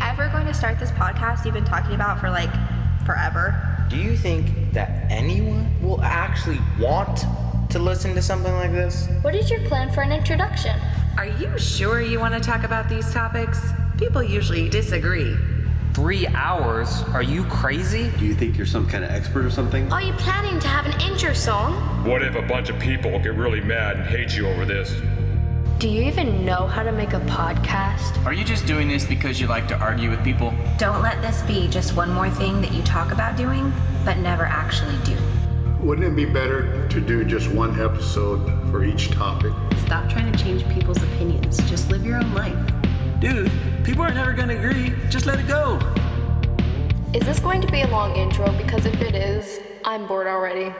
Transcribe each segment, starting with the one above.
ever going to start this podcast you've been talking about for like forever? Do you think that anyone will actually want to listen to something like this? What is your plan for an introduction? Are you sure you want to talk about these topics? People usually disagree. 3 hours? Are you crazy? Do you think you're some kind of expert or something? Are you planning to have an intro song? What if a bunch of people get really mad and hate you over this? Do you even know how to make a podcast? Are you just doing this because you like to argue with people? Don't let this be just one more thing that you talk about doing, but never actually do. Wouldn't it be better to do just one episode for each topic? Stop trying to change people's opinions. Just live your own life. Dude, people are never gonna agree. Just let it go. Is this going to be a long intro? Because if it is, I'm bored already.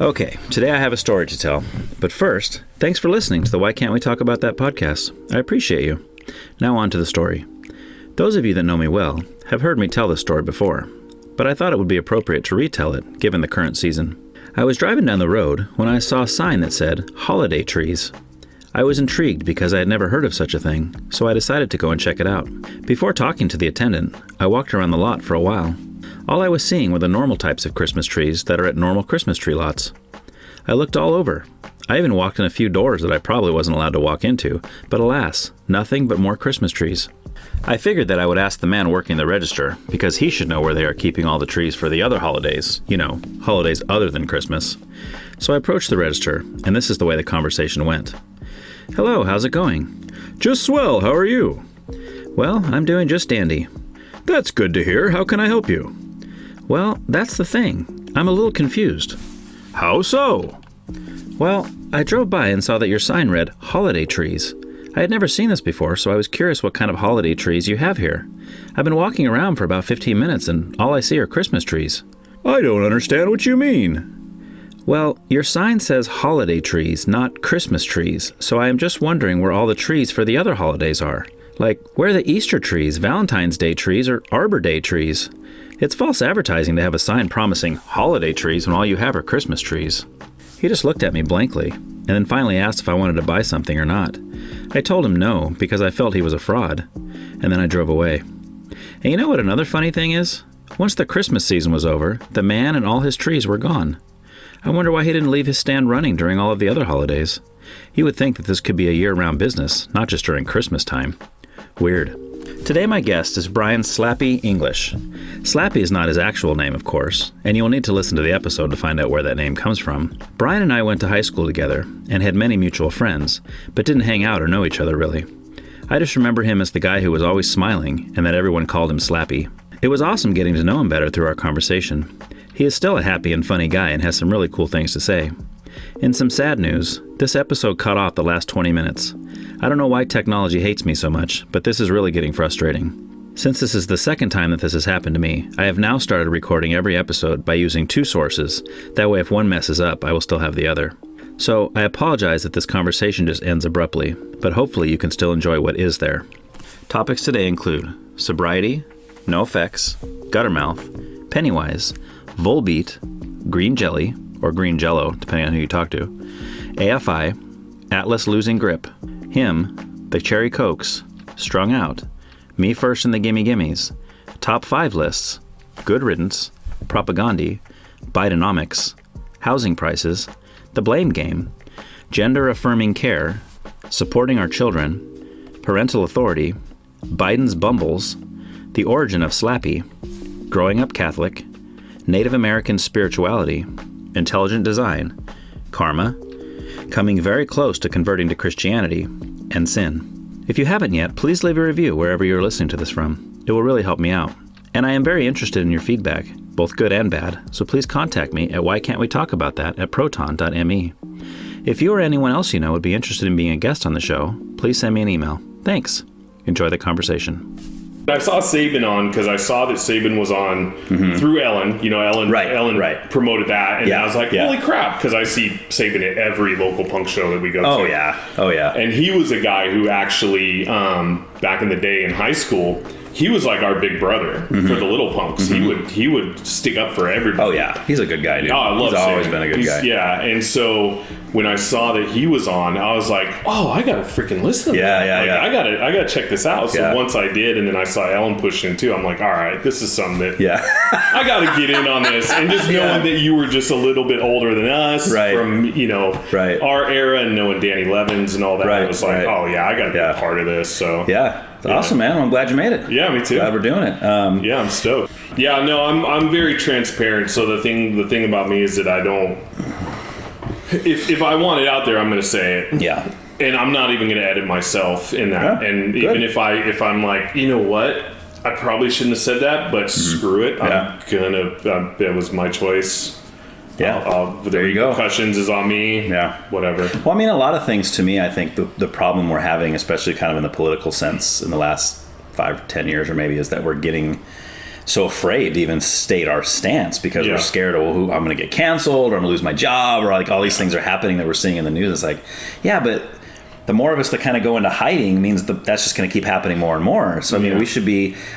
Okay, today I have a story to tell. But first, thanks for listening to the Why Can't We Talk About That podcast. I appreciate you. Now on to the story. Those of you that know me well have heard me tell this story before, but I thought it would be appropriate to retell it given the current season. I was driving down the road when I saw a sign that said, "Holiday Trees." I was intrigued because I had never heard of such a thing, so I decided to go and check it out. Before talking to the attendant, I walked around the lot for a while. All I was seeing were the normal types of Christmas trees that are at normal Christmas tree lots. I looked all over. I even walked in a few doors that I probably wasn't allowed to walk into, but alas, nothing but more Christmas trees. I figured that I would ask the man working the register, because he should know where they are keeping all the trees for the other holidays, holidays other than Christmas. So I approached the register, and this is the way the conversation went. "Hello, how's it going?" "Just swell, how are you?" "Well, I'm doing just dandy." "That's good to hear, how can I help you?" "Well, that's the thing. I'm a little confused." "How so?" "Well, I drove by and saw that your sign read Holiday Trees. I had never seen this before, so I was curious what kind of holiday trees you have here. I've been walking around for about 15 minutes and all I see are Christmas trees." "I don't understand what you mean." "Well, your sign says holiday trees, not Christmas trees, so I am just wondering where all the trees for the other holidays are. Like, where are the Easter trees, Valentine's Day trees, or Arbor Day trees? It's false advertising to have a sign promising holiday trees when all you have are Christmas trees." He just looked at me blankly, and then finally asked if I wanted to buy something or not. I told him no, because I felt he was a fraud, and then I drove away. And you know what another funny thing is? Once the Christmas season was over, the man and all his trees were gone. I wonder why he didn't leave his stand running during all of the other holidays. You would think that this could be a year-round business, not just during Christmas time. Weird. Today my guest is Bryan Slappy English. Slappy is not his actual name, of course, and you'll need to listen to the episode to find out where that name comes from. Bryan and I went to high school together and had many mutual friends, but didn't hang out or know each other really. I just remember him as the guy who was always smiling and that everyone called him Slappy. It was awesome getting to know him better through our conversation. He is still a happy and funny guy and has some really cool things to say. In some sad news, this episode cut off the last 20 minutes. I don't know why technology hates me so much, but this is really getting frustrating. Since this is the second time that this has happened to me, I have now started recording every episode by using 2 sources. That way if one messes up, I will still have the other. So I apologize that this conversation just ends abruptly, but hopefully you can still enjoy what is there. Topics today include Sobriety, NOFX, Guttermouth, Pennywise, Volbeat, Green Jelly, or Green Jello, depending on who you talk to, AFI, Atlas Losing Grip, Him, The Cherry Cokes, Strung Out, Me First and the Gimme Gimmes, Top 5 Lists, Good Riddance, Propagandhi, Bidenomics, Housing Prices, The Blame Game, Gender Affirming Care, Supporting Our Children, Parental Authority, Biden's Bumbles, The Origin of Slappy, Growing Up Catholic, Native American Spirituality, Intelligent Design, Karma, Coming Very Close to Converting to Christianity, and Sin. If you haven't yet, please leave a review wherever you're listening to this from. It will really help me out. And I am very interested in your feedback, both good and bad, so please contact me at whycan'twetalkaboutThat@proton.me. If you or anyone else you know would be interested in being a guest on the show, please send me an email. Thanks. Enjoy the conversation. I saw Saban on because I saw that Saban was on through Ellen. You know, Ellen promoted that, and I was like, holy crap, because I see Saban at every local punk show that we go to. Oh yeah. And he was a guy who actually, back in the day in high school, he was like our big brother for the little punks. He would stick up for everybody. Oh yeah, he's a good guy, dude. Oh, I love He's Saban. always been a good guy. Yeah, and so when I saw that he was on, I was like, oh, I gotta freaking listen to that. I gotta check this out. So once I did, and then I saw Ellen push in too, I'm like, all right, this is something that I gotta get in on this. And just knowing that you were just a little bit older than us from, you know, our era, and knowing Danny Levins and all that, I was like, oh yeah, I gotta be a part of this. So it's awesome, man. I'm glad you made it. Yeah, me too. Glad we're doing it. Yeah, I'm stoked. Yeah, no, I'm very transparent. So the thing about me is that I don't. If I want it out there, I'm going to say it. Yeah. And I'm not even going to edit myself in that. Yeah, and even if I'm like, you know what, I probably shouldn't have said that, but screw it. I'm gonna. That was my choice. Yeah. There you go. Repercussions is on me. Yeah. Whatever. Well, I mean, a lot of things to me, I think the problem we're having, especially kind of in the political sense in the last 5-10 years or maybe, is that we're getting so afraid to even state our stance because we're scared of, well, I'm going to get canceled or I'm going to lose my job, or like all these things are happening that we're seeing in the news. It's like, yeah, but the more of us that kind of go into hiding means that's just going to keep happening more and more. So, I mean,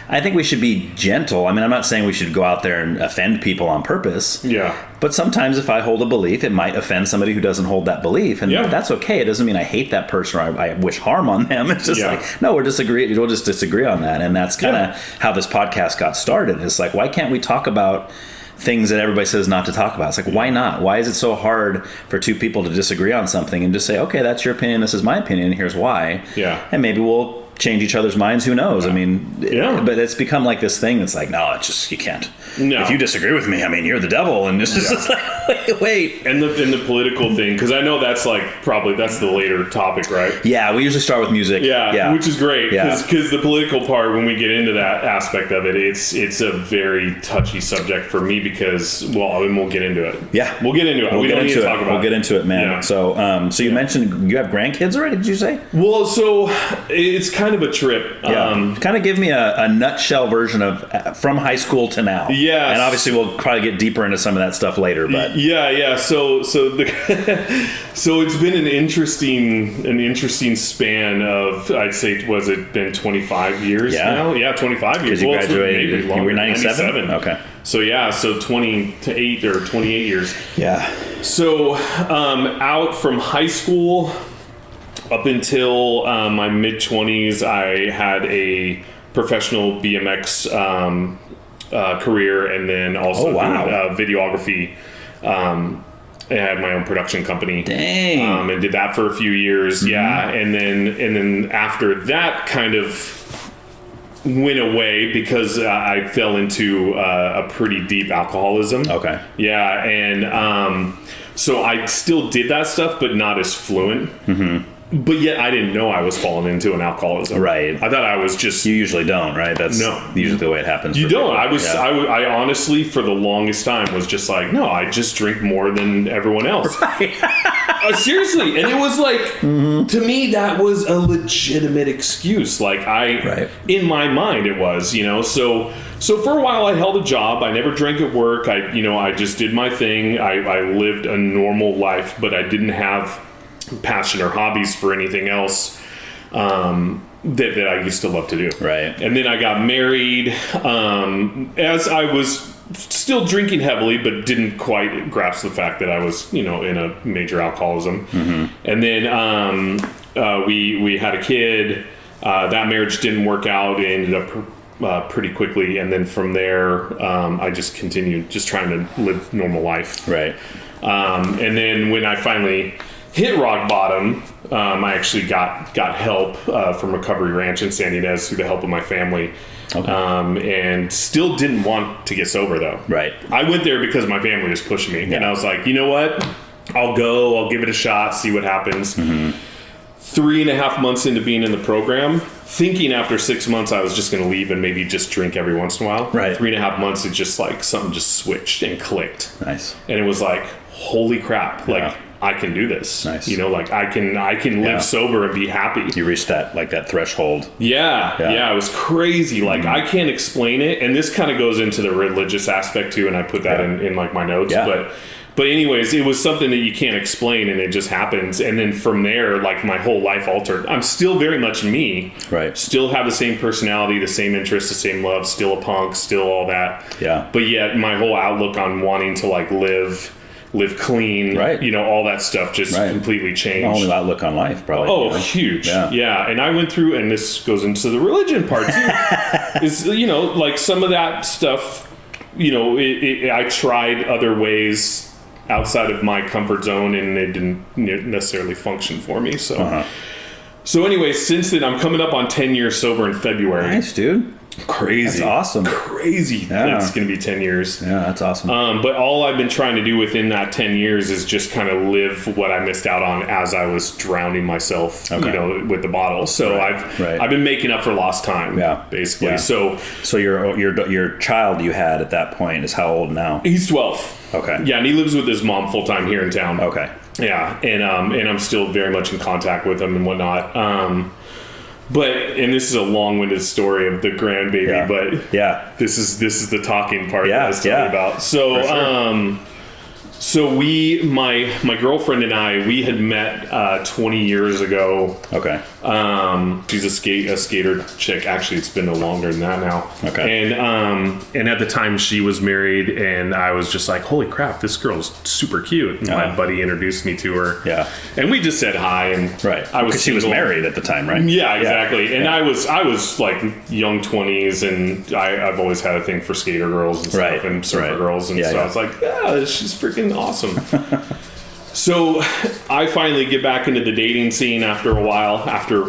I think we should be gentle. I mean, I'm not saying we should go out there and offend people on purpose. Yeah. But sometimes if I hold a belief, it might offend somebody who doesn't hold that belief. And that's okay. It doesn't mean I hate that person or I wish harm on them. It's just like, no, we'll just disagree on that. And that's kind of how this podcast got started. It's like, why can't we talk about things that everybody says not to talk about? It's like, why not? Why is it so hard for two people to disagree on something and just say, okay, that's your opinion, this is my opinion, and here's why. Yeah. And maybe we'll change each other's minds, who knows? I mean, but it's become like this thing that's like, no, it's just, you can't. No. If you disagree with me, I mean, you're the devil. And it's just like, wait. And the political thing, because I know that's like, probably, that's the later topic, right? Yeah, we usually start with music. Yeah. Which is great, because the political part, when we get into that aspect of it, it's a very touchy subject for me because, well, we'll get into it. Yeah. We'll get into it. We don't need to talk about it. We'll get into it, man. Yeah. So you mentioned you have grandkids already, did you say? Well, so it's kind of a trip. Kind of give me a nutshell version of from high school to now. Yeah. And obviously we'll probably get deeper into some of that stuff later, but So so it's been an interesting span of, I'd say, was it been 25 years now? Yeah, 25 years. Because you graduated, you were 97? Okay. So 28 or 28 years. Yeah. So out from high school up until my mid-20s, I had a professional BMX career, and then also videography. I had my own production company. Dang. And did that for a few years. Mm-hmm. Yeah. And then after that kind of went away because I fell into a pretty deep alcoholism. Okay. Yeah. And so I still did that stuff, but not as fluent. Mm-hmm. But yet I didn't know I was falling into an alcoholism. Right. I thought I was just... You usually don't, right? That's usually the way it happens. You don't. I honestly, for the longest time, was just like, no, I just drink more than everyone else. Right. Seriously. And it was like, to me, that was a legitimate excuse. Like, in my mind, it was, you know. So for a while, I held a job. I never drank at work. I just did my thing. I lived a normal life, but I didn't have passion or hobbies for anything else that I used to love to do. Right. And then I got married as I was still drinking heavily, but didn't quite grasp the fact that I was, in a major alcoholism. Mm-hmm. And then we had a kid. That marriage didn't work out. It ended up pretty quickly. And then from there, I just continued just trying to live normal life. Right. And then when I finally hit rock bottom, I actually got help from Recovery Ranch in San Ynez through the help of my family. Okay. And still didn't want to get sober, though. Right. I went there because my family was pushing me. Yeah. And I was like, you know what? I'll go. I'll give it a shot, see what happens. Mm-hmm. 3.5 months into being in the program, thinking after 6 months I was just going to leave and maybe just drink every once in a while. Right. 3.5 months, it just like something just switched and clicked. Nice. And it was like, holy crap. Like, I can do this. Nice. You know, like I can live sober and be happy. You reached that threshold. Yeah, it was crazy. Like I can't explain it, and this kind of goes into the religious aspect too, and I put that in like my notes. But anyways, it was something that you can't explain, and it just happens. And then from there, like my whole life altered. I'm still very much me. Right. Still have the same personality, the same interests, the same love. Still a punk. Still all that. Yeah. But yet, my whole outlook on wanting to like live clean, right? You know, all that stuff just completely changed. The whole outlook on life, probably. Oh, huge. Yeah. And I went through, and this goes into the religion part too. Is, you know, like some of that stuff, you know, I tried other ways outside of my comfort zone, and it didn't necessarily function for me. So, so anyway, since then, I'm coming up on 10 years sober in February. Nice, dude. Crazy. That's awesome. Crazy. Yeah. It's going to be 10 years. Yeah, that's awesome. But all I've been trying to do within that 10 years is just kind of live what I missed out on as I was drowning myself, you know, with the bottle. So I've been making up for lost time, basically. Yeah. So your child you had at that point is how old now? He's 12. Okay. Yeah, and he lives with his mom full time here in town. Okay. Yeah, and I'm still very much in contact with him and whatnot. And this is a long-winded story of the grandbaby, but this is the talking part that I was telling you about. So so my girlfriend and I, we had met 20 years ago. Okay. She's a skater chick. Actually, it's been no longer than that now. Okay. And at the time she was married, and I was just like, holy crap, this girl's super cute. And my buddy introduced me to her. Yeah. And we just said hi, and I was because she was married at the time, right? Yeah, exactly. And I was like young 20s, and I've always had a thing for skater girls and stuff and surfer girls, and so I was like, she's freaking awesome. So I finally get back into the dating scene after a while, after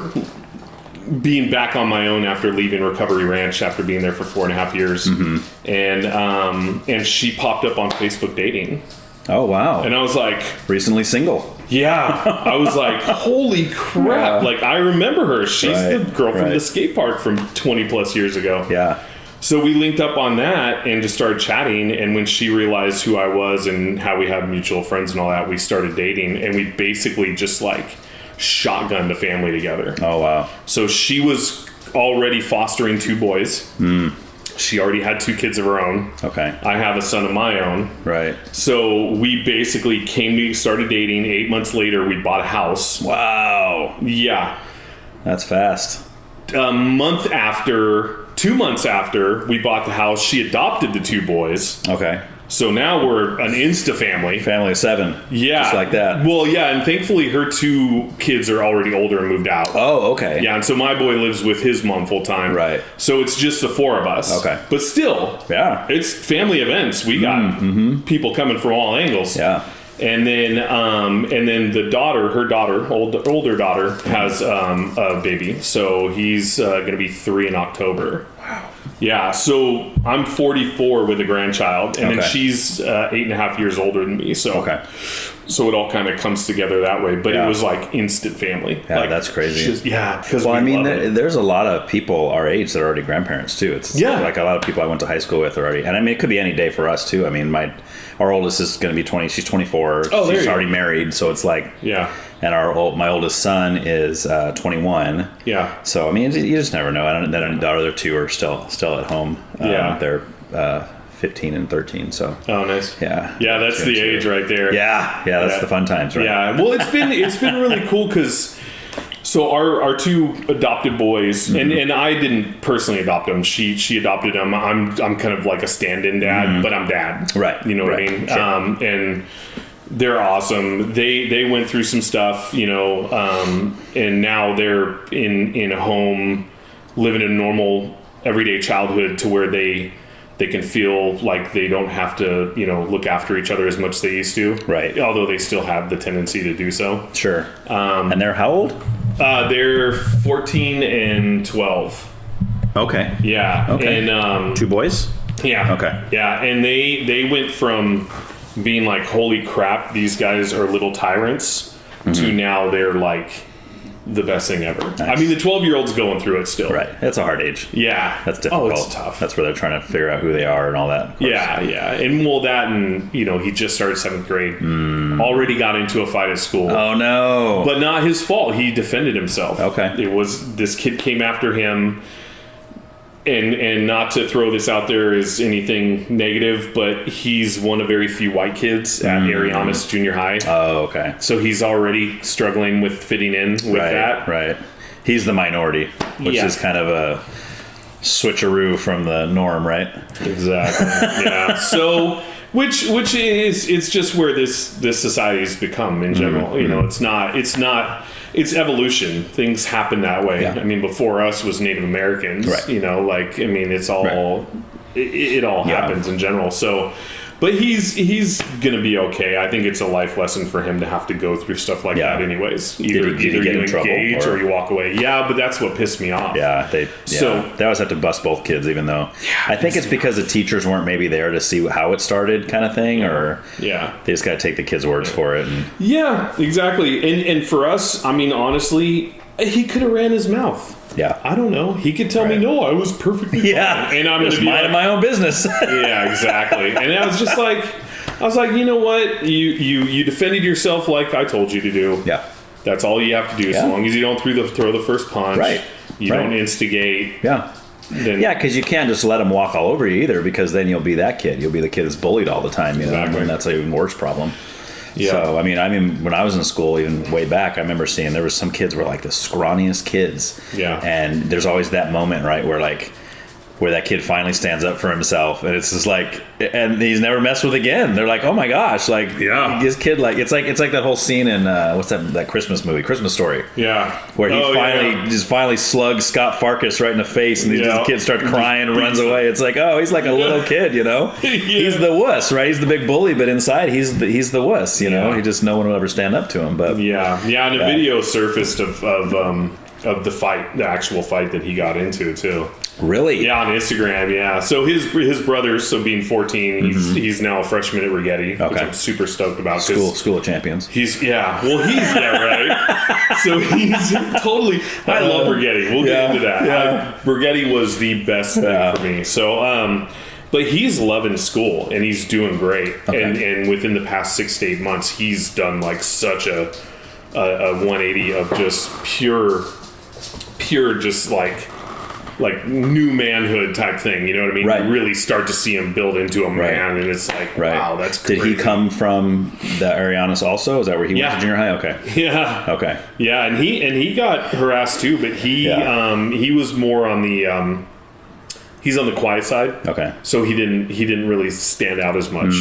being back on my own after leaving Recovery Ranch after being there for 4.5 years. And she popped up on Facebook dating. Oh, wow. And I was like, recently single. Yeah. I was like, holy crap. Like, I remember her. She's the girl from the skate park from 20 plus years ago. Yeah. So we linked up on that and just started chatting. And when she realized who I was and how we had mutual friends and all that, we started dating. And we basically just like shotgunned a family together. Oh, wow. So she was already fostering 2 boys. She already had 2 kids of her own. Okay. I have a son of my own. Right. So we basically started dating. 8 months later, we bought a house. Wow. Yeah. That's fast. 2 months after we bought the house, she adopted the 2 boys. Okay. So now we're an insta family. Family of 7. Yeah. Just like that. Well, yeah, and thankfully her 2 kids are already older and moved out. Oh, okay. Yeah, and so my boy lives with his mom full time. Right. So it's just the 4 of us. Okay. But still, it's family events. We got people coming from all angles. Yeah. And then the daughter, her daughter, older daughter, has a baby. So he's going to be 3 in October. Wow. Yeah. So I'm 44 with a grandchild, and then she's 8.5 years older than me. So so it all kind of comes together that way. But it was like instant family. Yeah, like, that's crazy. Because I mean, there's a lot of people our age that are already grandparents too. It's like a lot of people I went to high school with are already, and I mean, it could be any day for us too. I mean, our oldest is going to be 20. She's 24. Oh, she's already married, so it's like And my oldest son is 21. Yeah. So I mean, you just never know. And then the other 2 are still at home. They're 15 and 13. So. Oh, nice. Yeah. Yeah, that's the age right there. Yeah. That's the fun times, right? Yeah. Well, it's been really cool because. So our 2 adopted boys, and I didn't personally adopt them. She adopted them. I'm kind of like a stand-in dad, but I'm dad. Right. You know what I mean? Sure. And they're awesome. They went through some stuff, you know, and now they're in a home, living a normal everyday childhood to where they can feel like they don't have to, you know, look after each other as much as they used to. Right. Although they still have the tendency to do so. Sure. And they're how old? They're 14 and 12. Okay. Yeah. Okay. And 2 boys? Yeah. Okay. Yeah, and they went from being like, holy crap, these guys are little tyrants, to now they're like the best thing ever. Nice. I mean, the 12-year-old's going through it still. Right. That's a hard age. Yeah. That's difficult. Oh, it's tough. That's where they're trying to figure out who they are and all that. Yeah. And well, that and, you know, he just started 7th grade. Already got into a fight at school. Oh, no. But not his fault. He defended himself. Okay. It was, this kid came after him. And not to throw this out there as anything negative, but he's one of very few white kids at Ariamis Junior High. Oh, okay. So he's already struggling with fitting in with that. Right. He's the minority, which is kind of a switcheroo from the norm, right? Exactly. Yeah. So, which is, it's just where this society has become in general. You know, it's evolution. Things happen that way. Yeah. I mean, before us was Native Americans. Right. You know, like, I mean, it's all it all happens in general. So, but he's gonna be okay. I think it's a life lesson for him to have to go through stuff like that, anyways. Either did he get you in trouble, engage or you walk away. Yeah, but that's what pissed me off. Yeah, they always have to bust both kids, even though I think it's because the teachers weren't maybe there to see how it started, kind of thing, or they just got to take the kids' words for it. And yeah, exactly. And for us, I mean, honestly, he could have ran his mouth. Yeah, I don't know. He could tell me, no, I was perfectly fine. And I'm going to be minding my own business. Yeah, exactly. And I was just like, you know what? You defended yourself like I told you to do. Yeah. That's all you have to do. As long as you don't throw the first punch. Right. You don't instigate. Yeah. Because you can't just let them walk all over you either, because then you'll be that kid. You'll be the kid that's bullied all the time, you know, and that's an even worse problem. Yeah. So, I mean, when I was in school, even way back, I remember seeing there was some kids were like the scrawniest kids. Yeah. And there's always that moment, right, where that kid finally stands up for himself, and it's just like, and he's never messed with again. They're like, oh my gosh, like, this kid, like, it's like that whole scene in what's that Christmas movie, Christmas Story, where he finally slugs Scott Farkas right in the face, and the kid starts crying and runs away. It's like, oh, he's like a little kid, you know. He's the wuss, right? He's the big bully, but inside he's the wuss, you know. He just, no one will ever stand up to him. But and a video surfaced of the fight, the actual fight that he got into too. Really? Yeah, on Instagram. Yeah. So his brother, so being 14, he's now a freshman at Rigetti, which I'm super stoked about. School of champions. He's right. So he's totally. I love Rigetti. We'll get into that. Yeah. Rigetti was the best thing for me. So, but he's loving school and he's doing great. Okay. And within the past 6 to 8 months, he's done like such a 180 of just pure, just like new manhood type thing, you know what I mean? Right. You really start to see him build into a man, and it's like, wow, that's crazy. Did he come from the Arianis also? Is that where he went to junior high? Okay. Yeah. Okay. Yeah, and he got harassed too, but he was more on the he's on the quiet side. Okay. So he didn't really stand out as much.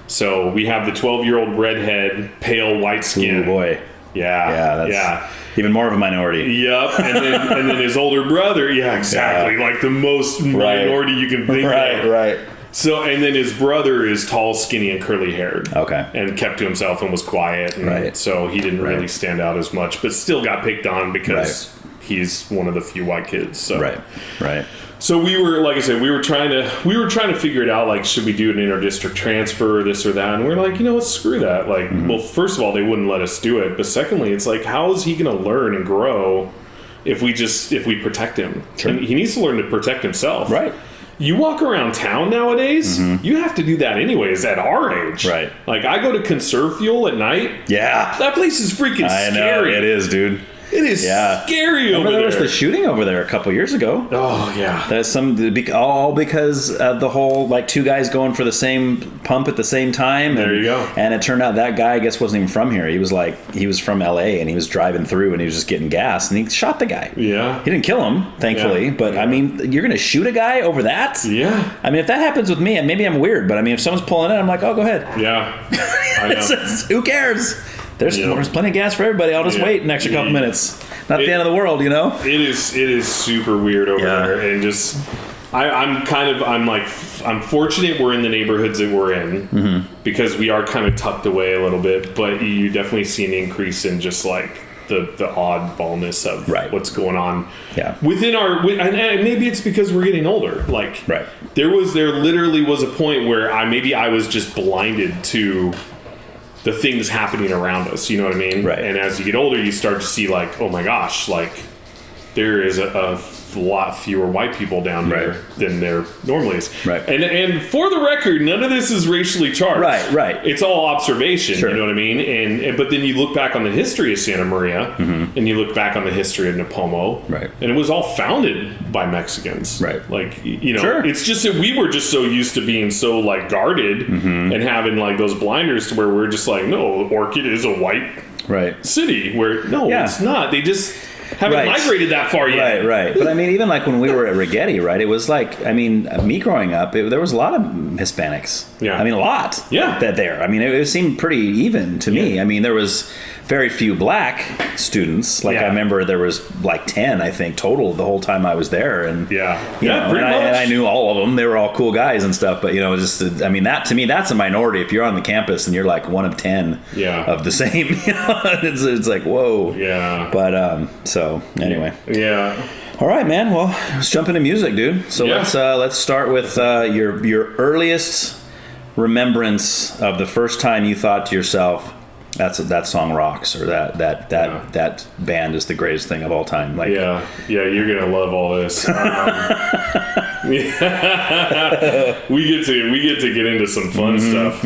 So we have the 12-year-old redhead, pale white skin. Oh boy. Yeah. That's even more of a minority. Yep. And then his older brother. Yeah, exactly. Like the most minority you can think of. Right. So, and then his brother is tall, skinny, and curly haired. Okay. And kept to himself and was quiet. And so he didn't really stand out as much, but still got picked on because he's one of the few white kids. So. Right. So we were, like I said, we were trying to figure it out. Like, should we do an inter-district transfer, this or that? And we're like, you know what, screw that. Like, well, first of all, they wouldn't let us do it. But secondly, it's like, how is he going to learn and grow if we protect him? Sure. And he needs to learn to protect himself. Right. You walk around town nowadays, you have to do that anyways at our age. Right. Like, I go to Conserve Fuel at night. Yeah. That place is freaking scary. I know, it is, dude. It is scary over there. There was the shooting over there a couple years ago. Oh, yeah. That's all because the whole, like, two guys going for the same pump at the same time. There you go. And it turned out that guy, I guess, wasn't even from here. He was from LA, and he was driving through, and he was just getting gas, and he shot the guy. Yeah. He didn't kill him, thankfully, but I mean, you're going to shoot a guy over that? Yeah. I mean, if that happens with me, maybe I'm weird, but I mean, if someone's pulling in, I'm like, oh, go ahead. Yeah. I know. Who cares? There's plenty of gas for everybody. I'll just wait an extra couple minutes. Not the end of the world, you know? It is super weird over there. And just, I'm fortunate we're in the neighborhoods that we're in because we are kind of tucked away a little bit, but you definitely see an increase in just like the oddballness of what's going on within our, and maybe it's because we're getting older. Like, there literally was a point where I was just blinded to the things happening around us, you know what I mean? Right. And as you get older, you start to see like, oh my gosh, like there is a lot fewer white people down here than there normally is. Right. And for the record, none of this is racially charged. Right. It's all observation, Sure. you know what I mean? And but then you look back on the history of Santa Maria, and you look back on the history of Nipomo, Right. and it was all founded by Mexicans. Right. Like, you know, Sure. it's just that we were just so used to being so like guarded and having like those blinders to where we're just like, no, Orchid is a white city, where no, it's not. They just haven't migrated that far yet. Right. But I mean, even like when we were at Rigetti, right? It was like, I mean, me growing up, there was a lot of Hispanics. Yeah. I mean, a lot. Yeah. That there. I mean, it seemed pretty even to me. I mean, there was very few black students. Like, I remember there was like 10, I think, total the whole time I was there. And you know, pretty much. and I knew all of them. They were all cool guys and stuff. But, you know, just, I mean, that to me, that's a minority. If you're on the campus and you're like one of 10 of the same, you know, it's like, whoa. Yeah. But, so anyway. Yeah. All right, man. Well, let's jump into music, dude. So let's start with your earliest remembrance of the first time you thought to yourself, that song rocks, or that band is the greatest thing of all time. Like, you're gonna love all this. we get to get into some fun stuff.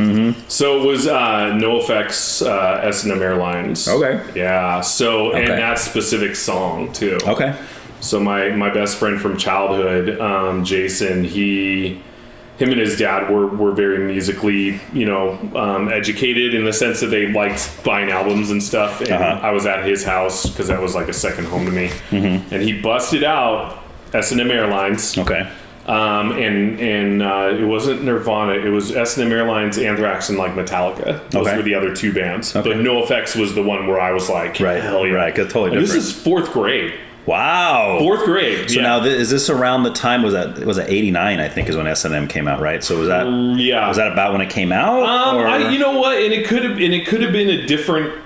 So it was NOFX, S&M Airlines. Okay. Yeah. So and that specific song too. Okay. So my best friend from childhood, Jason, him and his dad were very musically, you know, educated in the sense that they liked buying albums and stuff. And I was at his house because that was like a second home to me. And he busted out S&M Airlines. Okay. And it wasn't Nirvana. It was S&M Airlines, Anthrax, and like Metallica. Those were the other two bands. But NOFX was the one where I was like, hell yeah. Right, totally and different. this is fourth grade. Wow. Fourth grade. So now, is this around the time, was that 89, I think, is when S&M came out, right? So was that about when it came out? You know what? And it could have been a different,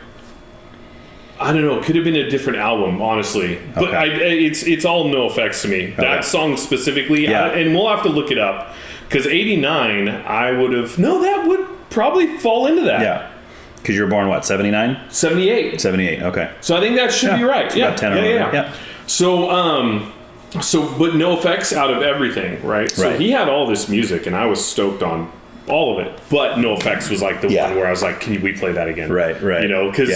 I don't know, it could have been a different album, honestly. But it's all NOFX to me. That song specifically, and we'll have to look it up. Because 89, that would probably fall into that. Yeah. Because you were born, what, 79? 78. 78, okay. So I think that should be right. Yeah. About 10 or yeah. So, but NOFX out of everything, right? So he had all this music, and I was stoked on all of it. But NOFX was like the one where I was like, can we play that again? Right. You know, because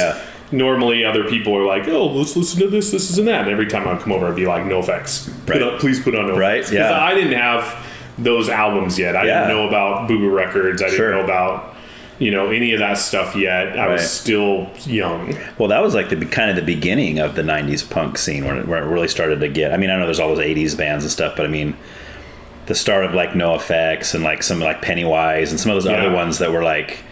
normally other people are like, oh, let's listen to this, and that. And every time I'd come over, I'd be like, NOFX. Please put on NOFX. Right, Because I didn't have those albums yet. I didn't know about Boo Boo Records. I didn't know about, you know, any of that stuff yet. I was still young. Well, that was like kind of the beginning of the 90s punk scene where it really started to get, I mean, I know there's all those 80s bands and stuff, but I mean, the start of like NOFX and like some like Pennywise and some of those other ones that were like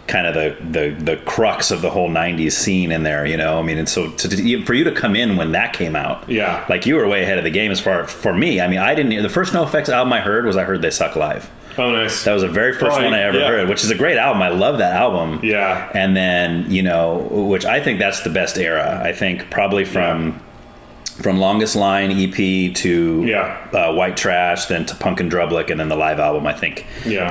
kind of the crux of the whole 90s scene in there, you know. I mean, and so for you to come in when that came out, like you were way ahead of the game as for me. I mean, the first NOFX album I heard They Suck Live. Oh, nice. That was the very first one I ever heard, which is a great album. I love that album. Yeah. And then, you know, which I think that's the best era. I think probably from Longest Line EP to White Trash, then to Punk and Drublick, and then the live album. I think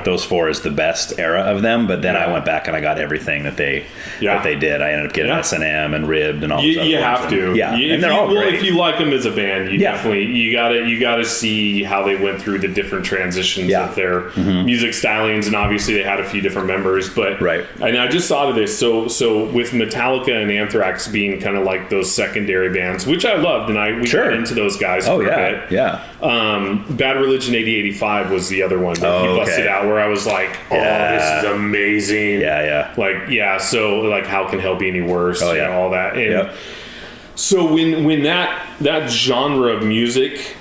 those four is the best era of them. But then I went back and I got everything that they did. I ended up getting S&M and Ribbed and all. You have to. And they're all great. If you like them as a band, you definitely you gotta see how they went through the different transitions of their music stylings, and obviously they had a few different members. But and I just thought of this. So with Metallica and Anthrax being kind of like those secondary bands, which I loved. And we got into those guys for a bit. Bad Religion 8085 was the other one that he busted out, where I was like, this is amazing. So like, how can hell be any worse? And all that. And so when that genre of music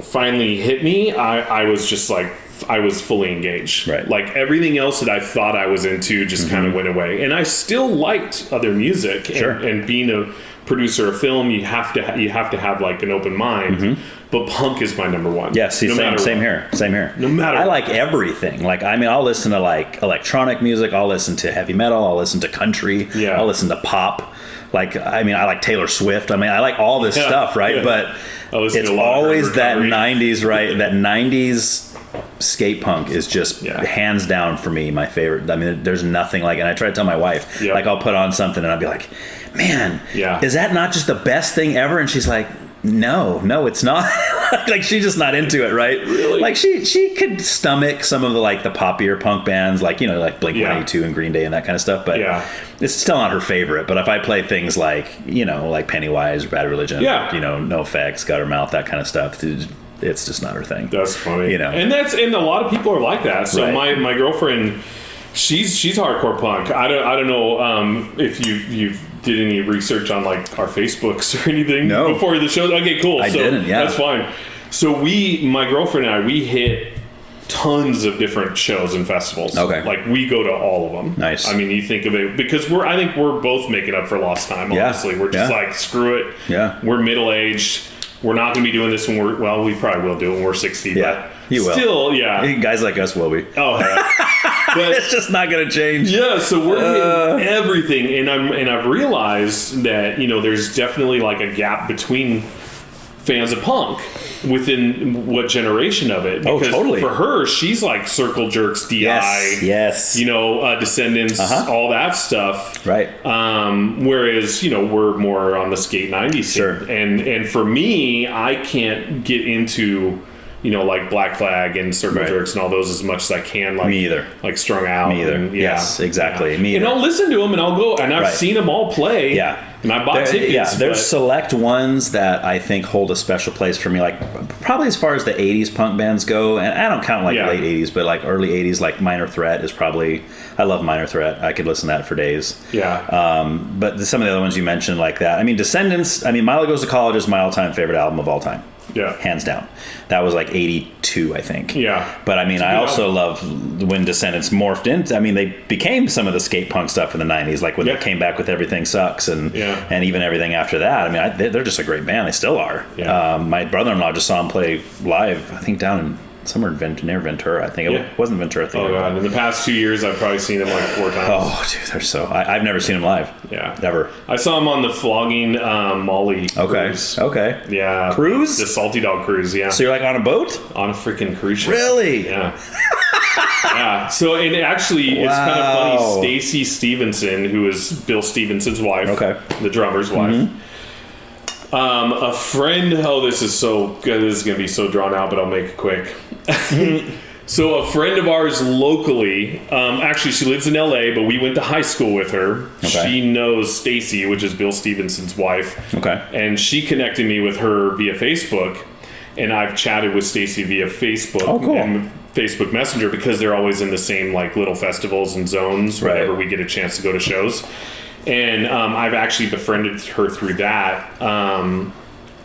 finally hit me, I was just like, I was fully engaged. Like everything else that I thought I was into just kind of went away. And I still liked other music. And being a producer of film, you have to have like an open mind. But punk is my number one. Same here. No matter I like everything. Like, I mean, I'll listen to like electronic music, I'll listen to heavy metal, I'll listen to country, I'll listen to pop. Like, I mean, I like Taylor Swift. I mean, I like all this stuff, right? But it's always that 90s, right? That 90s skate punk is just hands down for me my favorite. I mean, there's nothing like, and I try to tell my wife, like I'll put on something and I'll be like, man, is that not just the best thing ever? And she's like, no, it's not. Like she's just not into it, right? Really? Like she could stomach some of the like the poppier punk bands, like, you know, like Blink-182 and Green Day and that kind of stuff, but it's still not her favorite. But if I play things like, you know, like Pennywise or Bad Religion, you know, NOFX, Guttermouth, that kind of stuff, it's just not her thing. That's funny. You know, and a lot of people are like that. So my girlfriend, she's hardcore punk. I don't know if you did any research on like our Facebooks or anything before the show. Okay, cool. I didn't. Yeah, that's fine. So my girlfriend and I, we hit tons of different shows and festivals. Okay, like we go to all of them. Nice. I mean, you think of it because I think we're both making up for lost time. Honestly, we're just like, screw it. Yeah, we're middle aged. We're not going to be doing this when we probably will do it when we're 60. Yeah, but you will. Still, guys like us will be. Oh, yeah. But it's just not going to change. Yeah, so we're hitting everything, and I've realized that, you know, there's definitely like a gap between fans of punk within what generation of it. Because totally. For her, she's like Circle Jerks, DI, yes, you know, Descendants, all that stuff. Right. Whereas, you know, we're more on the skate 90s scene. And for me, I can't get into, you know, like Black Flag and Circle Jerks and all those as much as I can. Like, me either. Like Strung Out. Me either. And, yes, exactly. Me either. And I'll listen to them and I'll go, and I've seen them all play. Yeah. And I bought tickets. Yeah, there's select ones that I think hold a special place for me. Like probably as far as the 80s punk bands go, and I don't count like late 80s, but like early 80s, like Minor Threat is probably, I love Minor Threat. I could listen to that for days. Yeah. But some of the other ones you mentioned like that. I mean, Descendants, I mean, Milo Goes to College is my all-time favorite album of all time. Yeah. Hands down. That was like 82, I think. Yeah. But I mean, I also love when Descendants morphed into, I mean, they became some of the skate punk stuff in the 90s, like when they came back with Everything Sucks and even everything after that. I mean, they're just a great band. They still are. Yeah. My brother-in-law just saw them play live, I think down in somewhere near Ventura. I think it wasn't Ventura. I think God! In the past 2 years, I've probably seen them like 4 times. Oh, dude, they're so. I've never seen them live. Yeah, ever. I saw them on the Flogging Molly cruise. Okay. Yeah. Cruise? The Salty Dog cruise. Yeah. So you're like on a boat? On a freaking cruise ship. Really? Yeah. Yeah. So and actually, it's kind of funny. Stacy Stevenson, who is Bill Stevenson's wife, the drummer's wife. A friend, this is so good. This is going to be so drawn out, but I'll make it quick. So a friend of ours locally, actually she lives in LA, but we went to high school with her. She knows Stacy, which is Bill Stevenson's wife. And she connected me with her via Facebook, and I've chatted with Stacy via Facebook and Facebook Messenger because they're always in the same like little festivals and zones whenever we get a chance to go to shows. And I've actually befriended her through that.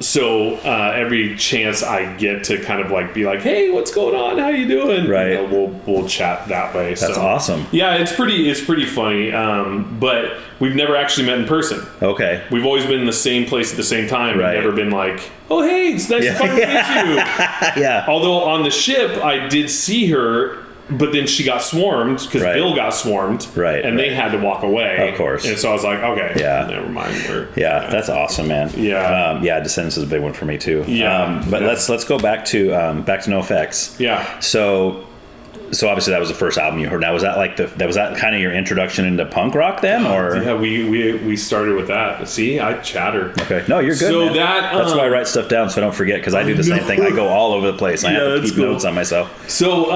So every chance I get to kind of like be like, hey, what's going on? How you doing? Right. You know, we'll chat that way. That's awesome. Yeah, it's pretty funny. But we've never actually met in person. Okay. We've always been in the same place at the same time. Right. We've never been like, oh, hey, it's nice to finally meet you. Yeah. Although on the ship, I did see her. But then she got swarmed because Bill got swarmed, and they had to walk away. Of course. And so I was like, okay, never mind. That's awesome, man. Yeah, Descendants is a big one for me too. Yeah, but let's go back to NOFX. Yeah. So obviously that was the first album you heard. Now was that kind of your introduction into punk rock then, or? Yeah, we started with that. See, I chatter. Okay, no, you're good. So man. that's why I write stuff down so I don't forget because I do the same thing. I go all over the place. I have to keep notes on myself. So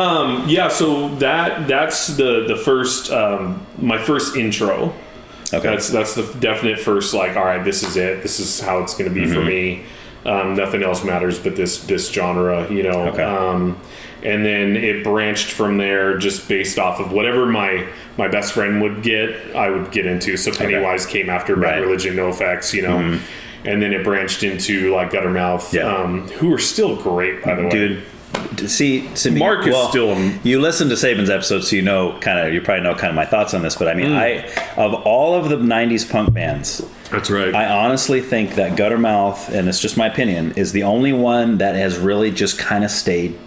so that's the first my first intro. Okay, that's the definite first like, all right, this is it. This is how it's going to be for me. Nothing else matters but this genre, you know. Okay. And then it branched from there just based off of whatever my best friend would get, I would get into. So Pennywise came after Bad Religion, NOFX, you know. And then it branched into like Guttermouth, who are still great, by the way. Dude, see Mark is still you listen to Saban's episodes, so you probably know kind of my thoughts on this, but I mean, of all of the 90s punk bands, that's right, I honestly think that Guttermouth, and it's just my opinion, is the only one that has really just kind of stayed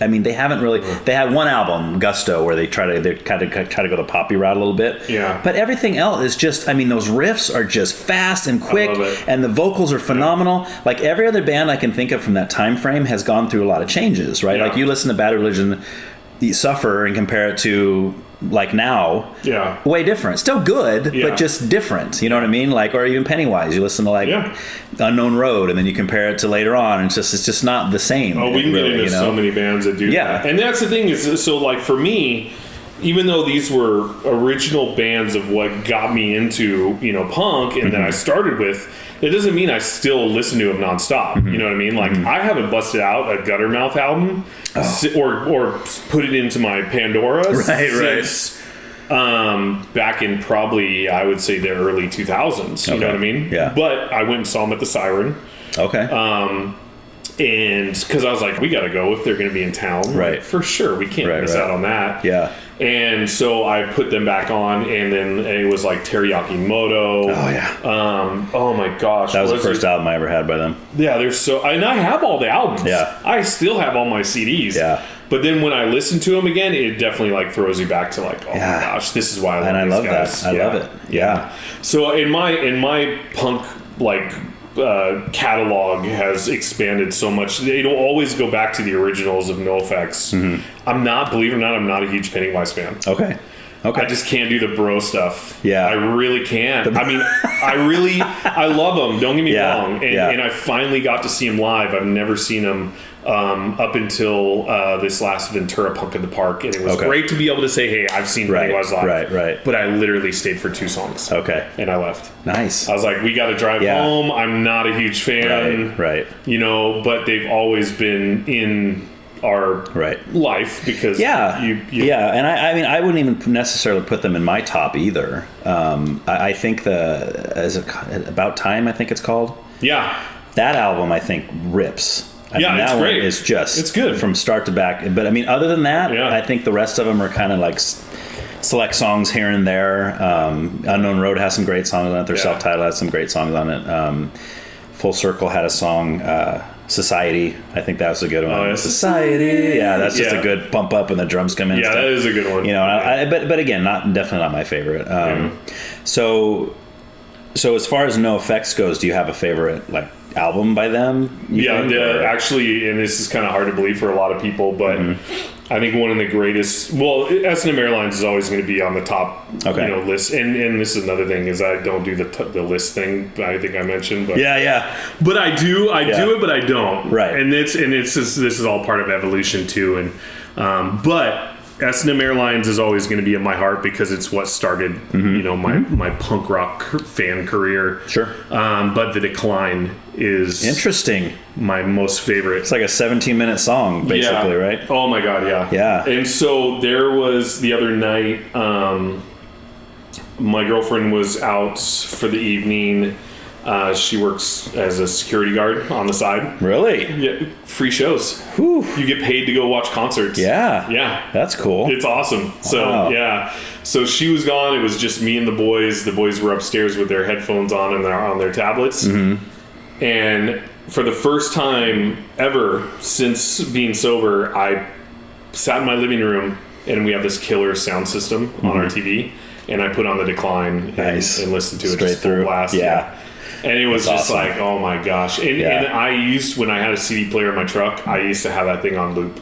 I mean, they haven't really. They had one album, Gusto, where they try to go the poppy route a little bit. Yeah. But everything else is just. I mean, those riffs are just fast and quick, I love it. and the vocals are phenomenal. Yeah. Like every other band I can think of from that time frame has gone through a lot of changes, right? Yeah. Like you listen to Bad Religion, you Suffer, and compare it to like now, way different. Still good, but just different. You know what I mean? Like, or even Pennywise. You listen to like Unknown Road, and then you compare it to later on, and it's just not the same. Oh, we can get into so many bands that do that. And that's the thing is, so like for me, even though these were original bands of what got me into, punk, and that I started with, that doesn't mean I still listen to them nonstop. You know what I mean? Like I haven't busted out a Guttermouth album or put it into my Pandora since back in probably, I would say, the early 2000s. You know what I mean? Yeah. But I went and saw them at the Siren. Okay. And because I was like, we got to go if they're going to be in town. Right. Like, for sure. We can't miss out on that. Yeah. And so I put them back on, and then it was like Teriyaki Moto. Oh, yeah. Oh, my gosh. That was the first album I ever had by them. Yeah, and I have all the albums. Yeah. I still have all my CDs. Yeah. But then when I listen to them again, it definitely like throws you back to like, oh my gosh, this is why I love these guys. I love it. Yeah. So in my punk like catalog has expanded so much. It'll always go back to the originals of NOFX. Believe it or not, I'm not a huge Pennywise fan. Okay. I just can't do the bro stuff. Yeah. I really can't. I mean, I love them. Don't get me wrong. And I finally got to see them live. I've never seen them up until this last Ventura Punk in the Park. And it was great to be able to say, hey, I've seen Pennywise live. Right. But I literally stayed for 2 songs. Okay. And I left. Nice. I was like, we got to drive home. I'm not a huge fan. Right. But they've always been in our life because and I mean I wouldn't even necessarily put them in my top either. I think About Time, I think it's called. Yeah, that album I think rips. I mean, that it's one great. is just it's good from start to back. But I mean, other than that, I think the rest of them are kind of like select songs here and there. Unknown Road has some great songs on it. Their self-titled has some great songs on it. Full Circle had a song. Society, I think that was a good one. Society, that's just a good pump up, and the drums come in. Yeah, that is a good one. But again, definitely not my favorite. So as far as NOFX goes, do you have a favorite like album by them? Actually, and this is kind of hard to believe for a lot of people, but I think one of the greatest. Well, S&M Airlines is always going to be on the top, list. And this is another thing is I don't do the list thing. I think I mentioned, but but I do it, but I don't. Right, and this is all part of evolution too. And but S&M Airlines is always going to be in my heart because it's what started, my punk rock fan career. Sure. But The Decline is interesting. My most favorite. It's like a 17-minute song, basically, right? Oh my God, yeah. And so there was the other night. My girlfriend was out for the evening. She works as a security guard on the side. Really? Yeah. Free shows. Whew. You get paid to go watch concerts. Yeah. That's cool. It's awesome. So, So she was gone. It was just me and the boys. The boys were upstairs with their headphones on and on their tablets. And for the first time ever since being sober, I sat in my living room and we have this killer sound system on our TV. And I put on The Decline and listened to it straight just full through. blast. Yeah. And it was That's just awesome. like, oh my gosh. And I used, when I had a CD player in my truck, I used to have that thing on loop,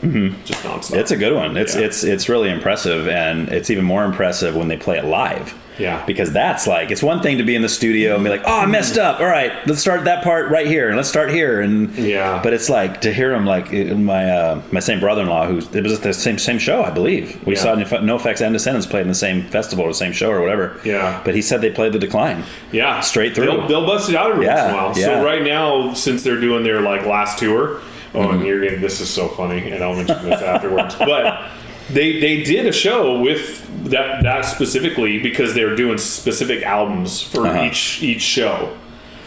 just nonstop. It's a good one. It's really impressive, and it's even more impressive when they play it live. Yeah. Because that's like, it's one thing to be in the studio and be like, oh, I messed up. All right, let's start that part right here, and let's start here. And but it's like to hear them, like my same brother-in-law, it was at the same show, I believe. We saw NOFX and Descendants played in the same festival or the same show or whatever. Yeah. But he said they played The Decline. Yeah. Straight through. They'll bust it out every once in a while. So right now, since they're doing their like last tour, and you're getting, this is so funny, and I'll mention this afterwards, but they did a show with that specifically because they're doing specific albums for each show.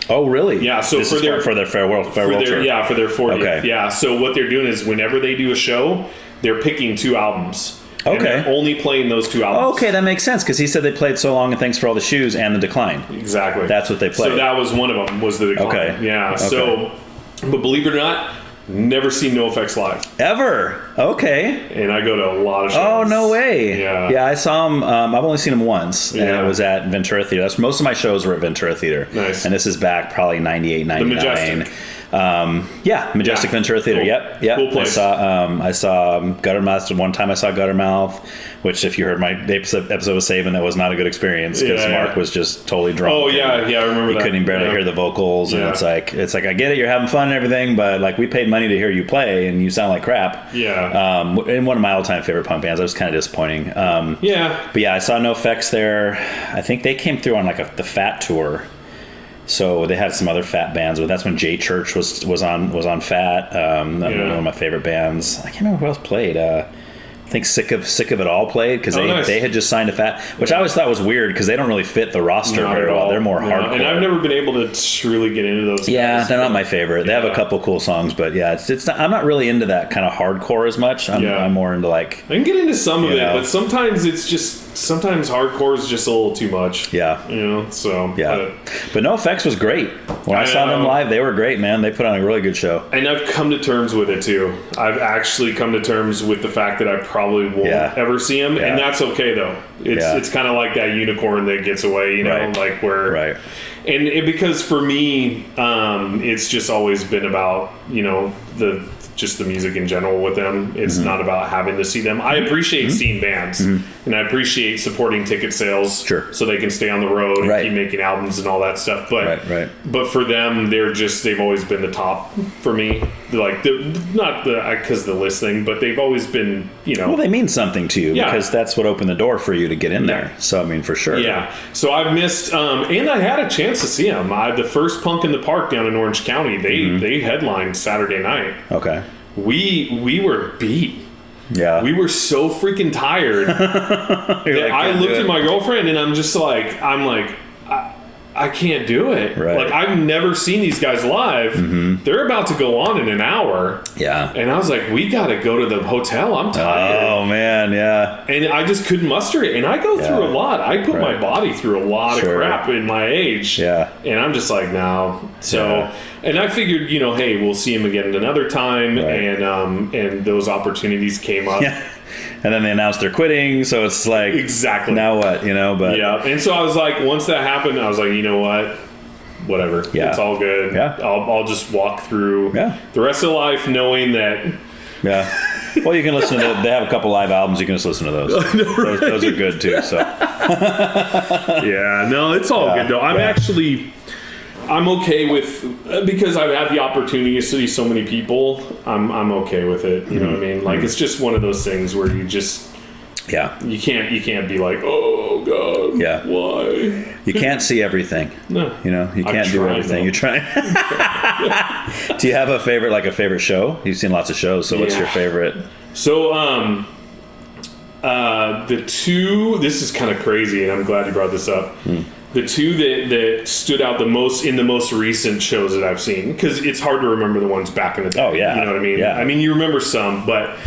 Oh, really? Yeah. So this for their farewell tour. Yeah, for their 40th. Okay. Yeah. So what they're doing is whenever they do a show, they're picking 2 albums. Okay. And they're only playing those 2 albums. Okay, that makes sense because he said they played So Long and Thanks for All the Shoes and The Decline. Exactly. That's what they played. So that was one of them. Was The Decline. Okay. Yeah. Okay. So, but believe it or not, Never seen NOFX live. Ever? Okay. And I go to a lot of shows. Oh, no way. Yeah. Yeah, I saw him. I've only seen him once, and Yeah. it was at Ventura Theater. Most of my shows were at Ventura Theater. Nice. And this is back probably 98, 99. The Majestic. Majestic Yeah. Ventura Theater. Cool. Yep. Cool place. I saw Guttermouth. One time I saw Guttermouth, which if you heard my episode of Savin, that was not a good experience because Yeah, Mark yeah. was just totally drunk. Oh, yeah, I remember He that. couldn't even barely Yeah. hear the vocals, and Yeah. it's like I get it, you're having fun and everything, but like we paid money to hear you play, and you sound like crap. Yeah. In one of my all-time favorite punk bands, that was kind of disappointing. Yeah. But yeah, I saw NOFX there. I think they came through on like the Fat tour. So they had some other Fat bands, but that's when J Church was on Fat. One of my favorite bands. I can't remember who else played. I think Sick of It All played because nice. they had just signed to Fat, which I always thought was weird because they don't really fit the roster Not very at well. all. They're more No. hardcore. And I've never been able to truly get into those. Yeah, guys. they're not my favorite. They have a Yeah. couple cool songs, but yeah, it's not, I'm not really into that kind of hardcore as much. I'm more into like, I can get into some of You it, know. but sometimes sometimes hardcore is just a little too much. yeah. So Yeah, but NOFX was great. When I saw them live, they were great, man. They put on a really good show. And I've come to terms with it too. I've actually come to terms with the fact that I probably won't ever see him, and that's okay though. It's kind of like that unicorn that gets away, like where. And because for me, it's just always been about just the music in general with them. It's not about having to see them. I appreciate seeing bands, and I appreciate supporting ticket sales so they can stay on the road and keep making albums and all that stuff. But but for them, they've always been the top for me. Like not because the list thing, but they've always been Well, they mean something to you because that's what opened the door for you to get in there. So I mean, for sure. Yeah. So I've missed, and I had a chance to see them. The first Punk in the Park down in Orange County. They headlined Saturday night. Okay. We were beat. Yeah. We were so freaking tired that I looked at my girlfriend and I'm like, I can't do it. Right. Like, I've never seen these guys live. They're about to go on in an hour. Yeah. And I was like, we got to go to the hotel. I'm tired. Oh, man, yeah. And I just couldn't muster it. And I go through a lot. I put my body through a lot of crap in my age. Yeah. And I'm just like, no. So, and I figured, hey, we'll see him again another time. And those opportunities came up. Yeah. And then they announced they're quitting, so it's like exactly now what, But yeah, and so I was like, once that happened, I was like, you know what, whatever, it's all good. Yeah, I'll just walk through the rest of life knowing that. Yeah. Well, you can listen to they have a couple live albums. You can just listen to those. Those are good too. So. Yeah. No, it's all good though. I'm okay with because I've had the opportunity to see so many people. I'm okay with it. You know what I mean? Like it's just one of those things where you just you can't be like, oh god, why? You can't see everything. No, you can't do everything. Though. You're trying. Do you have a favorite show? You've seen lots of shows, so what's your favorite? So the two. This is kind of crazy, and I'm glad you brought this up. The two that stood out the most in the most recent shows that I've seen, because it's hard to remember the ones back in the day. Oh, yeah. You know what I mean? Yeah. I mean, you remember some, but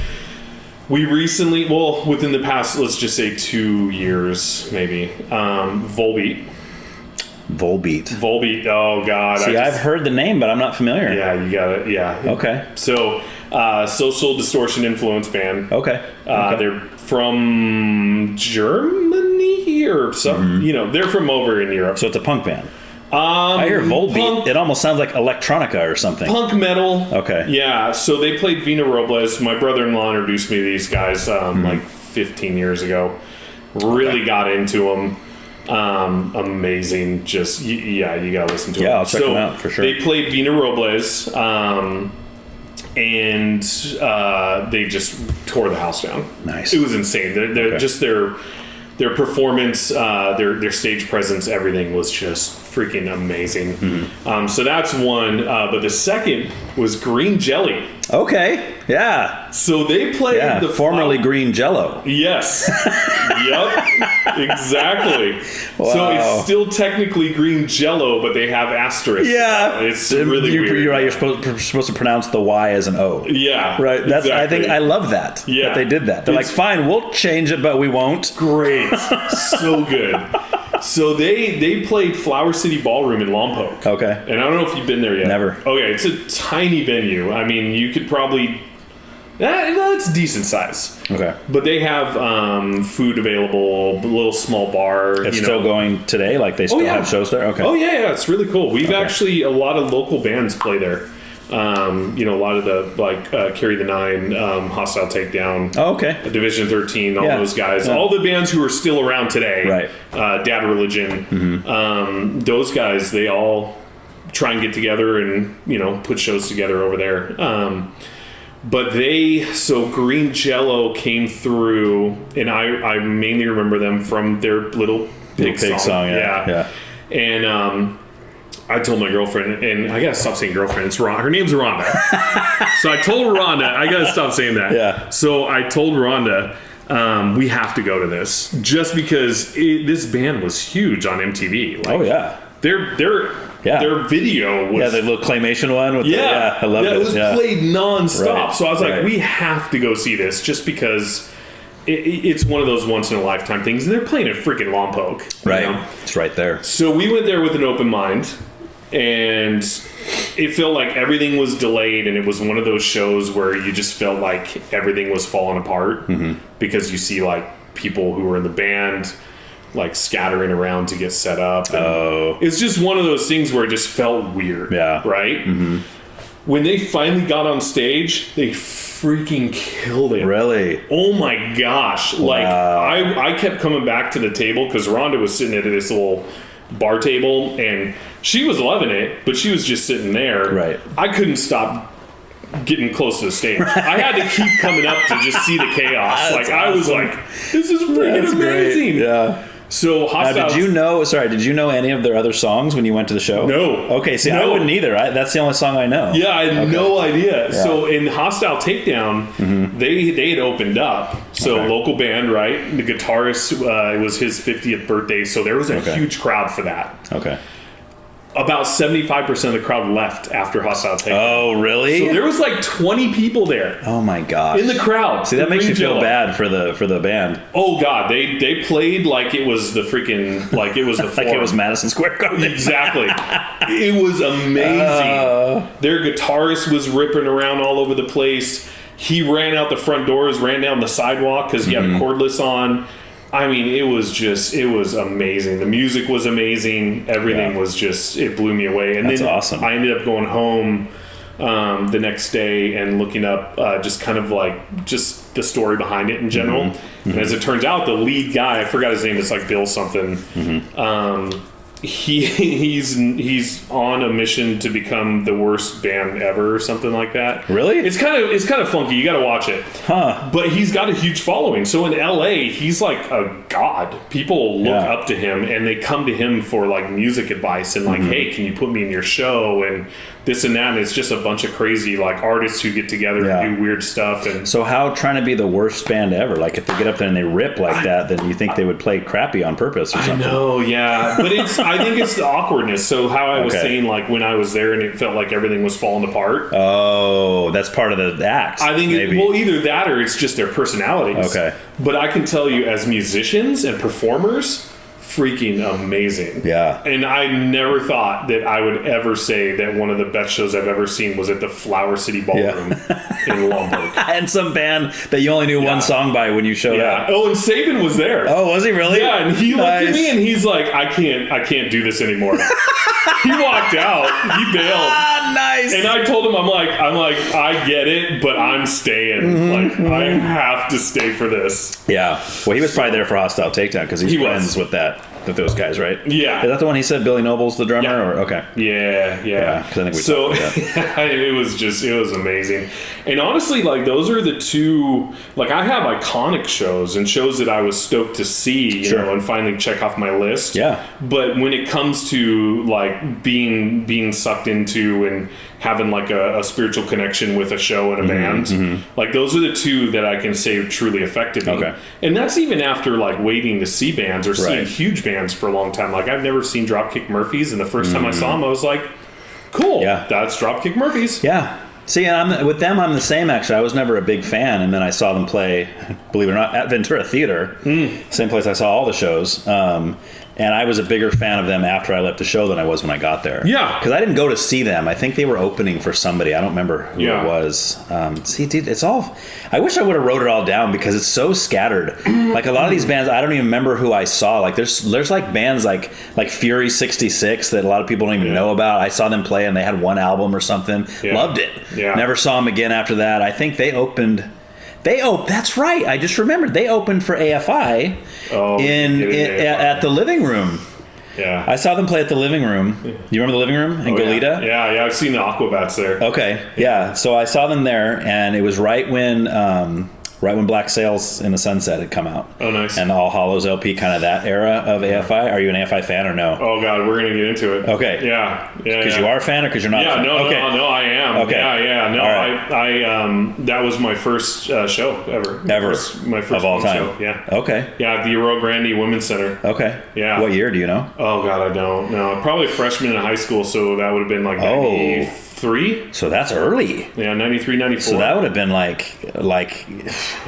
we recently, within the past, let's just say 2 years, maybe, Volbeat. Volbeat. Oh, God. See, I've heard the name, but I'm not familiar. Yeah, you got it. Yeah. Okay. So, Social Distortion Influence Band. Okay. They're from Germany or something. They're from over in Europe. So it's a punk band. I hear Volbeat. It almost sounds like electronica or something. Punk metal. Okay. Yeah. So they played Vina Robles. My brother-in-law introduced me to these guys like 15 years ago. Really got into them. Amazing. Just you gotta listen to them. Yeah, I'll check them out for sure. They played Vina Robles. And they just tore the house down. Nice. It was insane. They're just their performance, their stage presence, everything was just freaking amazing. So that's one. But the second was Green Jelly. Okay. Yeah. So they played the formerly Green Jello. Yes. Yep. Exactly. Wow. So it's still technically Green Jello, but they have asterisks. Yeah. It's really weird. You're right. You're supposed to pronounce the Y as an O. Yeah. Right. That's. Exactly. I think I love that. Yeah. That they did that. They're like, fine, we'll change it, but we won't. Great. So good. So they played Flower City Ballroom in Lompoc. Okay. And I don't know if you've been there yet. Never. Okay, it's a tiny venue. I mean, you could probably... it's decent size. Okay. But they have food available, a little small bar. It's still going today? Like they still have shows there? Okay. Oh, yeah, it's really cool. We've actually, a lot of local bands play there. A lot of the, Carry the Nine, Hostile Takedown. Oh, okay. Division 13, all those guys. Yeah. All the bands who are still around today. Right. Dad Religion. Those guys, they all try and get together and, put shows together over there. But Green Jello came through, and I mainly remember them from their Little Pig song. Yeah. And I told my girlfriend, and I gotta stop saying girlfriend, it's Rhonda. Her name's Rhonda. So I told Rhonda, I gotta stop saying that. Yeah. So I told Rhonda, we have to go to this, just because this band was huge on MTV. Oh, yeah. Their video was... Yeah, the little claymation one. With I love it. It was played nonstop. Right. So I was like, we have to go see this, just because it's one of those once-in-a-lifetime things. And they're playing at freaking Lompoc. Right. It's right there. So we went there with an open mind, and it felt like everything was delayed, and it was one of those shows where you just felt like everything was falling apart, because you see, people who were in the band... scattering around to get set up. It's just one of those things where it just felt weird. Yeah. Right? When they finally got on stage, they freaking killed it. Really? Oh my gosh. Wow. I kept coming back to the table because Rhonda was sitting at this little bar table, and she was loving it, but she was just sitting there. Right. I couldn't stop getting close to the stage. I had to keep coming up to just see the chaos. I was like, this is freaking amazing. Great. Yeah. So Hostile... Did you know any of their other sons when you went to the show? No. Okay, see, I wouldn't either. That's the only song I know. Yeah, I had no idea. Yeah. So in Hostile Takedown, they had opened up. So local band, right? The guitarist, it was his 50th birthday, so there was a huge crowd for that. Okay. About 75% of the crowd left after Hostile Takedown. Oh, really? So there was 20 people there. Oh my gosh. In the crowd. See, that makes you feel bad for the band. Oh god, they played like it was the freaking it was the like it was Madison Square Garden. Exactly. It was amazing. Their guitarist was ripping around all over the place. He ran out the front doors, ran down the sidewalk because he had a cordless on. I mean, it was amazing. The music was amazing. Everything was it blew me away. And That's then awesome. I ended up going home the next day and looking up just kind of just the story behind it in general. And as it turns out, the lead guy, I forgot his name, it's Bill something. He's on a mission to become the worst band ever or something like that. Really? It's kind of funky. You got to watch it. Huh. But he's got a huge following. So in LA, he's like a god. People look up to him, and they come to him for music advice and hey, can you put me in your show and this and that. And it's just a bunch of crazy artists who get together and do weird stuff. And so how trying to be the worst band ever? If they get up there and they rip like that, then you think they would play crappy on purpose or something? I know, yeah. But I think it's the awkwardness. So how I was saying, when I was there and it felt like everything was falling apart. Oh, that's part of the act. I think either that or it's just their personalities. Okay. But I can tell you, as musicians and performers, freaking amazing. Yeah. And I never thought that I would ever say that one of the best shows I've ever seen was at the Flower City Ballroom in Lompoc. And some band that you only knew one song by when you showed up. Oh, and Saban was there. Oh, was he really? Yeah, and he looked at me and he's like, I can't do this anymore. He walked out. He bailed. Nice. And I told him, I'm like, I get it, but I'm staying. I have to stay for this. Yeah. Well, he was probably there for Hostile Takedown because he's friends with those guys, right? Yeah. Is that the one he said Billy Noble's the drummer? Yeah. Or okay. Yeah. Because I think we talked about that. it was amazing. And honestly, those are the two. I have iconic shows and shows that I was stoked to see, you know, and finally check off my list. Yeah. But when it comes to being sucked into and having a spiritual connection with a show and a band, those are the two that I can say truly affected me. Okay. And that's even after waiting to see bands or seeing huge bands for a long time. I've never seen Dropkick Murphys, and the first time I saw them, I was like, cool, that's Dropkick Murphys. Yeah. See, and with them, I'm the same, actually. I was never a big fan, and then I saw them play, believe it or not, at Ventura Theater, same place I saw all the shows. And I was a bigger fan of them after I left the show than I was when I got there. Yeah. Because I didn't go to see them. I think they were opening for somebody. I don't remember who it was. See, dude, it's all... I wish I would have wrote it all down because it's so scattered. Like, a lot of these bands, I don't even remember who I saw. Like, there's like bands like Fury 66 that a lot of people don't even know about. I saw them play and they had one album or something. Yeah. Loved it. Yeah. Never saw them again after that. I think they opened... That's right. I just remembered. They opened for AFI at the Living Room. Yeah. I saw them play at the Living Room. You remember the Living Room in Goleta? Yeah, I've seen the Aquabats there. Okay. Yeah. So I saw them there, and it was right when Black Sails in the Sunset had come out. Oh, nice. And the All Hallows LP, kind of that era of AFI. Are you an AFI fan or no? Oh, God, we're going to get into it. Okay. Yeah. Because you are a fan or because you're not a fan? No, I am. Okay. Yeah. No, all right. I that was my first show ever. My first of all time? Show. Yeah. Okay. Yeah, at the Rio Grande Women's Center. Okay. Yeah. What year do you know? Oh, God, I don't know. Probably freshman in high school, so that would have been like 93. So that's early. Yeah, 93, 94. So that would have been like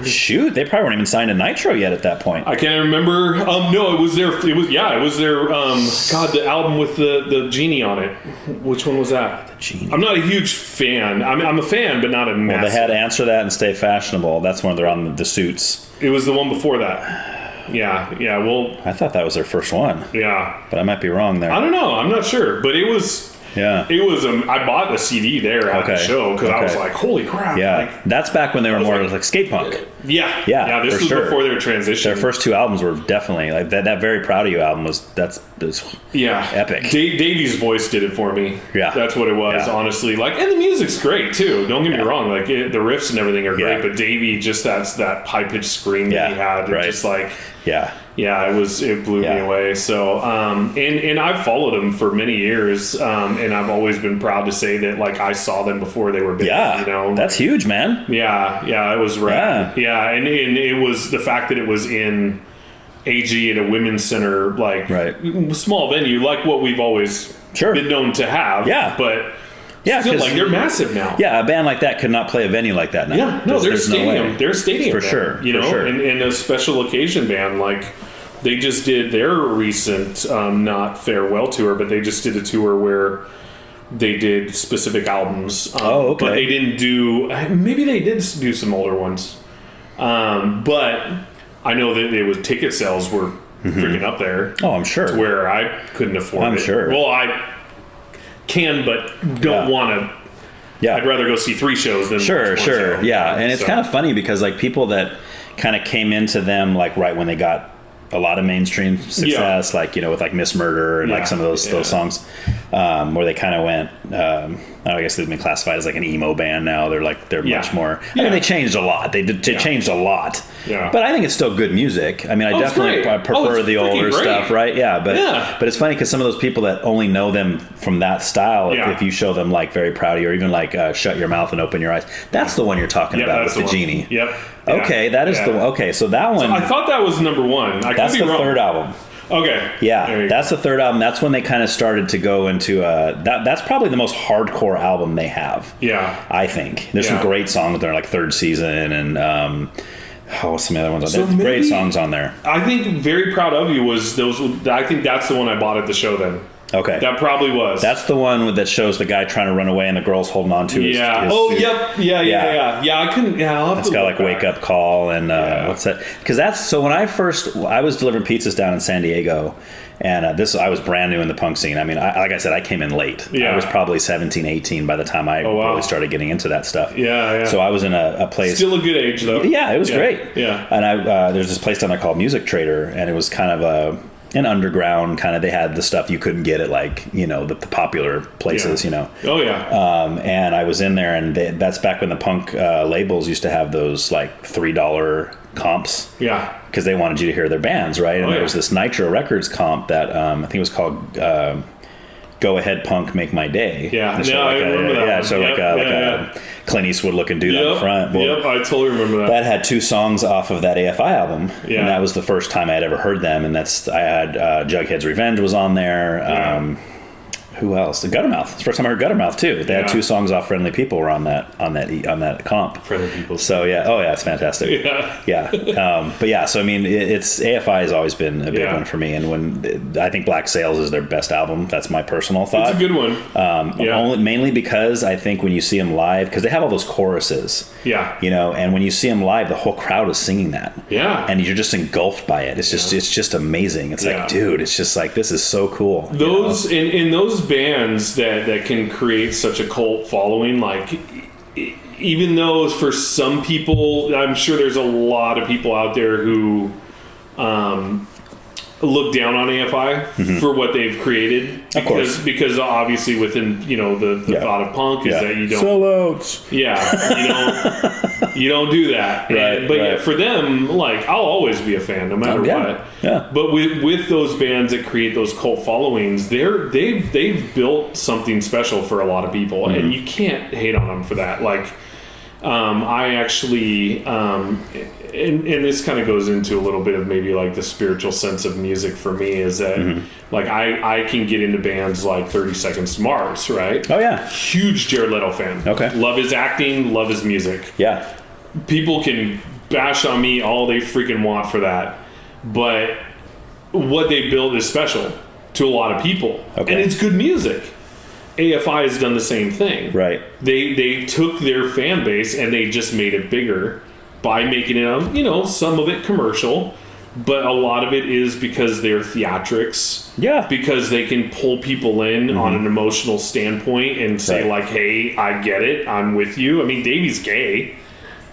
shoot, they probably weren't even signed to Nitro yet at that point. I can't remember. No, it was their God, the album with the genie on it. Which one was that? The Genie. I'm not a huge fan. I'm a fan, but not a massive. Well, they had Answer That and Stay Fashionable. That's when they're on the suits. It was the one before that. Yeah. Well, I thought that was their first one. Yeah. But I might be wrong there. I don't know. I'm not sure, but it was. Yeah. It was. I bought the CD there at the show because I was like, "Holy crap!" Yeah. Like, that's back when they were more like skate punk. Yeah. This was before their transition. Their first two albums were definitely like that. That Very Proud of You album was epic. Davey's voice did it for me. Yeah. That's what it was. Yeah. Honestly, like, and the music's great too. Don't get me wrong. Like the riffs and everything are great, but Davey just that high pitched scream that he had, just like. Yeah, it blew me away. So, and I've followed them for many years, and I've always been proud to say that, like, I saw them before they were big. Yeah, that's huge, man. Yeah, it was rad. Yeah, and it was the fact that it was in AG at a women's center, like, small venue, like what we've always been known to have. Yeah, but. Yeah, still, like, they're massive now. Yeah, a band like that could not play a venue like that now. Yeah, no, they're stadium. They're stadium for band, sure. You know, for sure. And a special occasion band. Like, they just did their recent not farewell tour, but they just did a tour where they did specific albums. But they didn't do. Maybe they did do some older ones. But I know that it was ticket sales were freaking up there. Oh, I'm sure. To where I couldn't afford it. I'm sure. Well, I can, but don't want to. Yeah, I'd rather go see 3 shows than sure. Show. Yeah, and it's kind of funny because like people that kind of came into them like right when they got a lot of mainstream success, like with like Miss Murder and like some of those songs, where they kind of went. I guess they've been classified as like an emo band now. They're much more. I mean, they changed a lot. They changed a lot. Yeah. But I think it's still good music. I mean, I definitely prefer the older stuff, right? Yeah. But it's funny because some of those people that only know them from that style, if you show them like Very Proud of You or even like Shut Your Mouth and Open Your Eyes, that's the one you're talking about with the Genie. Yep. Okay, that is the one. Okay, so that one. So I thought that was number 1. That's the third album. Okay. Yeah, that's the third album. That's when they kind of started to go into that's probably the most hardcore album they have. Yeah, I think there's some great songs there, like Third Season and what's some other ones? There's great songs on there. I think Very Proud of You was those. I think that's the one I bought at the show then. Okay, that probably was. That's the one that shows the guy trying to run away and the girl's holding on to his. Yeah. Yeah. I couldn't. Yeah, I'll have it's got like Wake Up Call and what's that? Because that's so. When I was delivering pizzas down in San Diego, and I was brand new in the punk scene. I mean, like I said, I came in late. Yeah. I was probably 17, 18 by the time I really started getting into that stuff. Yeah. So I was in a place. Still a good age though. Yeah, it was great. Yeah. And there's this place down there called Music Trader, and it was kind of an underground kind of. They had the stuff you couldn't get at like the popular places. Oh yeah. And I was in there, and that's back when the punk labels used to have those like $3 comps. Yeah. Because they wanted you to hear their bands, right? And there was this Nitro Records comp that I think it was called Go Ahead Punk Make My Day. Yeah. I remember that. Yeah. So like a Clint Eastwood looking dude on the front. Well, I totally remember that. That had 2 songs off of that AFI album. Yeah. And that was the first time I had ever heard them. And I had Jughead's Revenge was on there. Who else? The Guttermouth. It's the first time I heard Guttermouth too. They had 2 songs off Friendly People were on that comp. Friendly People. So yeah, it's fantastic. But yeah, so I mean, it's AFI has always been a big one for me, and when I think Black Sails is their best album, that's my personal thought. It's a good one. Mainly because I think when you see them live, because they have all those choruses. Yeah. You know, and when you see them live, the whole crowd is singing that. Yeah. And you're just engulfed by it. It's just amazing. It's like, dude, it's just like, this is so cool. Those in those bands that can create such a cult following, like, even though for some people, I'm sure there's a lot of people out there who look down on AFI for what they've created, because obviously within the thought of punk is that you don't sellouts. You don't do that. But for them, like, I'll always be a fan no matter what. Yeah. But with those bands that create those cult followings, they've built something special for a lot of people, and you can't hate on them for that. Like, I actually, and this kind of goes into a little bit of maybe like the spiritual sense of music for me, is that like I can get into bands like 30 Seconds to Mars, right? Oh yeah. Huge Jared Leto fan. Okay. Love his acting, love his music. Yeah. People can bash on me all they freaking want for that, but what they built is special to a lot of people, and it's good music. AFI has done the same thing. Right. They took their fan base and they just made it bigger by making it, some of it commercial, but a lot of it is because they're theatrics. Yeah. Because they can pull people in on an emotional standpoint and say like, hey, I get it. I'm with you. I mean, Davey's gay.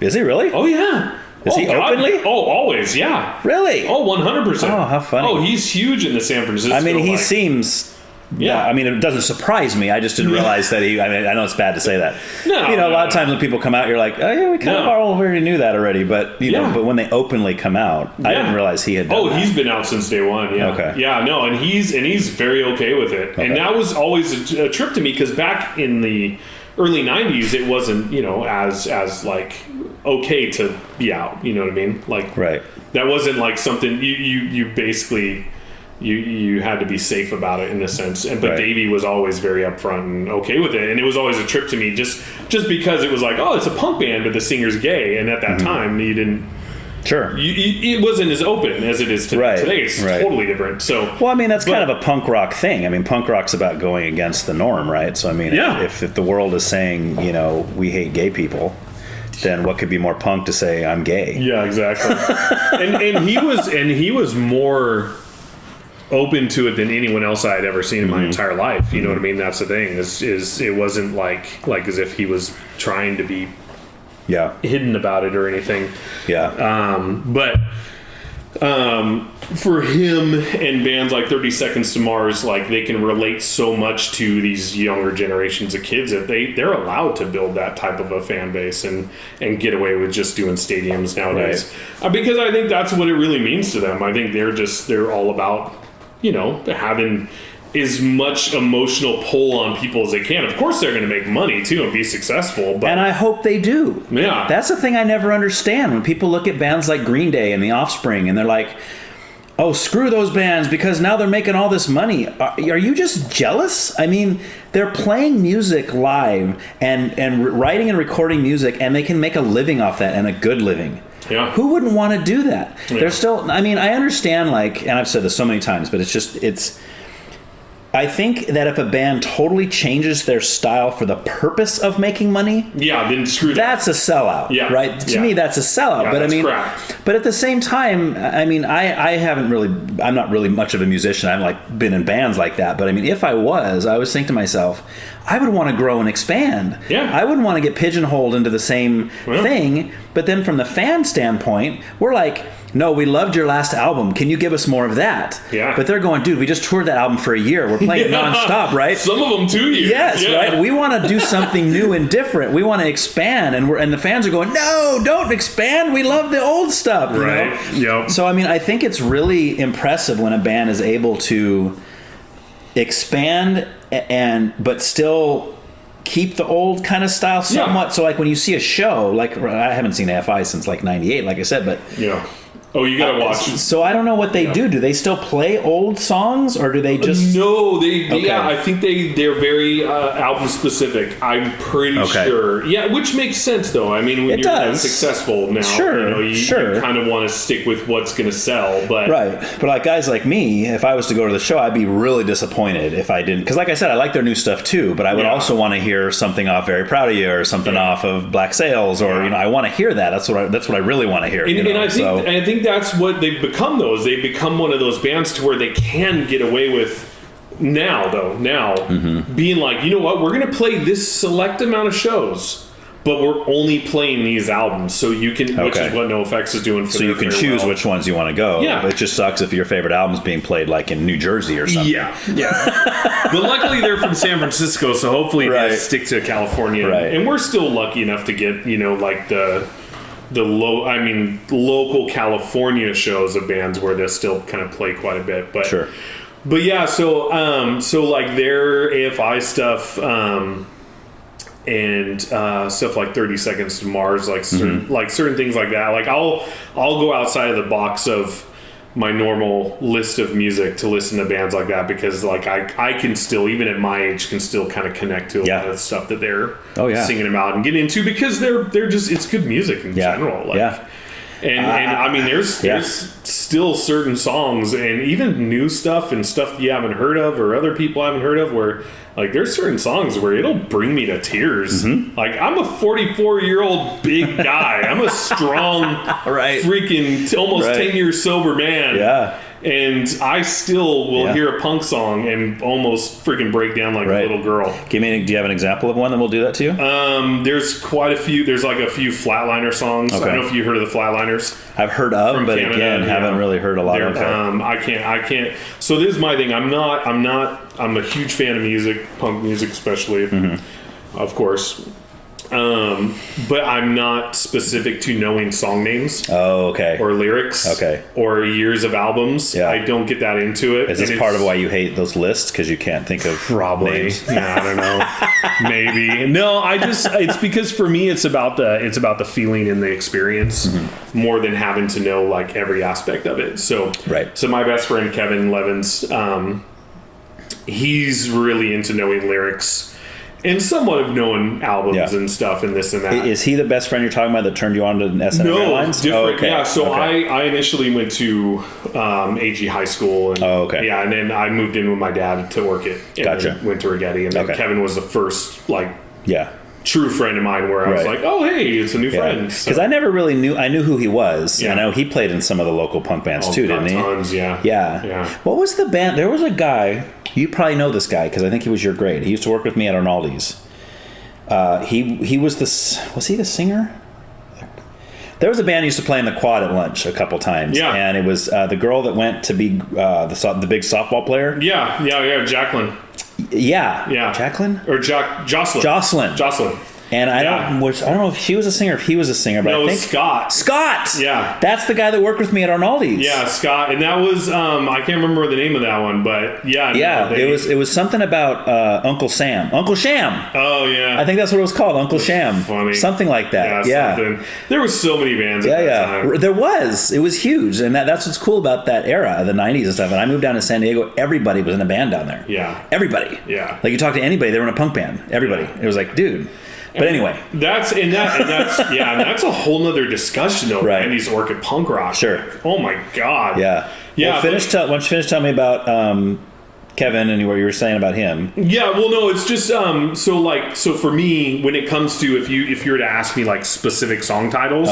Is he really? Oh, yeah. Is he openly? Oh, always, yeah. Really? Oh, 100%. Oh, how funny. Oh, he's huge in the San Francisco. I mean, he seems... Yeah, I mean, it doesn't surprise me. I just didn't realize that I mean, I know it's bad to say that. A lot of times when people come out, you're like, oh yeah, we kind of already knew that already. But but when they openly come out, I didn't realize he had done that. He's been out since day one. Yeah. Okay. Yeah, no, and he's very okay with it. Okay. And that was always a trip to me, because back in the early 90s, it wasn't, as like okay to be out. You know what I mean? Like, that wasn't like something you basically. You had to be safe about it in a sense, but Davey was always very upfront and okay with it, and it was always a trip to me just because it was like, oh, it's a punk band, but the singer's gay, and at that time you didn't. Sure. It wasn't as open as it is today. Today it's totally different. So, well, I mean, that's kind of a punk rock thing. I mean, punk rock's about going against the norm, right? So, I mean, if the world is saying, we hate gay people, then what could be more punk to say I'm gay? Yeah, exactly. and he was more open to it than anyone else I had ever seen in my entire life. You know what I mean? That's the thing. Is it wasn't like as if he was trying to be hidden about it or anything. But for him and bands like 30 Seconds to Mars, like, they can relate so much to these younger generations of kids that they're allowed to build that type of a fan base and get away with just doing stadiums nowadays. Because I think that's what it really means to them. I think they're all about having as much emotional pull on people as they can. Of course, they're going to make money too and be successful. But, and I hope they do. Yeah. That's the thing I never understand. When people look at bands like Green Day and The Offspring, and they're like, oh, screw those bands because now they're making all this money. Are you just jealous? I mean, they're playing music live and writing and recording music, and they can make a living off that, and a good living. Yeah. Who wouldn't want to do that? Yeah. They're still, I mean, I understand, like, and I've said this so many times, but I think that if a band totally changes their style for the purpose of making money, then screw that. That's a sellout, right? To me, that's a sellout. But I mean, but at the same time, I mean, I'm not really much of a musician. I've like been in bands like that. But I mean, if I always think to myself, I would want to grow and expand. Yeah. I wouldn't want to get pigeonholed into the same thing. But then from the fan standpoint, we're like, no, we loved your last album. Can you give us more of that? Yeah. But they're going, dude, we just toured that album for a year. We're playing it nonstop, right? Some of them 2 years. Yes, right? We want to do something new and different. We want to expand. And the fans are going, no, don't expand. We love the old stuff. Right. Yep. So, I mean, I think it's really impressive when a band is able to expand but still keep the old kind of style somewhat. So, like, when you see a show, like, I haven't seen AFI since, like, 98, like I said, but... Oh, you gotta watch. So I don't know what they do. Do they still play old songs, or do they just? No, yeah, I think they're very album specific. I'm pretty sure. Yeah, which makes sense though. I mean, when you're that successful now, you kind of want to stick with what's going to sell. But right, but like guys like me, if I was to go to the show, I'd be really disappointed if I didn't. Because like I said, I like their new stuff too, but I would also want to hear something off Very Proud of You or something off of Black Sails, or I want to hear that. That's what I really want to hear. And I think that's what they've become. They've become one of those bands to where they can get away with now being like, you know what, we're going to play this select amount of shows, but we're only playing these albums, so you can, which is what NOFX is doing. So you can choose which ones you want to go. Yeah, it just sucks if your favorite album's being played like in New Jersey or something. Yeah. But luckily they're from San Francisco, so hopefully they stick to California. Right. And we're still lucky enough to get like the local California shows of bands where they'll still kind of play quite a bit. But but yeah, so like their AFI stuff and stuff like 30 Seconds to Mars, like certain things like that. Like I'll go outside of the box of my normal list of music to listen to bands like that, because like I can still, even at my age, can still kind of connect to a lot of the stuff that they're singing about and getting into, because they're just, it's good music in general. Like, and I mean, there's still certain songs and even new stuff and stuff you haven't heard of or other people haven't heard of, where like there's certain songs where it'll bring me to tears. Like I'm a 44-year-old big guy. I'm a strong, freaking almost 10 years sober man. Yeah. And I still will hear a punk song and almost freaking break down like a little girl. Do you have an example of one that will do that to you? There's quite a few. There's like a few Flatliner songs. I don't know if you heard of the Flatliners. I've heard of them, but Canada, again, haven't really heard a lot of them. I can't. So this is my thing. I'm a huge fan of music, punk music especially, of course. But I'm not specific to knowing song names. Oh, okay. Or lyrics. Okay. Or years of albums. Yeah. I don't get that into it. Is this part of why you hate those lists? Because you can't think of names? Yeah, I don't know. Maybe. No, it's because for me it's about the feeling and the experience more than having to know like every aspect of it. So So my best friend Kevin Levins, he's really into knowing lyrics and somewhat of knowing albums and stuff and this and that. Is he the best friend you're talking about that turned you on to S&M Airlines? No, different. Yeah, so I initially went to AG High School. And, yeah, and then I moved in with my dad to work it. And then went to Rigetti. And then Kevin was the first, true friend of mine where I was like, oh, hey, it's a new friend. Because I never really knew. I knew who he was. Yeah. I know he played in some of the local punk bands too, didn't he? Tons, yeah. What was the band? There was a guy. You probably know this guy because I think he was your grade. He used to work with me at Arnaldi's. He was was he the singer? There was a band who used to play in the quad at lunch a couple times. Yeah. And it was the girl that went to be the big softball player. Yeah, Jacqueline. Yeah. Jacqueline? Or Jocelyn. And I don't know if she was a singer or if he was a singer, but I think Scott. Yeah. That's the guy that worked with me at Arnaldi's. Yeah, Scott. And that was I can't remember the name of that one, but it was something about Uncle Sam. Uncle Sham. Oh yeah. I think that's what it was called, Uncle Sham. Funny. Something like that. Yeah. Something. There was so many bands at that time. There was. It was huge. And that's what's cool about that era, the 90s and stuff. When I moved down to San Diego, everybody was in a band down there. Yeah. Everybody. Yeah. Like you talk to anybody, they were in a punk band. Everybody. It was like, dude. But anyway, that's a whole nother discussion though. Right, Andy's work at punk rock. Sure. Like, oh my god. Yeah. Well, why don't you finish telling me about Kevin and what you were saying about him? Yeah. Well, no, it's just so for me, when it comes to if you were to ask me like specific song titles,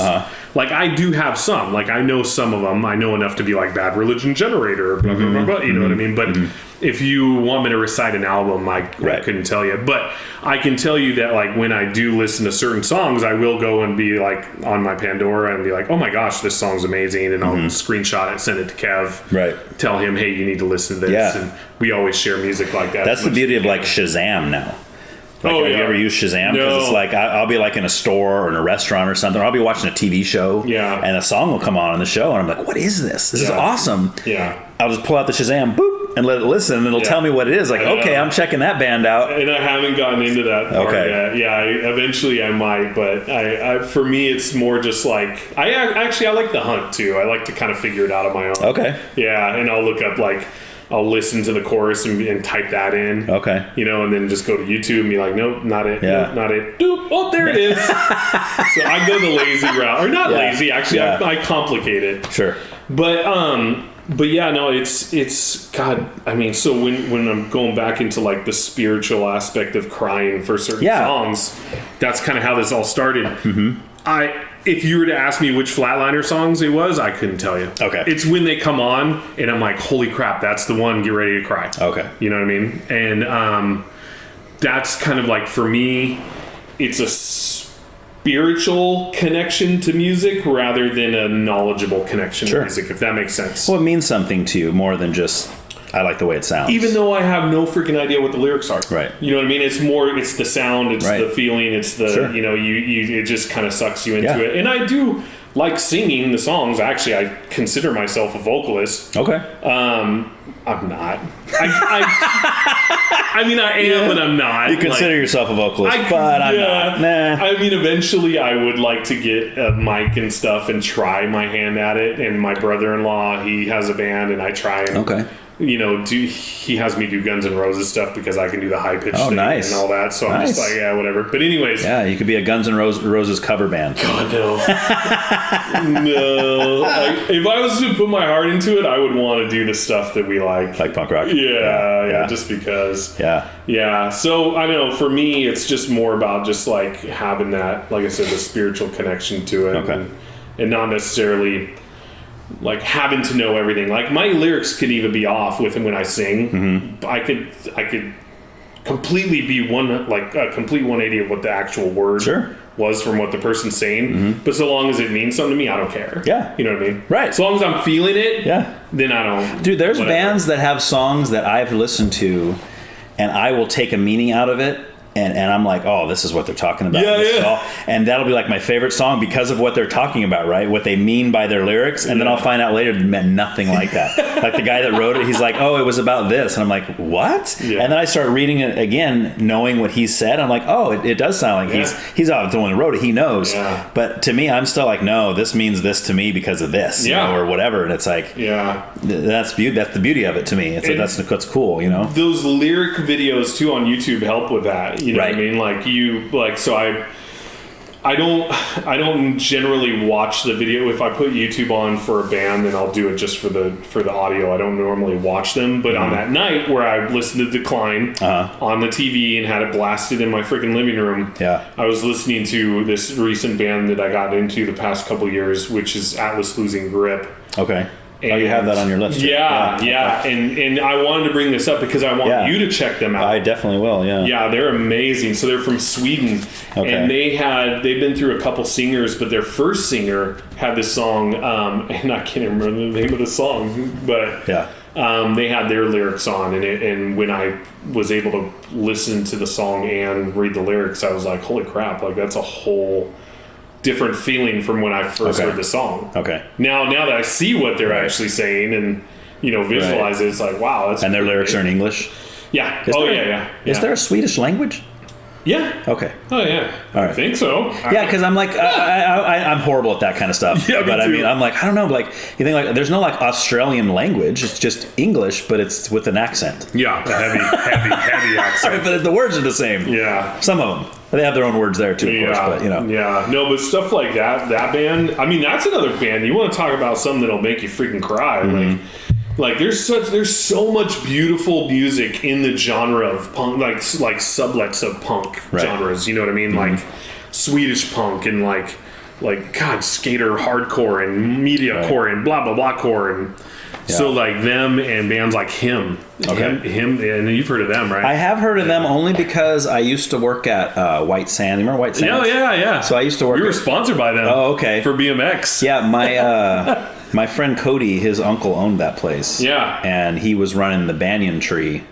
like I do have some. Like I know some of them. I know enough to be like Bad Religion Generator. Blah, blah, blah, blah, you know what I mean? But if you want me to recite an album, I couldn't tell you. But I can tell you that like when I do listen to certain songs, I will go and be like on my Pandora and be like, oh my gosh, this song's amazing. And I'll screenshot it, send it to Kev. Right. Tell him, hey, you need to listen to this. Yeah. And we always share music like that. That's the beauty of like Shazam now. Like, have you ever used Shazam? Because it's like I'll be like in a store or in a restaurant or something. Or I'll be watching a TV show. Yeah. And a song will come on in the show, and I'm like, "What is this? This is awesome." Yeah. I'll just pull out the Shazam, boop, and let it listen, and it'll tell me what it is. Like, okay, I'm checking that band out. And I haven't gotten into that part yet. Yeah, eventually I might, but I for me, it's more just like, I like the hunt too. I like to kind of figure it out on my own. Okay. Yeah, and I'll look up I'll listen to the chorus and type that in. Okay. And then just go to YouTube and be like, nope, not it. Yeah. Nope, not it. Doop. Oh, there it is. So I go the lazy route. Or not lazy, actually. I complicate it. Sure. But yeah, no, it's God, I mean, so when I'm going back into like the spiritual aspect of crying for certain songs, that's kind of how this all started. Mm-hmm. If you were to ask me which Flatliner songs it was, I couldn't tell you. Okay. It's when they come on and I'm like, holy crap, that's the one, get ready to cry. Okay. You know what I mean? And that's kind of like, for me, it's a spiritual connection to music rather than a knowledgeable connection to music, if that makes sense. Well, it means something to you more than just, I like the way it sounds. Even though I have no freaking idea what the lyrics are. Right. You know what I mean? It's the sound, it's the feeling, it's the, it just kind of sucks you into it. And I do like singing the songs. Actually, I consider myself a vocalist. Okay. I'm not. I mean, I am, but I'm not. You consider yourself a vocalist, but I'm not. Nah. I mean, eventually I would like to get a mic and stuff and try my hand at it. And my brother-in-law, he has a band, and I try and he has me do Guns N' Roses stuff because I can do the high pitch thing and all that. So I'm just like, yeah, whatever. But anyways, yeah, you could be a Guns N' Roses cover band. God no, no. If I was to put my heart into it, I would want to do the stuff that we like punk rock. Yeah, just because. Yeah. So I don't know. For me, it's just more about just like having that, like I said, the spiritual connection to it, and not necessarily like having to know everything. Like my lyrics could even be off with when I sing. Mm-hmm. I could completely be a complete 180 of what the actual word was from what the person's saying. Mm-hmm. But so long as it means something to me, I don't care. Yeah. You know what I mean? Right. So long as I'm feeling it, then I don't. Dude, there's bands that have songs that I've listened to and I will take a meaning out of it. And I'm like, oh, this is what they're talking about. And that'll be like my favorite song because of what they're talking about, right? What they mean by their lyrics. And then I'll find out later it meant nothing like that. Like the guy that wrote it, he's like, oh, it was about this. And I'm like, what? Yeah. And then I start reading it again, knowing what he said. I'm like, oh, it does sound like he's the one that wrote it. He knows. Yeah. But to me, I'm still like, no, this means this to me because of this, you know, or whatever. And it's like, that's the beauty of it to me. It's like, that's what's cool, you know? Those lyric videos too on YouTube help with that. You know what I mean? So I don't generally watch the video. If I put YouTube on for a band, then I'll do it just for the audio. I don't normally watch them. But on that night where I listened to Decline on the TV and had it blasted in my freaking living room, I was listening to this recent band that I got into the past couple years, which is Atlas Losing Grip. Okay. And, you have that on your list. Yeah. And I wanted to bring this up because I want you to check them out. I definitely will, Yeah, they're amazing. So they're from Sweden. Okay. And they've been through a couple singers, but their first singer had this song, and I can't remember the name of the song, but they had their lyrics on, and when I was able to listen to the song and read the lyrics, I was like, holy crap, like that's a whole different feeling from when I first heard the song. Okay. Now that I see what they're actually saying and visualize it, it's like, wow. That's and their lyrics are in English? Yeah. Is there a Swedish language? Yeah. Okay. Oh yeah. All right. I think so. Yeah, because I'm like, I'm horrible at that kind of stuff. Yeah, but I mean, I'm like, I don't know. Like, you think like, there's no like Australian language. It's just English, but it's with an accent. Yeah, a heavy accent. But the words are the same. Yeah. Some of them. They have their own words there too, of course. But Yeah. No, but stuff like that band. I mean, that's another band. You want to talk about something that'll make you freaking cry? Mm-hmm. Like there's so much beautiful music in the genre of punk, like sublets of punk genres. You know what I mean? Mm-hmm. Like Swedish punk and like God, skater hardcore and mediacore and blah blah blah core and so like them and bands like him. Him, and you've heard of them, right? I have heard of them only because I used to work at White Sand. You remember White Sand? Oh yeah. So I used to work. We were sponsored by them. Oh, okay. For BMX. Yeah, my friend Cody, his uncle owned that place. Yeah. And he was running the Banyan Tree,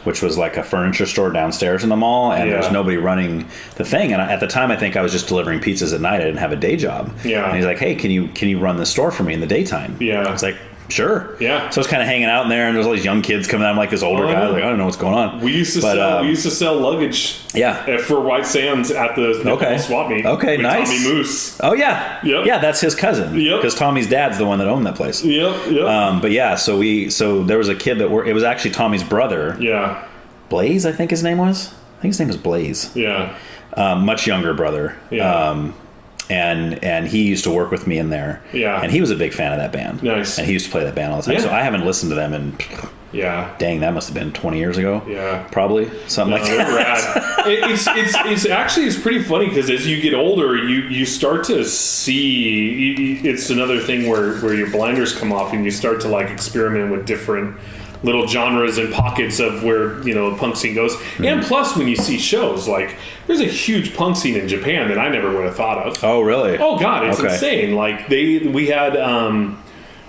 which was like a furniture store downstairs in the mall, and there was nobody running the thing. And at the time, I think I was just delivering pizzas at night. I didn't have a day job. Yeah. And he's like, "Hey, can you run the store for me in the daytime?" Yeah. I was like, Sure. Yeah. So I was kind of hanging out in there, and there's all these young kids coming out. I'm like this older guy. Like, I don't know what's going on. We used to sell luggage. Yeah. For White Sands at the swap meet. Okay, with nice. Tommy Moose. Oh yeah. Yep. Yeah, that's his cousin. Yep. Because Tommy's dad's the one that owned that place. Yep. But yeah, so there was a kid that it was actually Tommy's brother. Yeah. Blaze, I think his name was. I think his name was Blaze. Yeah. Much younger brother. Yeah. And he used to work with me in there. Yeah. And he was a big fan of that band. Nice. And he used to play that band all the time. Yeah. So I haven't listened to them in dang, that must have been 20 years ago. Yeah. Probably. Something like that. It's pretty funny because as you get older, you start to see, it's another thing where your blinders come off and you start to like experiment with different little genres and pockets of where the punk scene goes. And plus when you see shows, like there's a huge punk scene in Japan that I never would have thought of. Oh really? Oh god, it's insane. Like we had on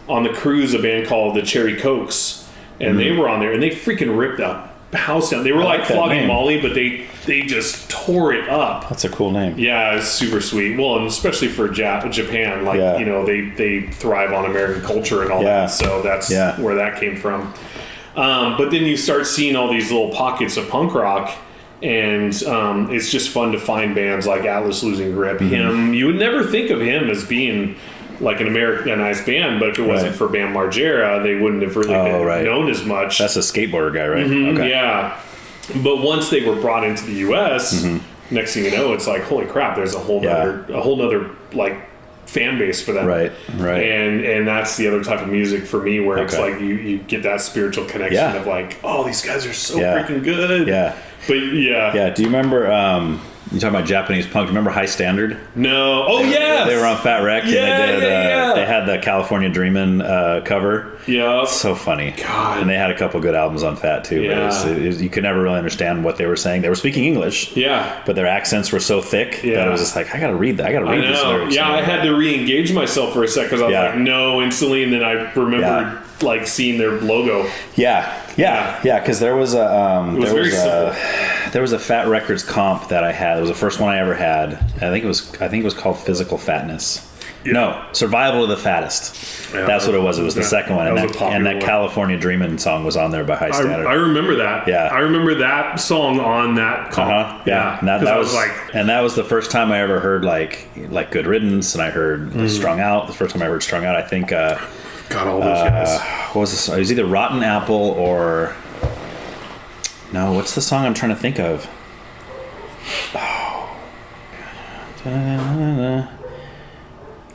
the cruise a band called the Cherry Cokes, and they were on there and they freaking ripped the house down. They were like Flogging Molly, but they just tore it up. That's a cool name. Yeah, it's super sweet. Well, and especially for Japan, like they thrive on American culture and all that. So that's where that came from. But then you start seeing all these little pockets of punk rock, and it's just fun to find bands like Atlas Losing Grip. Him, you would never think of him as being like an Americanized band, but if it wasn't for Bam Margera, they wouldn't have really been known as much. That's a skateboarder guy, right? Okay. Yeah. But once they were brought into the U.S., next thing you know, it's like, holy crap, there's a whole nother like fan base for them. Right. And that's the other type of music for me where it's like you get that spiritual connection of like, oh, these guys are so freaking good. Yeah. But yeah. Do you remember you talking about Japanese punk? Do you remember High Standard? No. Oh yeah. They were on Fat Wreck and they had the California Dreamin' cover. Yeah. So funny. God. And they had a couple good albums on Fat too. Yeah. But you could never really understand what they were saying. They were speaking English. Yeah. But their accents were so thick that it was just like, I gotta read that. I gotta read these lyrics. Yeah, I had to re-engage myself for a sec because I was like, no, instantly, and then I remembered like seeing their logo. Because there was a Fat Records comp that I had. It was the first one I ever had. I think it was called Physical Fatness. Yeah. No, Survival of the Fattest. Yeah, that's what it was. It was the second one, and that California Dreamin' song was on there by High Standard. I remember that. Yeah, I remember that song on that comp. Yeah, and that was like, and that was the first time I ever heard like Good Riddance, and I heard Strung Out. The first time I heard Strung Out, I think. God, all those guys. What was this? It was either Rotten Apple or no. What's the song I'm trying to think of?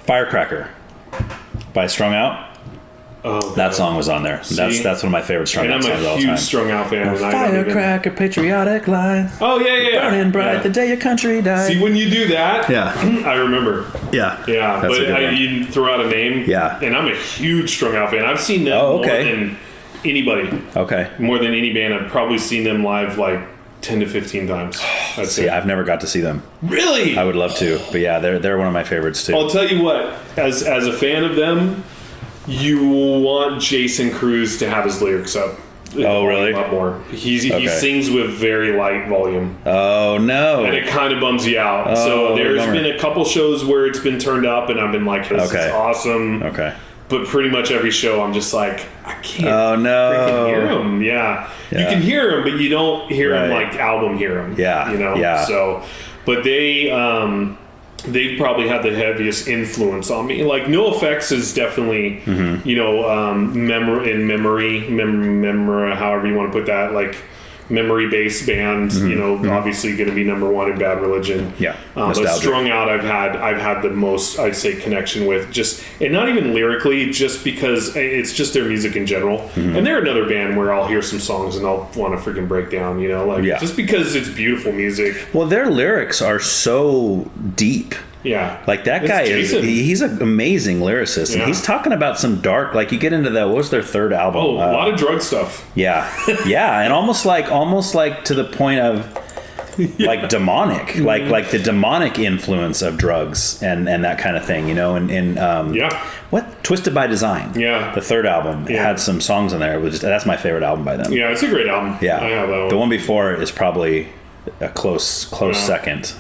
Firecracker by Strung Out. Oh, that song was on there. That's one of my favorite Strung Out songs of all time. I'm a huge Strung Out fan. Firecracker, patriotic line. Oh yeah. Burning bright the day your country died. See, when you do that, I remember. Yeah. But you throw out a name. Yeah. And I'm a huge Strung Out fan. I've seen them more than anybody. Okay. More than any band. I've probably seen them live like 10 to 15 times. That's it. I've never got to see them. Really? I would love to, but yeah, they're one of my favorites too. I'll tell you what, as a fan of them, you want Jason Cruz to have his lyrics up. Oh, really? A lot more. He sings with very light volume. Oh no! And it kind of bums you out. So there's been a couple shows where it's been turned up, and I've been like, "This is awesome." Okay. But pretty much every show, I'm just like, I can't freaking hear him. Yeah. You can hear him, but you don't hear him like album hear him. Yeah. You know? Yeah. So, but they've probably had the heaviest influence on me. Like NOFX is definitely, memory, however you want to put that, like memory-based band. Obviously going to be number one in Bad Religion. Yeah. But Strung Out, I've had the most, I'd say, connection with, just, and not even lyrically, just because it's just their music in general. And they're another band where I'll hear some songs and I'll want to freaking break down. Just because it's beautiful music. Well, their lyrics are so deep. Yeah. Like that guy he's an amazing lyricist, and he's talking about some dark, like you get into what was their third album? Oh, a lot of drug stuff. Yeah. Yeah, and almost like to the point of like demonic, like the demonic influence of drugs and that kind of thing, what Twisted by Design. Yeah. The third album had some songs in there. That's my favorite album by them. Yeah, it's a great album. Yeah. I have that one. The one before is probably a close second.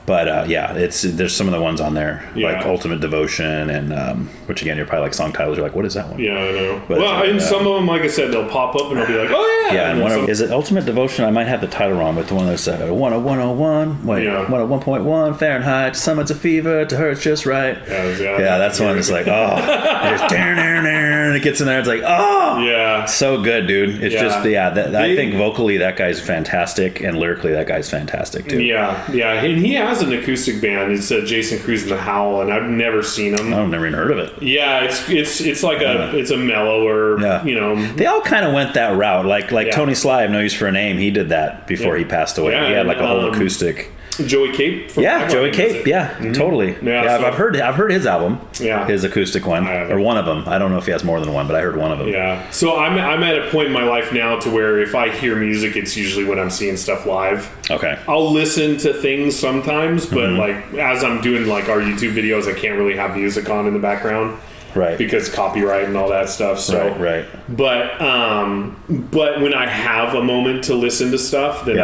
But there's some of the ones on there like Ultimate Devotion and which again you're probably like song titles. You're like, what is that one? Yeah, I know. But and some of them, like I said, they'll pop up and I'll be like, oh yeah. Yeah, and one of is it Ultimate Devotion? I might have the title wrong, but the one that's 101, 101.1 Fahrenheit. To some it's a fever, to her it's just right. Yeah, that's one that's like, oh, there's and it gets in there. It's like, oh, yeah, so good, dude. It's just I think vocally that guy's fantastic, and lyrically that guy's fantastic too. Yeah, and he has an acoustic band. It's Jason Cruz and the Howl, and I've never seen him. I've never even heard of it. Yeah, it's like it's a mellower. They all kind of went that route. Like Tony Sly, No Use for a Name. He did that before he passed away. He had like a whole acoustic. Joey Cape. Joey Cape. Yeah, totally. Yeah, I've heard his album. Yeah, his acoustic one or one of them. I don't know if he has more than one, but I heard one of them. Yeah. So I'm at a point in my life now to where if I hear music, it's usually when I'm seeing stuff live. Okay. I'll listen to things sometimes, but like as I'm doing like our YouTube videos, I can't really have music on in the background. Right. Because copyright and all that stuff. So right. But when I have a moment to listen to stuff, then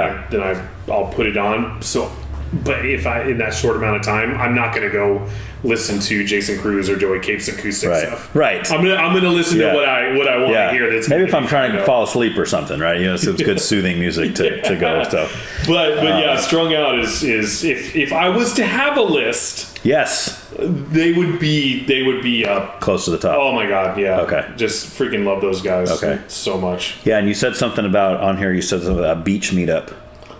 I'll put it on. So. But if in that short amount of time, I'm not going to go listen to Jason Cruz or Joey Cape's acoustic stuff. Right. I'm gonna listen to what I want to hear. That's maybe if I'm trying to fall asleep or something, right? So it's good soothing music to go. So. But Strung Out is if I was to have a list, yes, they would be up close to the top. Oh my god, yeah. Okay. Just freaking love those guys. So much. Yeah, and you said something about on here. You said something about a beach meetup.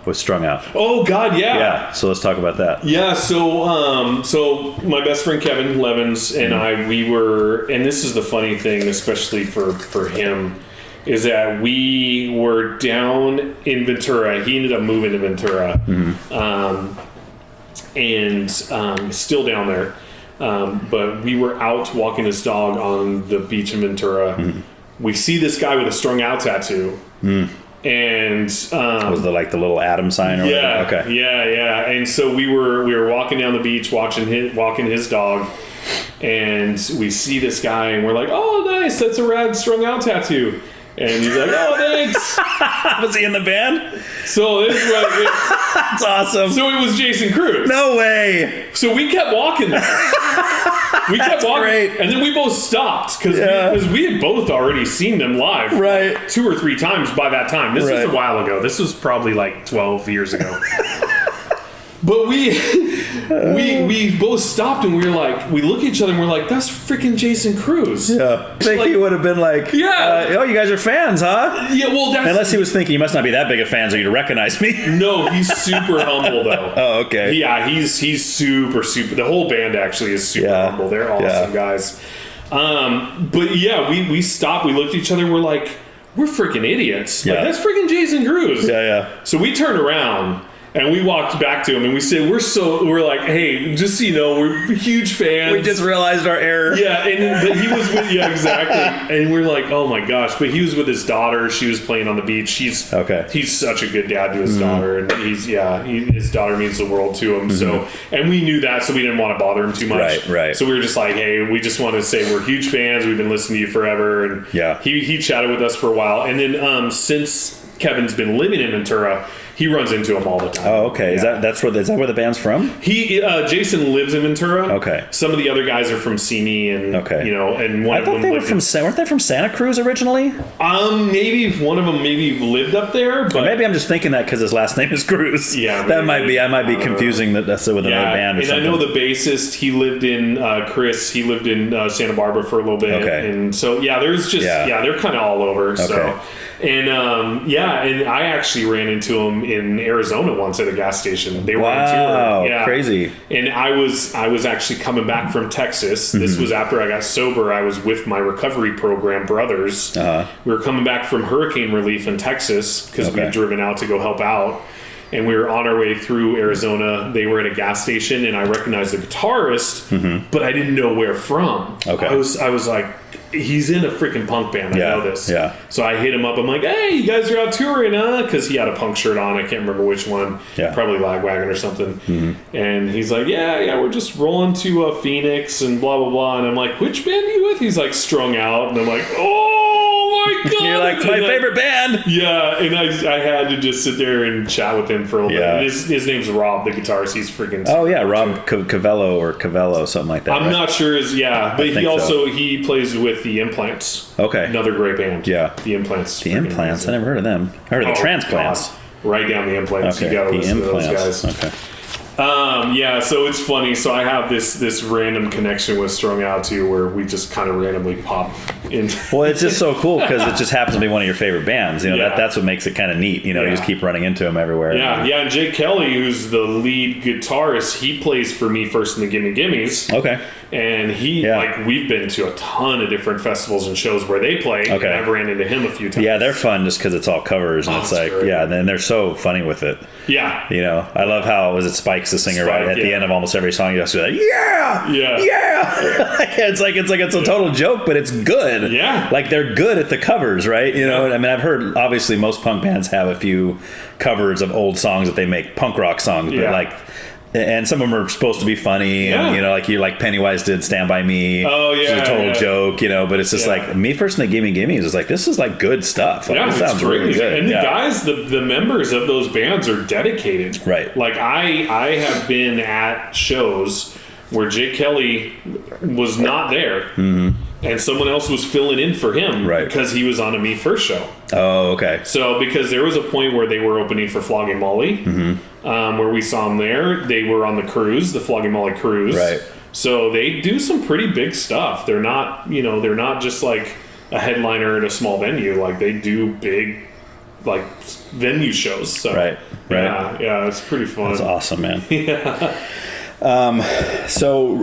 Was Strung Out. Oh God, yeah. Yeah. So let's talk about that. Yeah. So my best friend Kevin Levins and we were, and this is the funny thing, especially for him, is that we were down in Ventura. He ended up moving to Ventura, and still down there. But we were out walking his dog on the beach in Ventura. We see this guy with a Strung Out tattoo. And was the little atom sign or whatever? Okay. Yeah. And so we were walking down the beach walking his dog, and we see this guy and we're like, oh nice, that's a rad Strung Out tattoo. And he's like, oh thanks. Was he in the band? So this is what that's awesome. So it was Jason Cruz. No way. So we kept walking there. We kept walking, great. And then we both stopped because we had both already seen them live, 2 or 3 times by that time. This was a while ago. This was probably like 12 years ago. But we both stopped and we look at each other and we're like, that's freaking Jason Cruz. Yeah. I think he would have been like, oh, you guys are fans, huh? Yeah, well, unless he was thinking, you must not be that big of fans or you'd recognize me. No, he's super humble though. Oh, okay. Yeah, he's super. The whole band actually is super humble. They're awesome guys. But yeah, we stopped. We looked at each other and we're like, we're freaking idiots. Like, that's freaking Jason Cruz. Yeah. So we turned around. And we walked back to him and we said, we're like, hey, just so you know, we're huge fans. We just realized our error. Yeah, but he was with, exactly. And we're like, oh my gosh. But he was with his daughter. She was playing on the beach. He's such a good dad to his daughter. And his daughter means the world to him. So, and we knew that, so we didn't want to bother him too much. Right. So we were just like, hey, we just want to say we're huge fans. We've been listening to you forever. And he chatted with us for a while. And then since Kevin's been living in Ventura, he runs into him all the time. Oh, okay. Yeah. Is that where the band's from? Jason lives in Ventura. Okay. Some of the other guys are from Simi, and and one I of thought them they were weren't they from Santa Cruz originally? Maybe one of them lived up there, but maybe I'm just thinking that because his last name is Cruz. Yeah, that might be. I might be confusing that's with another band. Or and something. I know the bassist. He lived in Chris. He lived in Santa Barbara for a little bit. Okay. And so there's just they're kind of all over. Okay. So. And and I actually ran into them in Arizona once at a gas station. They were on tour. Yeah, crazy. And I was actually coming back from Texas. This was after I got sober. I was with my recovery program brothers. We were coming back from hurricane relief in Texas because we had driven out to go help out. And we were on our way through Arizona. They were at a gas station, and I recognized the guitarist, but I didn't know where from. Okay. I was like, he's in a freaking punk band. I know this. Yeah. So I hit him up. I'm like, hey, you guys are out touring, huh? Because he had a punk shirt on. I can't remember which one. Yeah. Probably Lagwagon or something. And he's like, yeah, we're just rolling to Phoenix and blah, blah, blah. And I'm like, which band are you with? He's like, Strung Out. And I'm like, oh my God. You're like, my favorite band. Yeah, and I had to just sit there and chat with him for a little bit. His name's Rob, the guitarist. He's freaking... Oh, yeah, Rob Cavello, something like that. I'm not sure. But he also, he plays with the Implants. Okay. Another great band. Yeah. The Implants. The Implants? Amazing. I never heard of them. I heard of the Transplants. God. Right down the Implants. Okay, You gotta the listen Implants. to those guys. Okay. Yeah, so it's funny. So I have this random connection with Strung Out too, where we just kind of randomly pop in. Well, it's just so cool because it just happens to be one of your favorite bands. You know, Yeah. that's what makes it kind of neat. You know, you just keep running into them everywhere. Yeah, and Jake Kelly, who's the lead guitarist, he plays for me first in the Gimme Gimmes. Okay. And we've been to a ton of different festivals and shows where they play. Okay. And I've ran into him a few times. Yeah, they're fun just because it's all covers and it's like, great. yeah, and they're so funny with it. Yeah. You know, I love how, was it Spike's the singer, right? At the end of almost every song, you have to be like, yeah! It's like it's a total joke, but it's good. Yeah. Like, they're good at the covers, right? You know, I mean, I've heard, obviously, most punk bands have a few covers of old songs that they make, punk rock songs, but like, and some of them are supposed to be funny, and you know, like Pennywise did "Stand by Me." Oh yeah, which is a total joke, you know. But it's just like me first in the Gimme Gimmes is like, this is like good stuff. Like, this sounds really good. And the guys, the members of those bands are dedicated, right? Like I have been at shows where Jake Kelly was not there. And someone else was filling in for him because he was on a Me First show. Oh, okay. So because there was a point where they were opening for Flogging Molly, where we saw them there. They were on the cruise, the Flogging Molly cruise. Right. So they do some pretty big stuff. They're not, they're not just like a headliner at a small venue. Like they do big, like venue shows. So yeah, it's pretty fun. That's awesome, man. So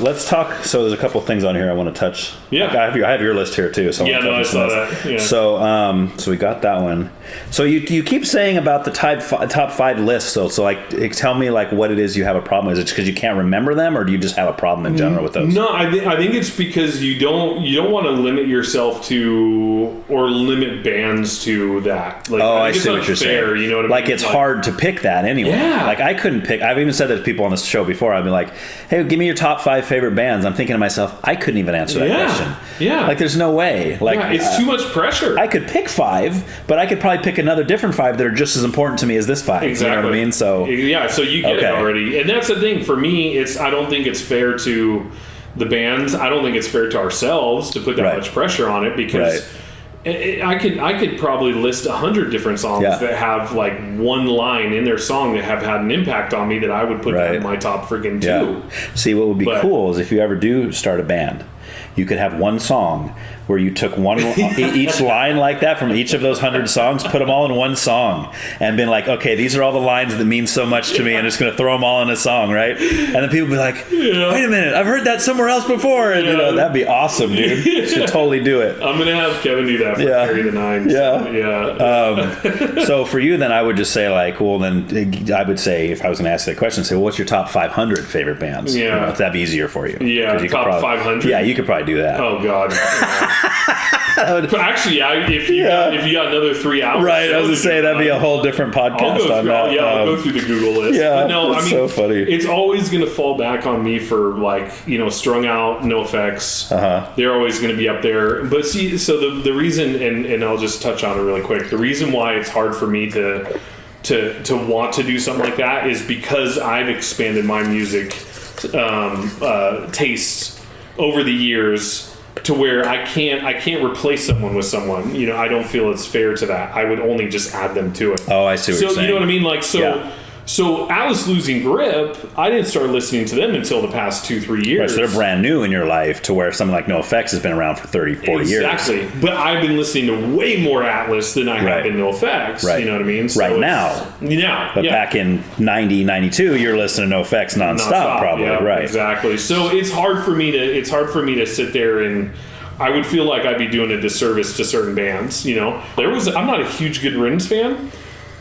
let's talk. So there's a couple things on here I want to touch. Yeah, I have your list here too. So I saw that. Yeah. So we got that one. So you keep saying about the top 5 lists. So like, tell me like what it is you have a problem with. Is it because you can't remember them, or do you just have a problem in general with those? No, I think it's because you don't want to limit yourself to or limit bands to that. Like, I see what you're saying. You know what I mean? Like it's hard to pick that anyway. Yeah. Like I couldn't pick. I've even said that to people on this show before. I've been like, hey, give me your top 5 favorite bands. I'm thinking to myself, I couldn't even answer that question. Yeah. Like there's no way. Like it's too much pressure. I could pick 5, but I could probably pick another different 5 that are just as important to me as this 5. Exactly. You know what I mean? So so you get it already. And that's the thing for me, I don't think it's fair to the bands. I don't think it's fair to ourselves to put that much pressure on it because I could probably list 100 different songs that have like one line in their song that have had an impact on me that I would put in my top freaking 2. Yeah. See, what would be cool is if you ever do start a band, you could have one song where you took each line like that from each of those 100 songs, put them all in one song, and been like, okay, these are all the lines that mean so much to me, and I'm just going to throw them all in a song, right? And then people be like, wait a minute, I've heard that somewhere else before, and that'd be awesome, dude. You should totally do it. I'm going to have Kevin do that for Carry the Nine. So for you, then I would just say like, well, then I would say, if I was going to ask that question, say, well, what's your top 500 favorite bands? Yeah. That'd be easier for you. Yeah, top 500? Yeah, you could probably do that. Oh, God. But actually, if you got another 3 hours, right? I was gonna say that'd be a whole different podcast on that. I'll go through the Google list. Yeah, but no, so funny. It's always gonna fall back on me for like Strung Out, NOFX. They're always gonna be up there. But see, so the reason, and I'll just touch on it really quick. The reason why it's hard for me to want to do something like that is because I've expanded my music tastes over the years. To where I can't replace someone with someone. I don't feel it's fair to that. I would only just add them to it. Oh, I see what you're saying. So you know what I mean? Like so Alice Losing Grip, I didn't start listening to them until the past 2-3 years. Right, so they're brand new in your life to where something like NOFX has been around for 30-40 years. Exactly. But I've been listening to way more Atlas than I have in NOFX. Right. You know what I mean? So now. But back in 90, 92, you're listening to NOFX nonstop probably. Yeah, right. Exactly. So it's hard for me to sit there and I would feel like I'd be doing a disservice to certain bands. I'm not a huge Good Riddance fan,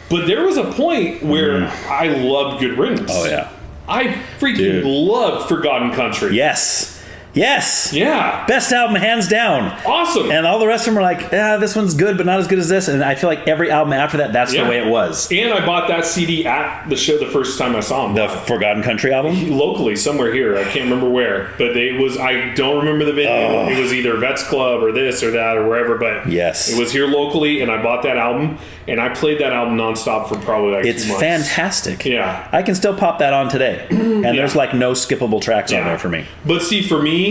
but there was a point where I loved Good Riddance. Oh yeah, I freaking loved Forgotten Country. Yes. Yes. Yeah. Best album, hands down. Awesome. And all the rest of them are like, this one's good, but not as good as this. And I feel like every album after that, that's the way it was. And I bought that CD at the show the first time I saw him. The Forgotten Country album? Locally, somewhere here. I can't remember where. But I don't remember the venue. It was either Vets Club or this or that or wherever. But it was here locally, and I bought that album. And I played that album nonstop for probably like 2 months. It's fantastic. Yeah. I can still pop that on today. And there's like no skippable tracks on there for me. But see, for me,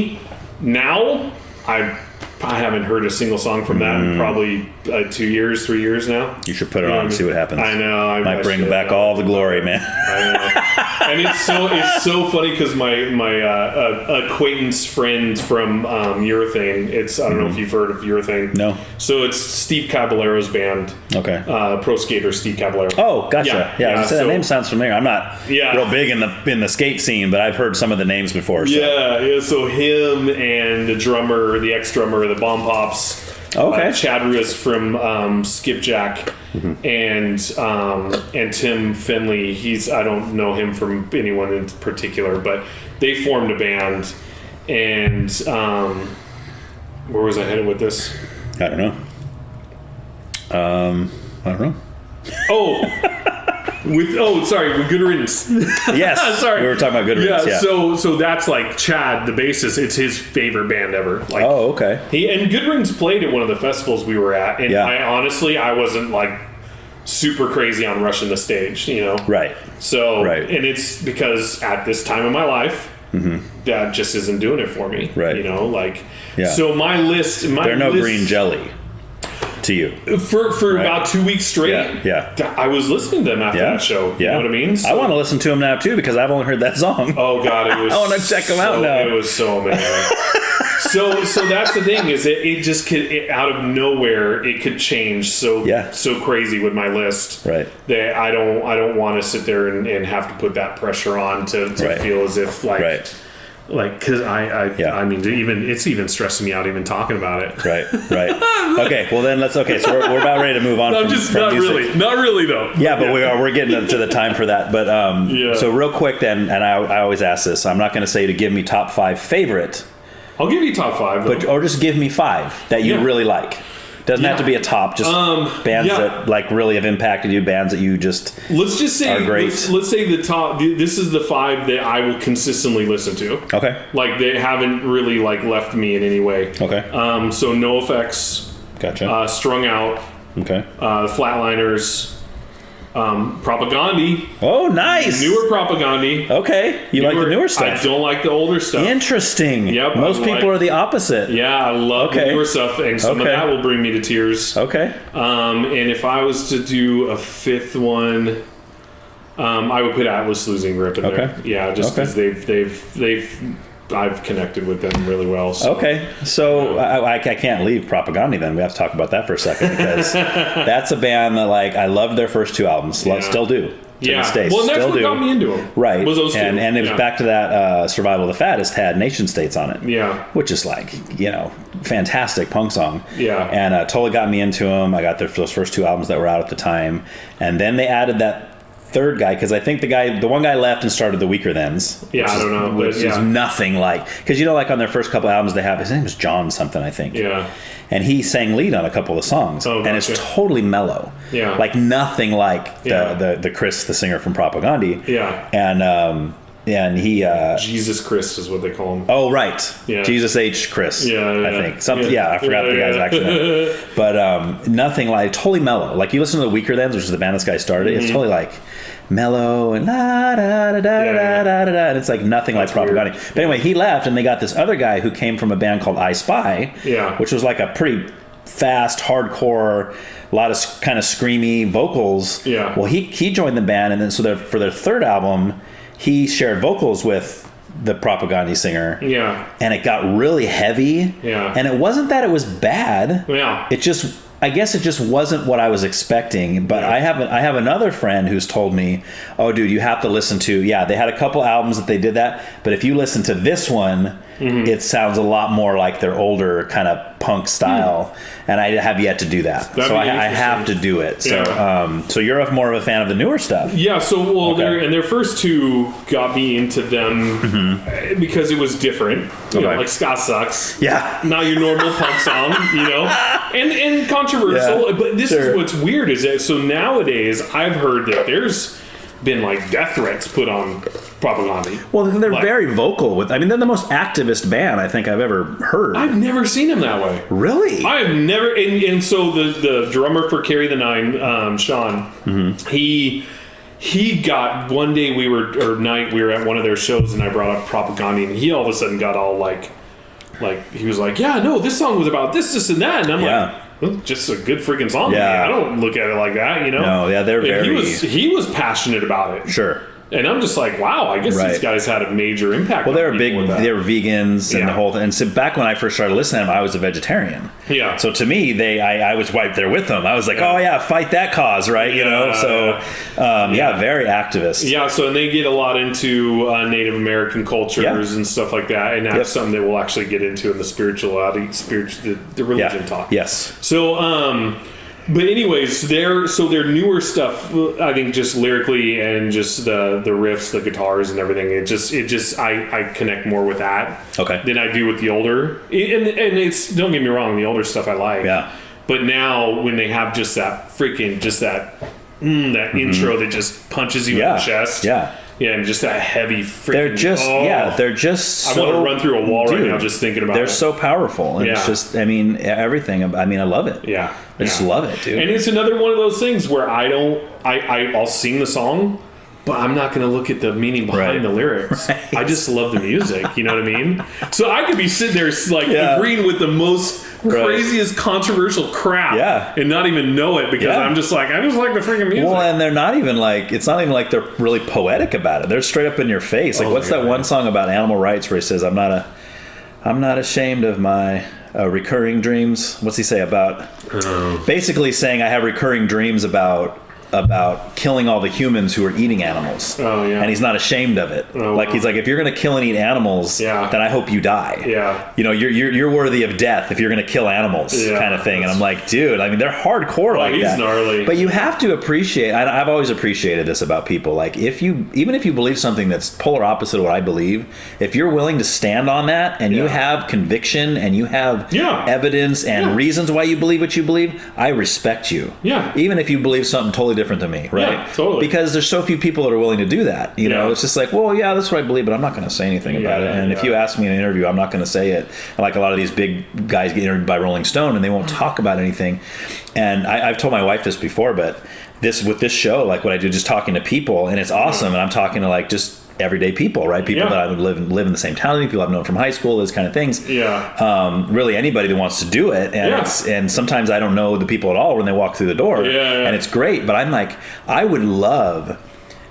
now, I haven't heard a single song from that in probably 2 years, 3 years now. You should put it on and see what happens. I know. I might bring back all the glory, man. I know. And it's so funny because my acquaintance friend from Urethane, I don't know if you've heard of Urethane. No. So it's Steve Caballero's band. Okay. Pro skater Steve Caballero. Oh, gotcha. Yeah, that name sounds familiar. I'm not real big in the skate scene, but I've heard some of the names before. So. Yeah. So him and the ex-drummer of the Bomb Pops. Okay. Chad Ruiz from Skipjack and Tim Finley. I don't know him from anyone in particular, but they formed a band. And where was I headed with this? I don't know. With Good Riddance. Yes, sorry. We were talking about Good Riddance. Yeah. So that's like Chad, the bassist. It's his favorite band ever. Like, okay. And Good Riddance played at one of the festivals we were at, and I wasn't like super crazy on rushing the stage, Right. So, and it's because at this time in my life, that just isn't doing it for me. Right. So my list. They're no green jelly. To you for about 2 weeks straight. Yeah. I was listening to them after that show. You know what I mean? So, I want to listen to them now too because I've only heard that song. Oh God, it was. I want to check them out now. It was so amazing. so that's the thing is it just could out of nowhere it could change so crazy with my list. Right. That I don't want to sit there and have to put that pressure on to feel as if like. Right. Like, because I mean, it's even stressing me out even talking about it. Right. Okay, well then so we're about ready to move on. Not really though. Yeah, but we're getting to the time for that. But so real quick then, and I always ask this. I'm not going to say to give me top 5 favorite. I'll give you top 5, or just give me 5 that you really like. Doesn't have to be a top, just bands that like really have impacted you, bands that you just let's just say are great. Let's say the top. This is the 5 that I will consistently listen to. Okay, like they haven't really like left me in any way. Okay, so NOFX, gotcha. Strung Out. Okay, Flatliners. Propagandhi. Oh, nice. Newer Propagandhi. Okay. You like the newer stuff? I don't like the older stuff. Interesting. Yep. Most people are the opposite. Yeah, I love the newer stuff, and some of that will bring me to tears. Okay. And if I was to do a 5th one, I would put Atlas Losing Grip in there. Yeah, just because I've connected with them really well. So. Okay, so I can't leave Propagandhi then. We have to talk about that for a second because that's a band that I loved their first 2 albums. Still do. To this day. Well, that's what got me into them. Right. Was those 2. And it was back to that Survival of the Fattest had Nation States on it. Yeah. Which is fantastic punk song. Yeah. And totally got me into them. I got those first 2 albums that were out at the time. And then they added that 3rd guy, because I think the one guy left and started the Weaker Thens. Yeah, I don't know. Which is nothing like, because on their first couple albums they have, his name is John something, I think. Yeah. And he sang lead on a couple of songs. Oh, and it's totally mellow. Yeah. Like nothing like the Chris, the singer from Propagandhi. Yeah. And he Jesus Chris is what they call him. Oh right. Yeah. Jesus H. Chris. Yeah. I think. Something I forgot the guy's actual name. But nothing like totally mellow. Like you listen to the Weaker Thens, which is the band this guy started, it's totally like mellow and la da da da da da da, and it's like nothing like Propaganda. But anyway, he left, and they got this other guy who came from a band called I Spy, which was like a pretty fast, hardcore, a lot of kind of screamy vocals. Yeah. Well, he joined the band, and then for their 3rd album, he shared vocals with the Propagandhi singer. Yeah. And it got really heavy. Yeah. And it wasn't that it was bad. Yeah. I guess it just wasn't what I was expecting. But I have another friend who's told me, oh, dude, you have to listen to, they had a couple albums that they did that. But if you listen to this one, it sounds a lot more like their older kind of punk style, and I have yet to do that. That'd So be I have to do it. So so you're more of a fan of the newer stuff. Yeah, so their first two got me into them because it was different. You know, like Ska Sucks. Yeah. Not your normal punk song, you know? And controversial. Yeah, but this is what's weird is that so nowadays I've heard that there's been like death threats put on Propagandhi. Well, they're very vocal with. I mean, they're the most activist band I think I've ever heard. I've never seen them that way. Really? I have never. And so the drummer for Carry the Nine, Sean, he got one day we were at one of their shows and I brought up Propagandhi and he all of a sudden got all like he was like, yeah, no, this song was about this, and that, and I'm like. Well, just a good freaking song. Yeah. I don't look at it like that, you know? No, yeah, they're very... He was passionate about it. Sure. And I'm just like, wow, I guess these guys had a major impact. Well, they were vegans and the whole thing. And so back when I first started listening to them, I was a vegetarian. Yeah. So to me, I was right there with them. I was like, oh yeah, fight that cause, right? You know. So very activist. Yeah. So and they get a lot into Native American cultures and stuff like that, and that's something that we'll actually get into in the spirituality, the religion talk. Yes. So. But anyways, their newer stuff, I think, just lyrically and just the riffs, the guitars, and everything. I connect more with that than I do with the older. And it's, don't get me wrong, the older stuff I like. Yeah. But now when they have just that intro that just punches you in the chest. Yeah. Yeah, and just that heavy freaking... They're just so... I want to run through a wall right now just thinking about it. They're so powerful. And it's just, I mean, everything. I mean, I love it. Yeah. I just love it, dude. And it's another one of those things where I'll sing the song, but I'm not going to look at the meaning behind the lyrics. Right. I just love the music, you know what I mean? So I could be sitting there like agreeing with the most craziest controversial crap and not even know it because I'm just like, I just like the freaking music. Well, and they're not even like, it's not even like they're really poetic about it. They're straight up in your face. Like, what's that one song about animal rights where he says, I'm not ashamed of my recurring dreams. What's he say about basically saying I have recurring dreams about killing all the humans who are eating animals. Oh, yeah. And he's not ashamed of it. Oh, like, he's like, if you're going to kill and eat animals, then I hope you die. Yeah. You know, you're worthy of death if you're going to kill animals, kind of thing. And I'm like, dude, I mean, they're hardcore like that. Gnarly. But you have to appreciate, I've always appreciated this about people. Like, even if you believe something that's polar opposite of what I believe, if you're willing to stand on that and you have conviction and you have evidence and reasons why you believe what you believe, I respect you. Yeah. Even if you believe something totally different than me, right? Yeah, totally. Because there's so few people that are willing to do that. You know, it's just like, well, yeah, that's what I believe, but I'm not going to say anything about it. And if you ask me in an interview, I'm not going to say it. Like a lot of these big guys get interviewed by Rolling Stone and they won't talk about anything. And I've told my wife this before, but with this show, like what I do, just talking to people, and it's awesome. And I'm talking to like just everyday people, right? People that I would live in the same town with, people I've known from high school, those kind of things. Yeah. Really anybody that wants to do it. And and sometimes I don't know the people at all when they walk through the door. And it's great. But I'm like, I would love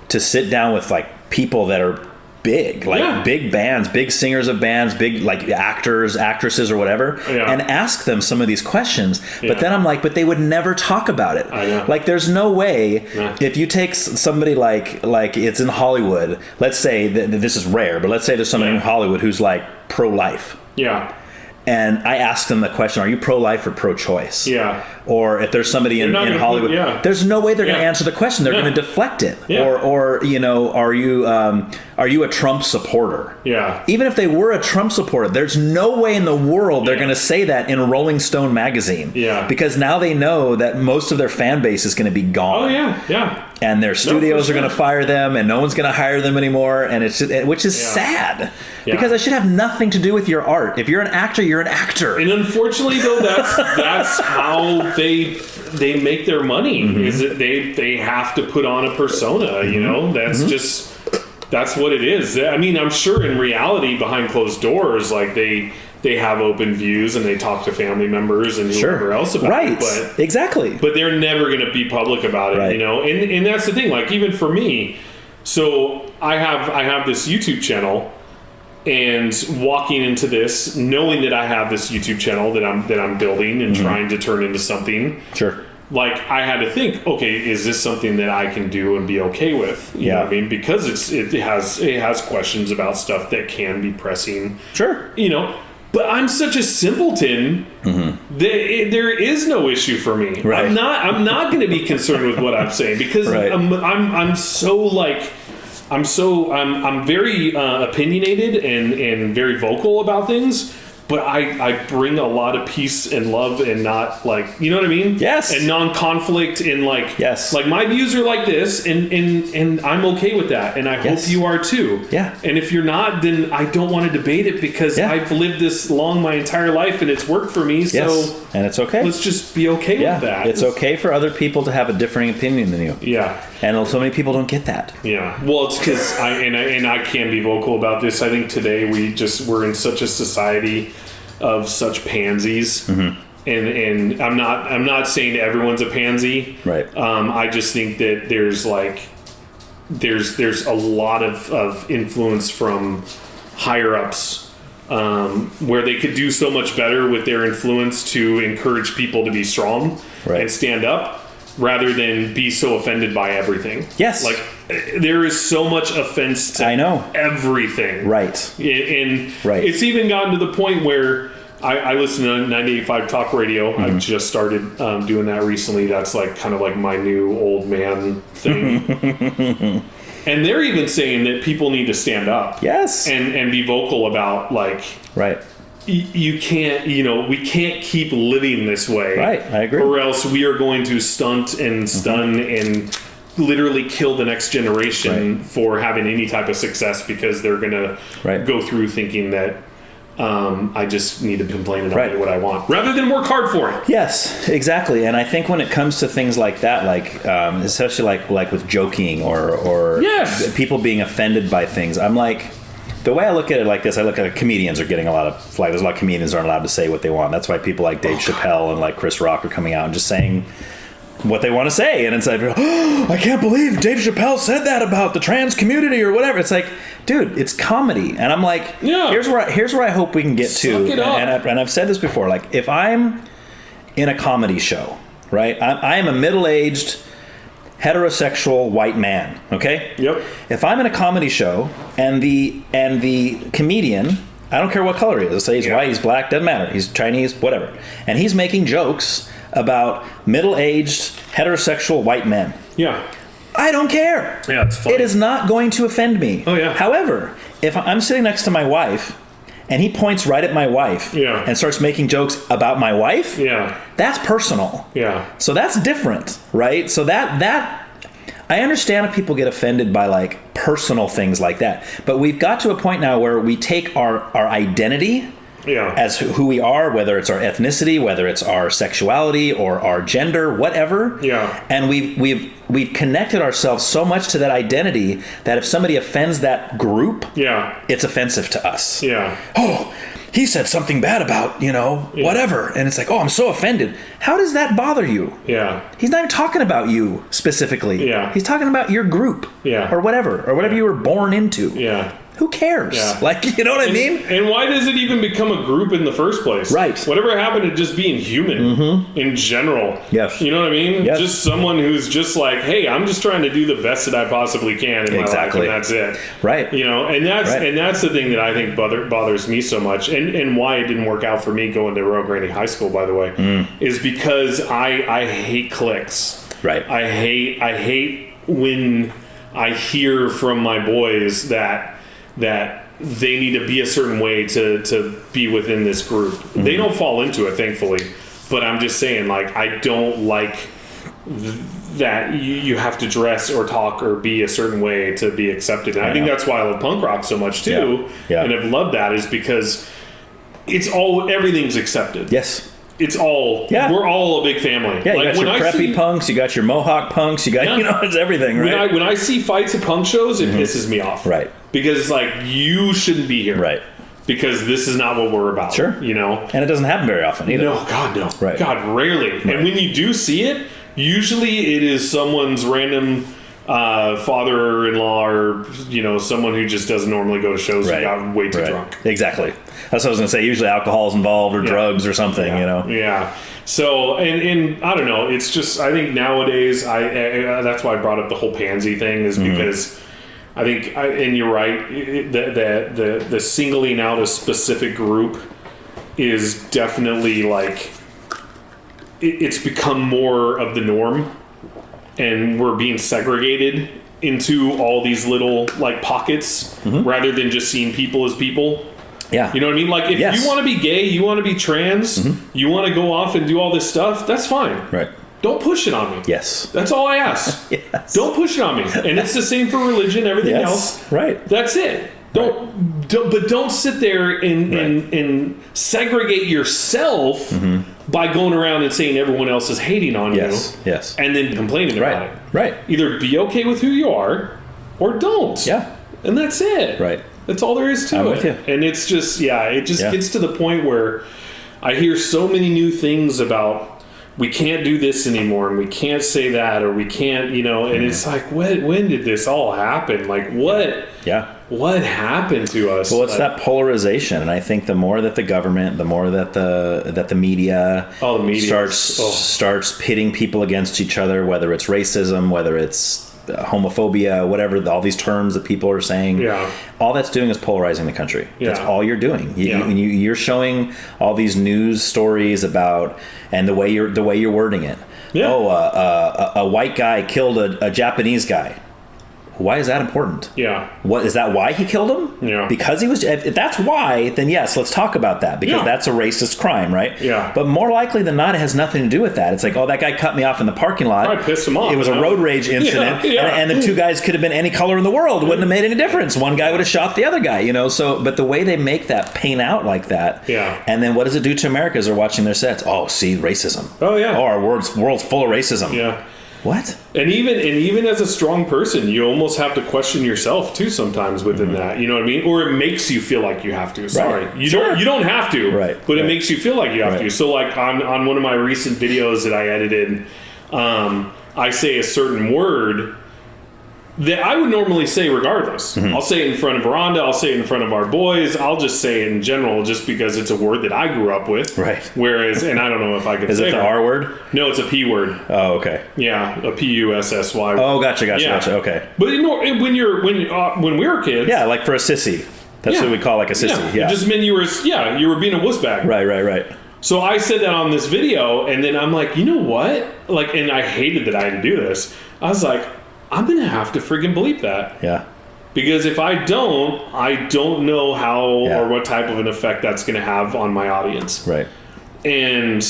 to sit down with like people that are big, like big bands, big singers of bands, big like actors, actresses or whatever, and ask them some of these questions. But then I'm like, but they would never talk about it. Like there's no way if you take somebody like it's in Hollywood, let's say this is rare, but let's say there's somebody in Hollywood who's like pro-life. Yeah. And I asked them the question, are you pro-life or pro-choice? Yeah. Or if there's somebody in Hollywood, there's no way they're going to answer the question. They're going to deflect it. Yeah. Or you know, are you a Trump supporter? Yeah. Even if they were a Trump supporter, there's no way in the world they're going to say that in Rolling Stone magazine. Yeah. Because now they know that most of their fan base is going to be gone. Oh yeah, yeah. And their studios are going to fire them, and no one's going to hire them anymore. And it's just, which is sad because it should have nothing to do with your art. If you're an actor, you're an actor. And unfortunately, though, that's how they make their money. Is that they have to put on a persona. You know, that's just that's what it is. I mean, I'm sure in reality, behind closed doors, like they have open views and they talk to family members and whoever else about it. But exactly. But they're never going to be public about it, you know. And that's the thing. Like even for me, so I have this YouTube channel, and walking into this, knowing that I have this YouTube channel that I'm building and trying to turn into something. Sure. Like I had to think, okay, is this something that I can do and be okay with? You know what I mean? Because it has questions about stuff that can be pressing. Sure. You know. But I'm such a simpleton that there is no issue for me. Right. I'm not going to be concerned with what I'm saying because I'm very opinionated and very vocal about things. But I bring a lot of peace and love and not like, you know what I mean? Yes. And non-conflict and like, yes. Like my views are like this and I'm okay with that. And I hope you are too. Yeah. And if you're not, then I don't want to debate it because I've lived this long my entire life and it's worked for me. So and it's okay. Let's just be okay with that. It's okay for other people to have a differing opinion than you. Yeah. And so many people don't get that. Yeah. Well, it's because I can be vocal about this. I think today we're in such a society of such pansies, and I'm not saying everyone's a pansy. Right. I just think that there's a lot of influence from higher ups where they could do so much better with their influence to encourage people to be strong and stand up rather than be so offended by everything. Yes. Like there is so much offense to everything. Right. And it's even gotten to the point where I listen to 98.5 Talk Radio. I've just started doing that recently. That's like kind of like my new old man thing. And they're even saying that people need to stand up. Yes. And be vocal about like... Right. You can't, we can't keep living this way. Right, I agree. Or else we are going to stunt and stun and literally kill the next generation for having any type of success because they're going to go through thinking that I just need to complain and do what I want rather than work hard for it. Yes, exactly. And I think when it comes to things like that, like especially like with joking or people being offended by things, I'm like, the way I look at it like this, I look at comedians are getting a lot of flack. There's a lot of comedians that aren't allowed to say what they want. That's why people like Dave Chappelle and like Chris Rock are coming out and just saying what they want to say. And it's like, oh, I can't believe Dave Chappelle said that about the trans community or whatever. It's like, dude, it's comedy. And I'm like, here's where I hope we can get to. And I've said this before. Like, if I'm in a comedy show, right? I am a middle-aged heterosexual white man, okay? Yep. If I'm in a comedy show and the comedian, I don't care what color he is, let's say he's white, he's black, doesn't matter, he's Chinese, whatever, and he's making jokes about middle-aged heterosexual white men. Yeah. I don't care. Yeah, it's funny. It is not going to offend me. Oh, yeah. However, if I'm sitting next to my wife and he points right at my wife and starts making jokes about my wife, that's personal. Yeah. So that's different, right? So that I understand if people get offended by like personal things like that, but we've got to a point now where we take our identity as who we are, whether it's our ethnicity, whether it's our sexuality or our gender, whatever. Yeah. And we've connected ourselves so much to that identity that if somebody offends that group, it's offensive to us. Yeah. Oh, he said something bad about, whatever. And it's like, oh, I'm so offended. How does that bother you? Yeah. He's not even talking about you specifically. Yeah. He's talking about your group. Yeah. Or whatever you were born into. Yeah. Who cares? Yeah. Like, you know what I mean? And why does it even become a group in the first place? Right. Whatever happened to just being human in general? Yes. You know what I mean? Yes. Just someone who's just like, hey, I'm just trying to do the best that I possibly can in my life, and that's it. Right. And that's the thing that I think bothers me so much, and why it didn't work out for me going to Royal Granny High School, by the way, is because I hate cliques. Right. I hate when I hear from my boys that they need to be a certain way to be within this group. They don't fall into it, thankfully. But I'm just saying, like, I don't like that you have to dress or talk or be a certain way to be accepted. And I think that's why I love punk rock so much too. Yeah. And I've loved that is because everything's accepted. Yes. It's all, we're all a big family. Yeah, you got your preppy punks, you got your Mohawk punks, you got, it's everything, right? When I see fights at punk shows, it pisses me off. Right. Because it's like, you shouldn't be here. Right. Because this is not what we're about. Sure. And it doesn't happen very often either. No, God, no. Right. God, rarely. Right. And when you do see it, usually it is someone's random father-in-law or, someone who just doesn't normally go to shows and got way too drunk. Exactly. That's what I was going to say. Usually alcohol's involved or drugs or something, Yeah. So, and I don't know. It's just, I think nowadays, that's why I brought up the whole pansy thing is because I think, and you're right, the singling out a specific group is definitely like it's become more of the norm, and we're being segregated into all these little like pockets rather than just seeing people as people. Yeah. You know what I mean? Like if you want to be gay, you want to be trans, you want to go off and do all this stuff, that's fine. Right. Don't push it on me. Yes. That's all I ask. Yes. Don't push it on me. And it's the same for religion, everything else. Right. That's it. Don't sit there and segregate yourself by going around and saying everyone else is hating on you. Yes. And then complaining about it. Right. Either be okay with who you are or don't. Yeah. And that's it. Right. That's all there is to I'm it. with you. And it's just, it just gets to the point where I hear so many new things about we can't do this anymore and we can't say that or we can't, and it's like, when did this all happen? Like what happened to us? Well, it's that polarization, and I think the more that the government, the more that the media, starts pitting people against each other, whether it's racism, whether it's homophobia, whatever, all these terms that people are saying, all that's doing is polarizing the country. That's all you're doing. You're showing all these news stories about, and the way you're wording it. A white guy killed a Japanese guy. Why is that important? What is that? Why he killed him? Because he was. If that's why, then yes, let's talk about that, because that's a racist crime, right? But more likely than not, it has nothing to do with that. It's like, that guy cut me off in the parking lot. I pissed him off. It was a road rage incident, and the two guys could have been any color in the world. It wouldn't have made any difference. One guy would have shot the other guy, So, but the way they make that paint out like that, and then what does it do to America as they're watching their sets? Oh, see, racism. Oh, our world's full of racism. What? And even as a strong person, you almost have to question yourself too sometimes within that. You know what I mean? Or it makes you feel like you have to. Sorry, you don't have to. But it makes you feel like you have to. So like on one of my recent videos that I edited, I say a certain word that I would normally say regardless. I'll say it in front of Rhonda, I'll say it in front of our boys, I'll just say it in general just because it's a word that I grew up with. Whereas, and I don't know if I can say it. Is it the R word? No, it's a P word. Oh, okay. Yeah, a P-U-S-S-Y. Oh, gotcha, okay. But when we were kids... Yeah, like for a sissy. That's what we call like a sissy. It just meant you were being a wuss bag. Right. So I said that on this video, and then I'm like, you know what? Like, and I hated that I had to do this. I was like, I'm going to have to friggin' bleep that. Yeah. Because if I don't know how or what type of an effect that's going to have on my audience. Right. And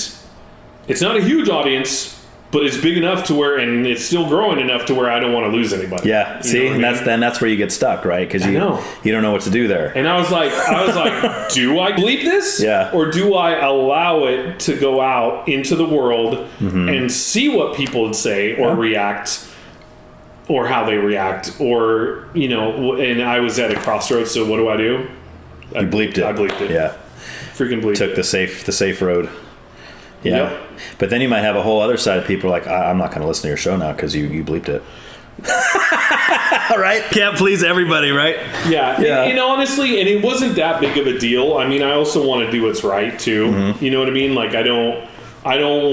it's not a huge audience, but it's big enough to where, and it's still growing enough to where I don't want to lose anybody. Yeah. See, and that's where you get stuck, right? Because you don't know what to do there. And I was like, do I bleep this? Yeah. Or do I allow it to go out into the world and see what people would say or react? Or how they react, or and I was at a crossroads. So what do? You bleeped it. I bleeped it. Yeah, freaking bleeped. Took the safe road. Yeah, but then you might have a whole other side of people like, I'm not going to listen to your show now because you bleeped it. Right? Can't please everybody, right? Yeah. And honestly, and it wasn't that big of a deal. I mean, I also want to do what's right too. You know what I mean? Like I don't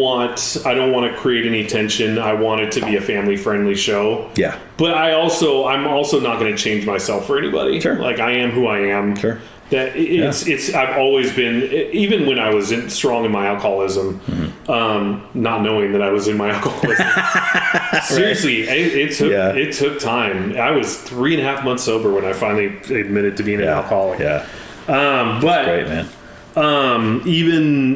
want to create any tension. I want it to be a family-friendly show. Yeah. But I'm also not going to change myself for anybody. Sure. Like I am who I am. Sure. That it's I've always been, even when I was strong in my alcoholism, not knowing that I was in my alcoholism. Seriously, it took time. I was 3.5 months sober when I finally admitted to being an alcoholic. Yeah. But that's great, man. Even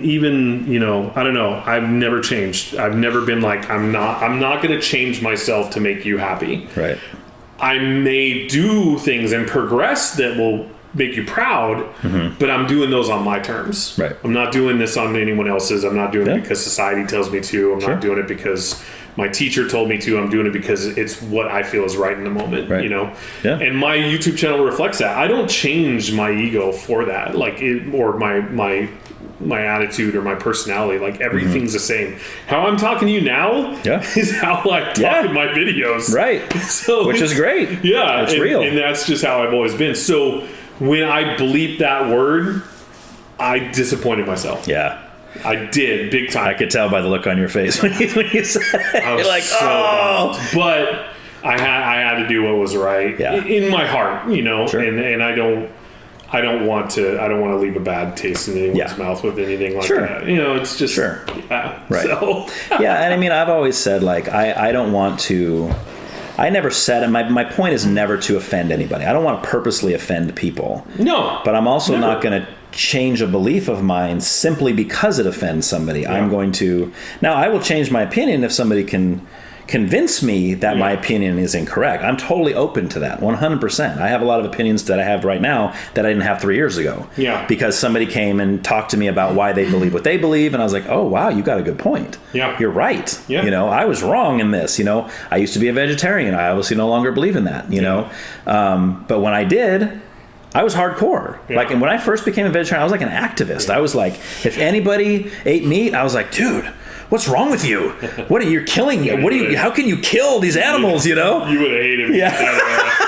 I don't know, I've never changed. I've never been like, I'm not going to change myself to make you happy. Right. I may do things and progress that will make you proud, but I'm doing those on my terms. Right. I'm not doing this on anyone else's. I'm not doing it because society tells me to. I'm not doing it because my teacher told me to. I'm doing it because it's what I feel is right in the moment. Right. Yeah. And my YouTube channel reflects that. I don't change my ego for that, or my attitude or my personality. Like everything's the same. How I'm talking to you now is how I talk in my videos. Right. So which is great. Yeah. It's real. And that's just how I've always been. So when I bleeped that word, I disappointed myself. Yeah. I did, big time. I could tell by the look on your face when you said it. I was You're like, bummed. But I had to do what was right in my heart, Sure. and I I don't want to leave a bad taste in anyone's mouth with anything like that. You know, it's just right. So. Yeah, and I mean, I've always said, like, I don't want to. I never said, and my point is never to offend anybody. I don't want to purposely offend people. No. But I'm also not going to change a belief of mine simply because it offends somebody. Yeah. I'm going to... Now, I will change my opinion if somebody can convince me that my opinion is incorrect. I'm totally open to that, 100%. I have a lot of opinions that I have right now that I didn't have 3 years ago. Yeah. Because somebody came and talked to me about why they believe what they believe, and I was like, oh, wow, you got a good point. Yeah. You're right. Yeah. You know, I was wrong in this. You know, I used to be a vegetarian. I obviously no longer believe in that, you know. But when I did... I was hardcore. Yeah. Like, and when I first became a vegetarian, I was like an activist. I was like, if anybody ate meat, I was like, dude, what's wrong with you? What are you killing? How can you kill these animals? You know? You would have hated me. Yeah.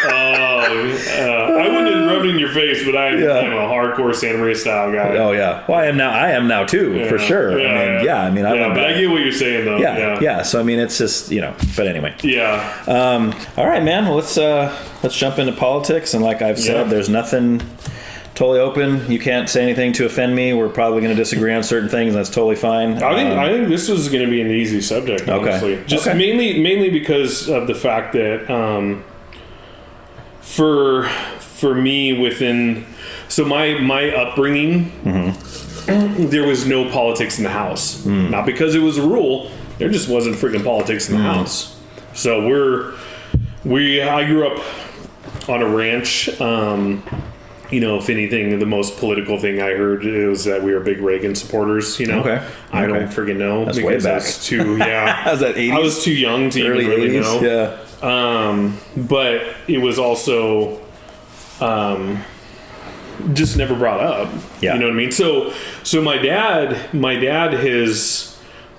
I wouldn't have rubbed it in your face, but I'm a hardcore Santa Maria style guy. Oh yeah. Well, I am now too, for sure. I mean, but I get what you're saying though. Yeah. So I mean, it's just, you know. But anyway. Yeah. All right, man. Well, let's jump into politics, and like I've said, there's nothing. Totally open. You can't say anything to offend me. We're probably going to disagree on certain things. That's totally fine. I think this was going to be an easy subject, honestly. Okay. Just mainly because of the fact that for me within my upbringing, there was no politics in the house. Not because it was a rule. There just wasn't freaking politics in the house. So I grew up on a ranch. You know, if anything, the most political thing I heard was that we were big Reagan supporters, you know. I don't freaking know. That's way back. Was that 80s? I was too young to Early even really 80s? know. Yeah. But it was also just never brought up. Yeah. You know what I mean? So my dad has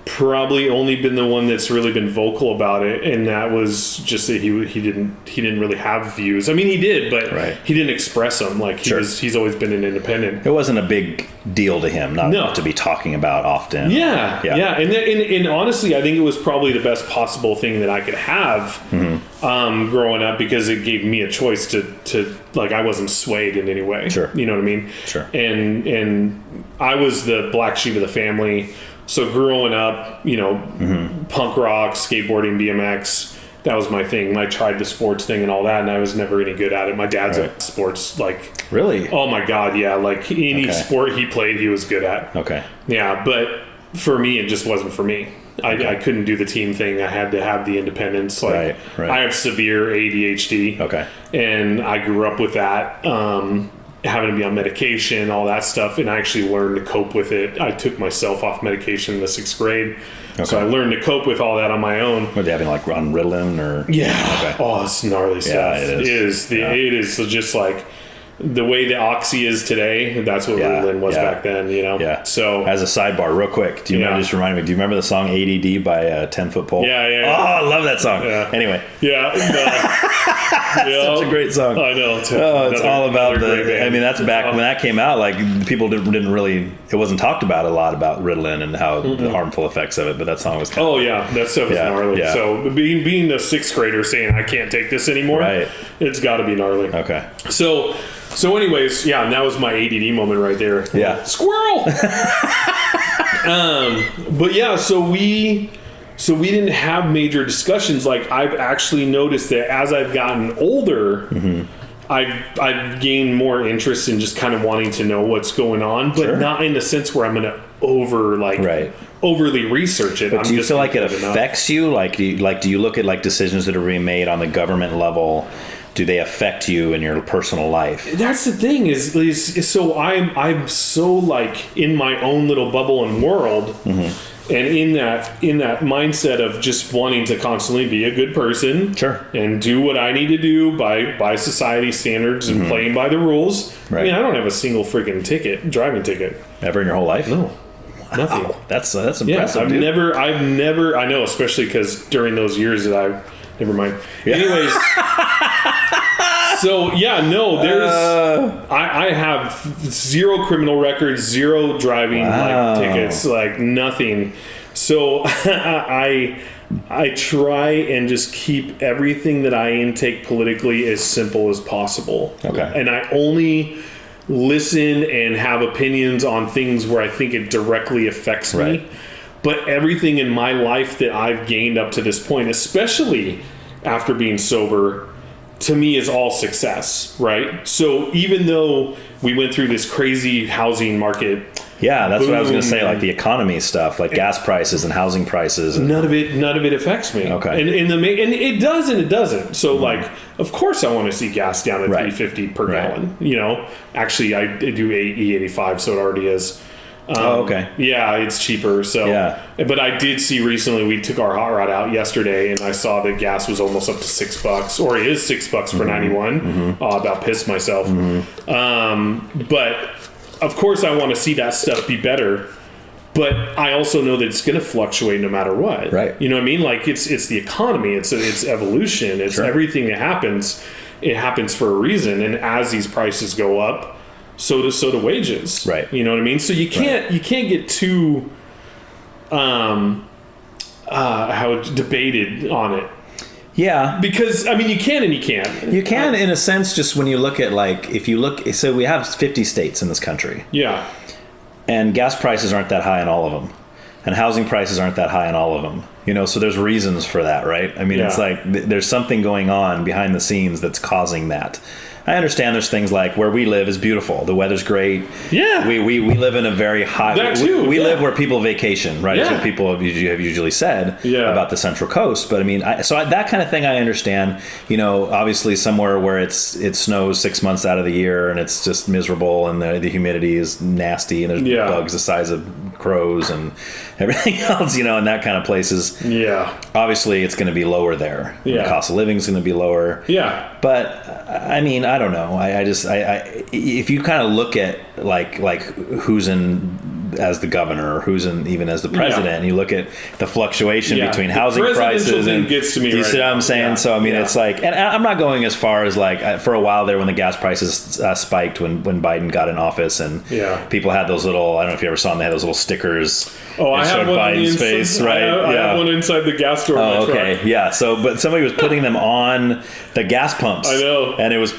probably only been the one that's really been vocal about it, and that was just that he didn't really have views. I mean, he did, but he didn't express them. Like he's always been an independent. It wasn't a big deal to him, not to be talking about often. Yeah. And honestly, I think it was probably the best possible thing that I could have growing up, because it gave me a choice to like, I wasn't swayed in any way. Sure. You know what I mean? Sure. And I was the black sheep of the family. So growing up, you know, punk rock, skateboarding, BMX, that was my thing. I tried the sports thing and all that, and I was never any good at it. My dad's a sports, like... Really? Oh, my God, yeah. Like, any sport he played, he was good at. Okay. Yeah, but for me, it just wasn't for me. I couldn't do the team thing. I had to have the independence. Like, I have severe ADHD. Okay. And I grew up with that. Having to be on medication, all that stuff, and I actually learned to cope with it. I took myself off medication in the 6th grade, so I learned to cope with all that on my own. Were they having like on Riddance or? Yeah. Okay. Oh, it's gnarly stuff. Yeah, it is. It is just like the way the Oxy is today. That's what Riddance was back then. You know. Yeah. So as a sidebar, real quick, do you remember? Just remind me. Do you remember the song "ADD" by 10 Foot Pole? Yeah. Oh, I love that song. Yeah. Anyway. Yeah. Such a great song. I know. It's all about the. I mean, that's back when that came out. Like, people didn't really. It wasn't talked about a lot about Riddance and how the harmful effects of it. But that song was kind of. Oh yeah, that stuff is gnarly. Yeah. So being a 6th grader saying I can't take this anymore, it's got to be gnarly. Okay. So anyways, yeah, and that was my ADD moment right there. Yeah. Squirrel. But yeah, so we didn't have major discussions. Like, I've actually noticed that as I've gotten older, I've gained more interest in just kind of wanting to know what's going on, but not in the sense where I'm going to overly research it. But do you feel like it affects you? Like, do you look at like decisions that are being made on the government level? Do they affect you in your personal life? That's the thing is so I'm so like in my own little bubble and world, and in that mindset of just wanting to constantly be a good person, and do what I need to do by society standards and playing by the rules. I mean, I don't have a single freaking driving ticket ever in your whole life. No. Nothing. Wow. That's impressive. Yeah, I've never. I know, especially because during those years that never mind. Yeah. Anyways, so there's I have 0 criminal records, 0 driving like tickets, like nothing. So I try and just keep everything that I intake politically as simple as possible. Okay. And I only listen and have opinions on things where I think it directly affects me. But everything in my life that I've gained up to this point, especially after being sober, to me is all success, right? So even though we went through this crazy housing market, yeah, that's what I was going to say, like the economy stuff, like gas prices and housing prices. And none of it affects me. Okay. And it does and it doesn't. So like, of course I want to see gas down at $3.50 per gallon. You know, actually I do E85, so it already is. Okay. Yeah, it's cheaper. So, but I did see recently, we took our hot rod out yesterday and I saw that gas was almost up to $6, or it is $6 for 91. I about pissed myself. But of course I want to see that stuff be better, but I also know that it's going to fluctuate no matter what. Right. You know what I mean? Like it's the economy, it's evolution, it's everything that happens. It happens for a reason. And as these prices go up, so do wages. Right. You know what I mean? So you can't get too debated on it. Yeah. Because, I mean, you can and you can't. You can, in a sense, just when you look at, like, if you look, so we have 50 states in this country. Yeah. And gas prices aren't that high in all of them. And housing prices aren't that high in all of them. You know, so there's reasons for that, right? I mean, it's like there's something going on behind the scenes that's causing that. I understand there's things like where we live is beautiful. The weather's great. Yeah. We live in a very hot... That too, we live where people vacation, right? Yeah. That's what people have usually said about the Central Coast. But I mean, that kind of thing I understand. You know, obviously somewhere where it snows 6 months out of the year and it's just miserable and the humidity is nasty and there's bugs the size of crows and everything else, you know, in that kind of places. Yeah. Obviously it's going to be lower there. Yeah. The cost of living is going to be lower. Yeah. But I mean, I don't know. I if you kind of look at like who's in as the governor or who's in even as the president, you look at the fluctuation between housing prices and gets to me. Do you see what I'm saying? So I mean, it's like, and I'm not going as far as like for a while there when the gas prices spiked when Biden got in office and people had those little, I don't know if you ever saw them, they had those little stickers. Oh, I have one Biden's face, right? I have one inside the gas store. Oh, okay, truck. Yeah. So, but somebody was putting them on the gas pumps. I know, and it would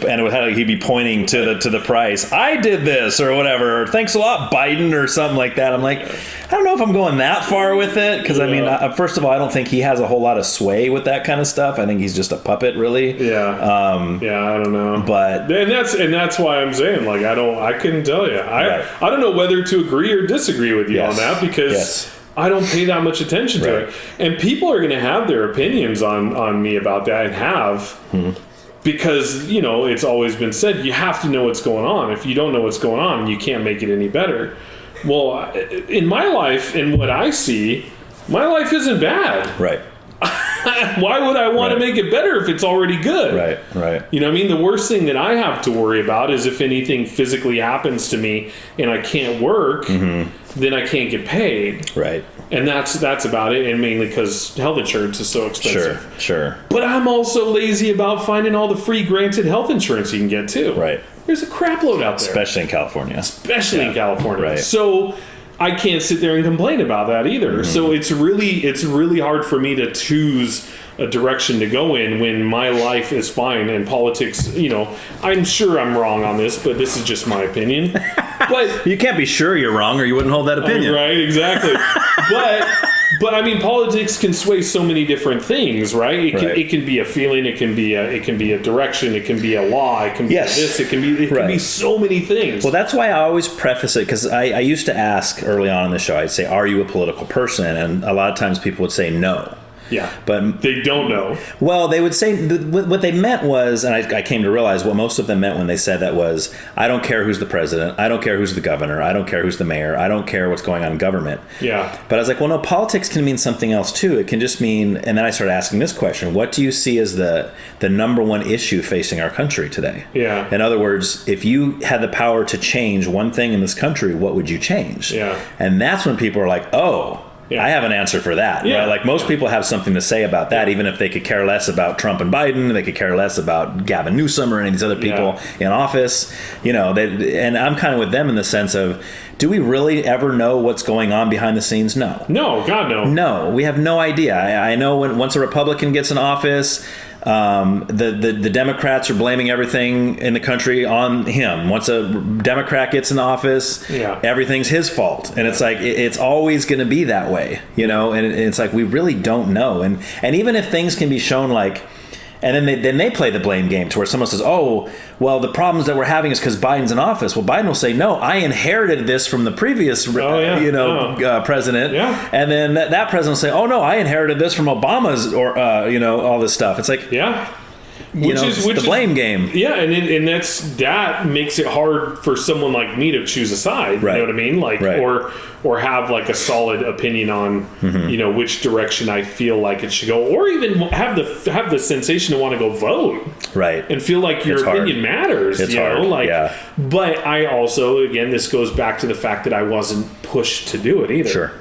he'd be pointing to the price. I did this or whatever. Thanks a lot, Biden, or something like that. I'm like, I don't know if I'm going that far with it because I mean, first of all, I don't think he has a whole lot of sway with that kind of stuff. I think he's just a puppet, really. Yeah. I don't know, but and that's why I'm saying like I couldn't tell you. I don't know whether to agree or disagree with you on that because. I don't pay that much attention to it. And people are going to have their opinions on me about that and have because, you know, it's always been said you have to know what's going on. If you don't know what's going on, you can't make it any better. Well, in my life and what I see, my life isn't bad. Right. Why would I want to make it better if it's already good? Right. You know what I mean? The worst thing that I have to worry about is if anything physically happens to me and I can't work, then I can't get paid. Right. And that's about it, and mainly because health insurance is so expensive. Sure. But I'm also lazy about finding all the free granted health insurance you can get too. Right. There's a crap load out there. Especially in California. In California. Right. So I can't sit there and complain about that either. So it's really hard for me to choose a direction to go in when my life is fine and politics, you know, I'm sure I'm wrong on this, but this is just my opinion. But you can't be sure you're wrong or you wouldn't hold that opinion. Right, exactly. But I mean, politics can sway so many different things, right? It can be a feeling, it can be a direction, it can be a law, it can be this, it can be so many things. Well, that's why I always preface it because I used to ask early on in the show, I'd say, "Are you a political person?" And a lot of times people would say no. Yeah, but they don't know. Well, they would say what they meant was, and I came to realize what most of them meant when they said that was, I don't care who's the president, I don't care who's the governor, I don't care who's the mayor, I don't care what's going on in government. Yeah. But I was like, well, no, politics can mean something else too. It can just mean, and then I started asking this question: what do you see as the number one issue facing our country today? Yeah. In other words, if you had the power to change one thing in this country, what would you change? Yeah. And that's when people are like, oh. I have an answer for that. Yeah. Right? Like most people have something to say about that, even if they could care less about Trump and Biden, they could care less about Gavin Newsom or any of these other people in office. And I'm kind of with them in the sense of, do we really ever know what's going on behind the scenes? No. No, God, no. No, we have no idea. I know once a Republican gets in office, the Democrats are blaming everything in the country on him. Once a Democrat gets in office, everything's his fault. And it's like, it's always going to be that way, and it's like, we really don't know. And even if things can be shown like, and then they play the blame game to where someone says, oh, well, the problems that we're having is because Biden's in office. Well, Biden will say, no, I inherited this from the previous, president. Yeah. And then that president will say, oh, no, I inherited this from Obama's or, all this stuff. It's like, which is the blame game. Yeah, and that makes it hard for someone like me to choose a side. Right. You know what I mean? Like, right. or have like a solid opinion on which direction I feel like it should go, or even have the sensation to want to go vote. Right. And feel like your opinion matters. It's hard. But I also, again, this goes back to the fact that I wasn't pushed to do it either. Sure.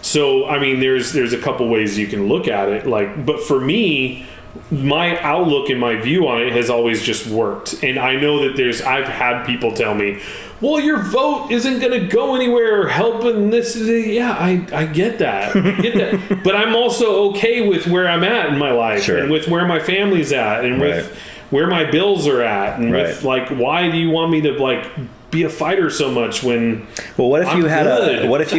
So I mean, there's a couple ways you can look at it. Like, but for me, my outlook and my view on it has always just worked. And I know that I've had people tell me, well, your vote isn't going to go anywhere or help in this. Yeah, I get that. But I'm also okay with where I'm at in my life and with where my family's at and with where my bills are at. And with like, why do you want me to like be a fighter so much when what if you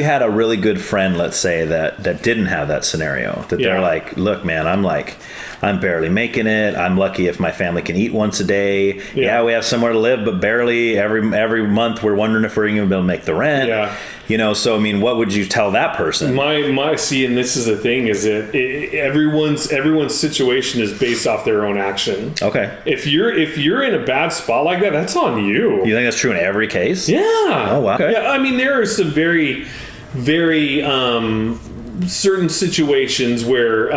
had a really good friend, let's say, that didn't have that scenario, that they're like, look, man, I'm barely making it. I'm lucky if my family can eat once a day. Yeah, we have somewhere to live, but barely. Every month we're wondering if we're even going to be able to make the rent. Yeah. So I mean, what would you tell that person? My see, and this is the thing, is that everyone's situation is based off their own action. Okay. If you're in a bad spot like that, that's on you. You think that's true in every case? Yeah. Oh wow. Okay. Yeah, I mean, there are some very, very certain situations where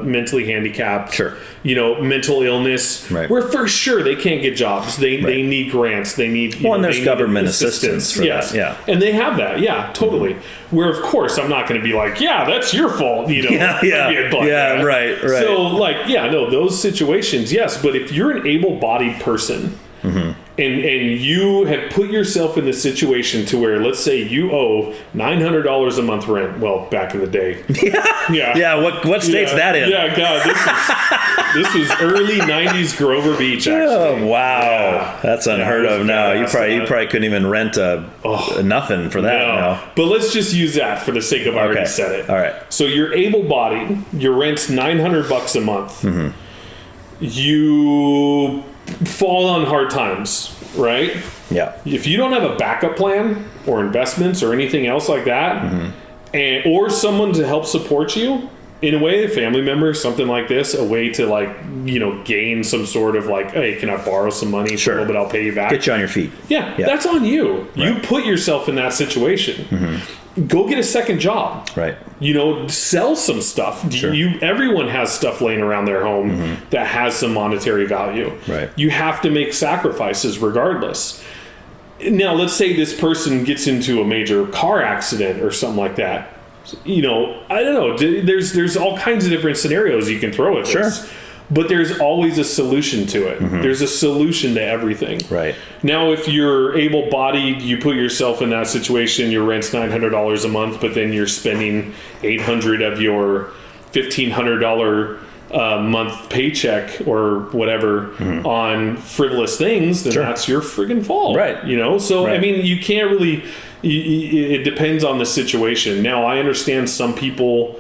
mentally handicapped, mental illness, where for sure they can't get jobs, they need grants, they need and there's government assistance for that. And they have that, totally. Where of course I'm not going to be like, that's your fault, right. So those situations, yes, but if you're an able-bodied person, and you have put yourself in the situation to where, let's say, you owe $900 a month rent. Well, back in the day. What state's that in? Yeah, God, this was early 90s Grover Beach, actually. Oh, wow. That's unheard of now. You probably couldn't even rent nothing for that now. But let's just use that for the sake of I already said it. All right. So you're able-bodied. Your rent's $900 a month. You fall on hard times, right? Yeah. If you don't have a backup plan or investments or anything else like that, or someone to help support you in a way, a family member, something like this, a way to gain some sort of hey, can I borrow some money for a little bit? I'll pay you back. Get you on your feet. Yeah. That's on you. Right. You put yourself in that situation. Go get a second job. Right. Sell some stuff. Sure. Everyone has stuff laying around their home that has some monetary value. Right. You have to make sacrifices regardless. Now, let's say this person gets into a major car accident or something like that. I don't know. There's all kinds of different scenarios you can throw at this. Sure. But there's always a solution to it. There's a solution to everything. Right. Now, if you're able-bodied, you put yourself in that situation, your rent's $900 a month, but then you're spending $800 of your $1,500 month paycheck or whatever on frivolous things, then that's your friggin' fault. Right. So, I mean, you can't really... It depends on the situation. Now, I understand some people...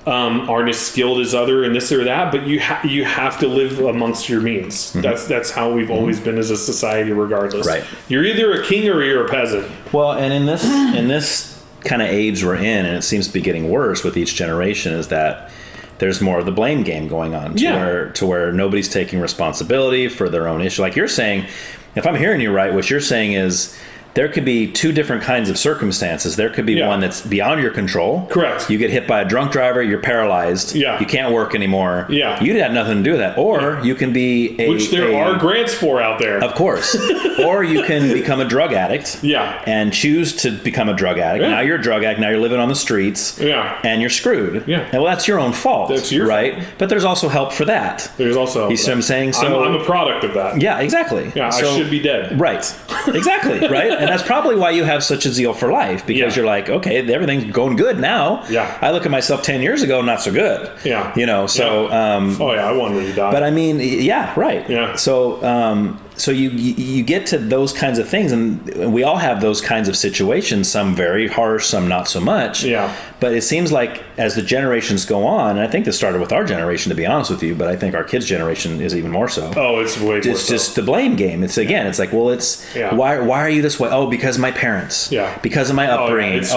aren't as skilled as other and this or that, but you have to live amongst your means. That's how we've always been as a society, regardless. Right. You're either a king or you're a peasant. Well, and in this kind of age we're in, and it seems to be getting worse with each generation, is that there's more of the blame game going on to where nobody's taking responsibility for their own issue. Like you're saying, if I'm hearing you right, what you're saying is there could be two different kinds of circumstances. There could be one that's beyond your control. Correct. You get hit by a drunk driver, you're paralyzed. Yeah. You can't work anymore. Yeah. You had nothing to do with that. Or you can be which there are grants for out there. Of course. Or you can become a drug addict. Yeah. And choose to become a drug addict. Yeah. Now you're a drug addict. Now you're living on the streets. Yeah. And you're screwed. Yeah. And well, that's your own fault. That's your right. fault. But there's also help for that. There's also help. You see what I'm saying? So I'm a product of that. Yeah, exactly. Yeah, so, I should be dead. Right. Exactly. Right. And that's probably why you have such a zeal for life, because you're like, okay, everything's going good now. Yeah. I look at myself 10 years ago, not so good. Yeah. You know, so. I wanted to die. But I mean, yeah, right. Yeah. So, so you get to those kinds of things, and we all have those kinds of situations. Some very harsh, some not so much. Yeah. But it seems like as the generations go on, and I think this started with our generation, to be honest with you, but I think our kids' generation is even more so. Oh, it's way more It's just the blame game. It's again, it's like, well, it's why are you this way? Oh, because my parents. Yeah. Because of my upbringing. It's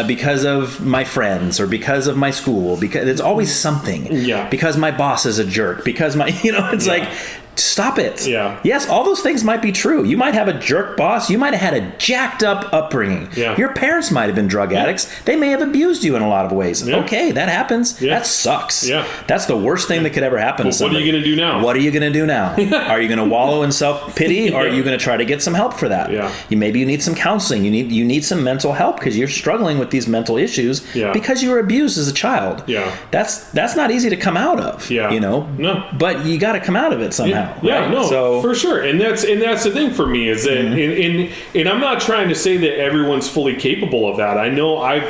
because of my friends, or because of my school. Because it's always something. Yeah. Because my boss is a jerk. Because my, it's like. Stop it. Yeah. Yes, all those things might be true. You might have a jerk boss. You might have had a jacked up upbringing. Yeah. Your parents might have been drug addicts. They may have abused you in a lot of ways. Yeah. Okay, that happens. Yeah. That sucks. Yeah. That's the worst thing that could ever happen to somebody. What are you going to do now? What are you going to do now? Are you going to wallow in self-pity, or are you going to try to get some help for that? Yeah. Maybe you need some counseling. You need some mental help because you're struggling with these mental issues because you were abused as a child. Yeah. That's not easy to come out of. Yeah. No. But you got to come out of it somehow. Yeah. Right? No. So, for sure, and that's the thing for me is that, and I'm not trying to say that everyone's fully capable of that. I know I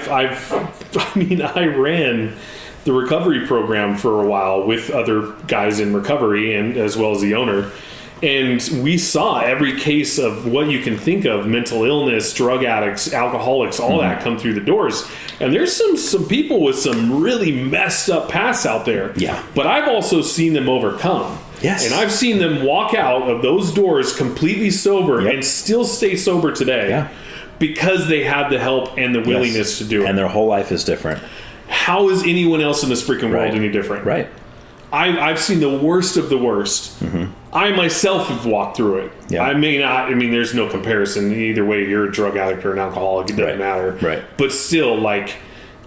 ran the recovery program for a while with other guys in recovery, and as well as the owner. And we saw every case of what you can think of: mental illness, drug addicts, alcoholics, all that come through the doors. And there's some people with some really messed up pasts out there. Yeah. But I've also seen them overcome. Yes. And I've seen them walk out of those doors completely sober and still stay sober today because they had the help and the willingness to do it. And their whole life is different. How is anyone else in this freaking world any different? Right. I've seen the worst of the worst. I myself have walked through it. Yeah. I may not, there's no comparison. Either way, you're a drug addict or an alcoholic. It doesn't matter. Right. But still, like,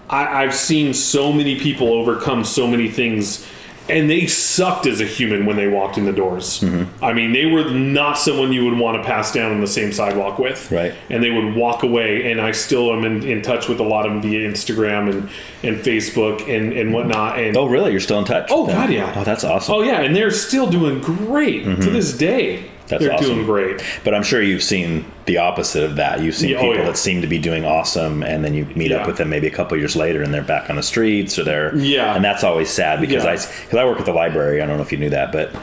I've seen so many people overcome so many things, and they sucked as a human when they walked in the doors. They were not someone you would want to pass down on the same sidewalk with. Right. And they would walk away, and I still am in touch with a lot of them via Instagram and Facebook and whatnot. And oh, really? You're still in touch? Oh, God, yeah. Oh, that's awesome. Oh, yeah, and they're still doing great to this day. That's They're awesome. doing great. But I'm sure you've seen the opposite of that. You've seen people that seem to be doing awesome, and then you meet up with them maybe a couple years later, and they're back on the streets, or they're and that's always sad because I work at the library. I don't know if you knew that, but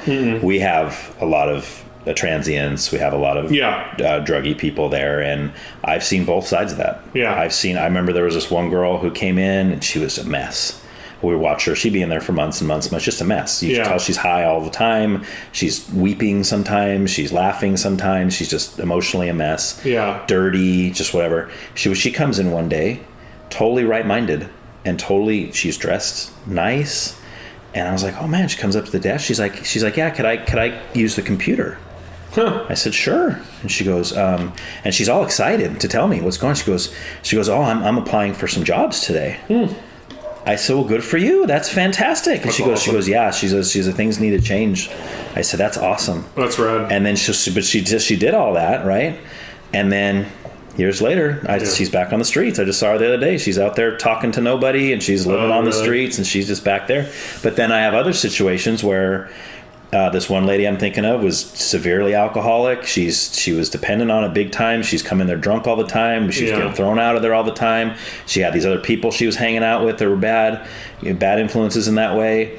we have a lot of transients. We have a lot of druggy people there, and I've seen both sides of that. I remember there was this one girl who came in, and she was a mess. We would watch her. She'd be in there for months and months. It's just a mess. You can tell she's high all the time. She's weeping sometimes. She's laughing sometimes. She's just emotionally a mess. Dirty, just whatever. She comes in one day, totally right-minded, and she's dressed nice. And I was like, oh man, she comes up to the desk. She's like, yeah, could I use the computer? I said, sure. And she goes, and she's all excited to tell me what's going on. She goes, oh, I'm applying for some jobs today. I said, well, good for you. That's fantastic. And she goes, yeah. She says, things need to change. I said, that's awesome. That's rad. And then she did all that, right? And then years later, she's back on the streets. I just saw her the other day. She's out there talking to nobody, and she's living on the streets, and she's just back there. But then I have other situations where this one lady I'm thinking of was severely alcoholic. She was dependent on it big time. She's coming there drunk all the time. She was getting thrown out of there all the time. She had these other people she was hanging out with that were bad influences in that way.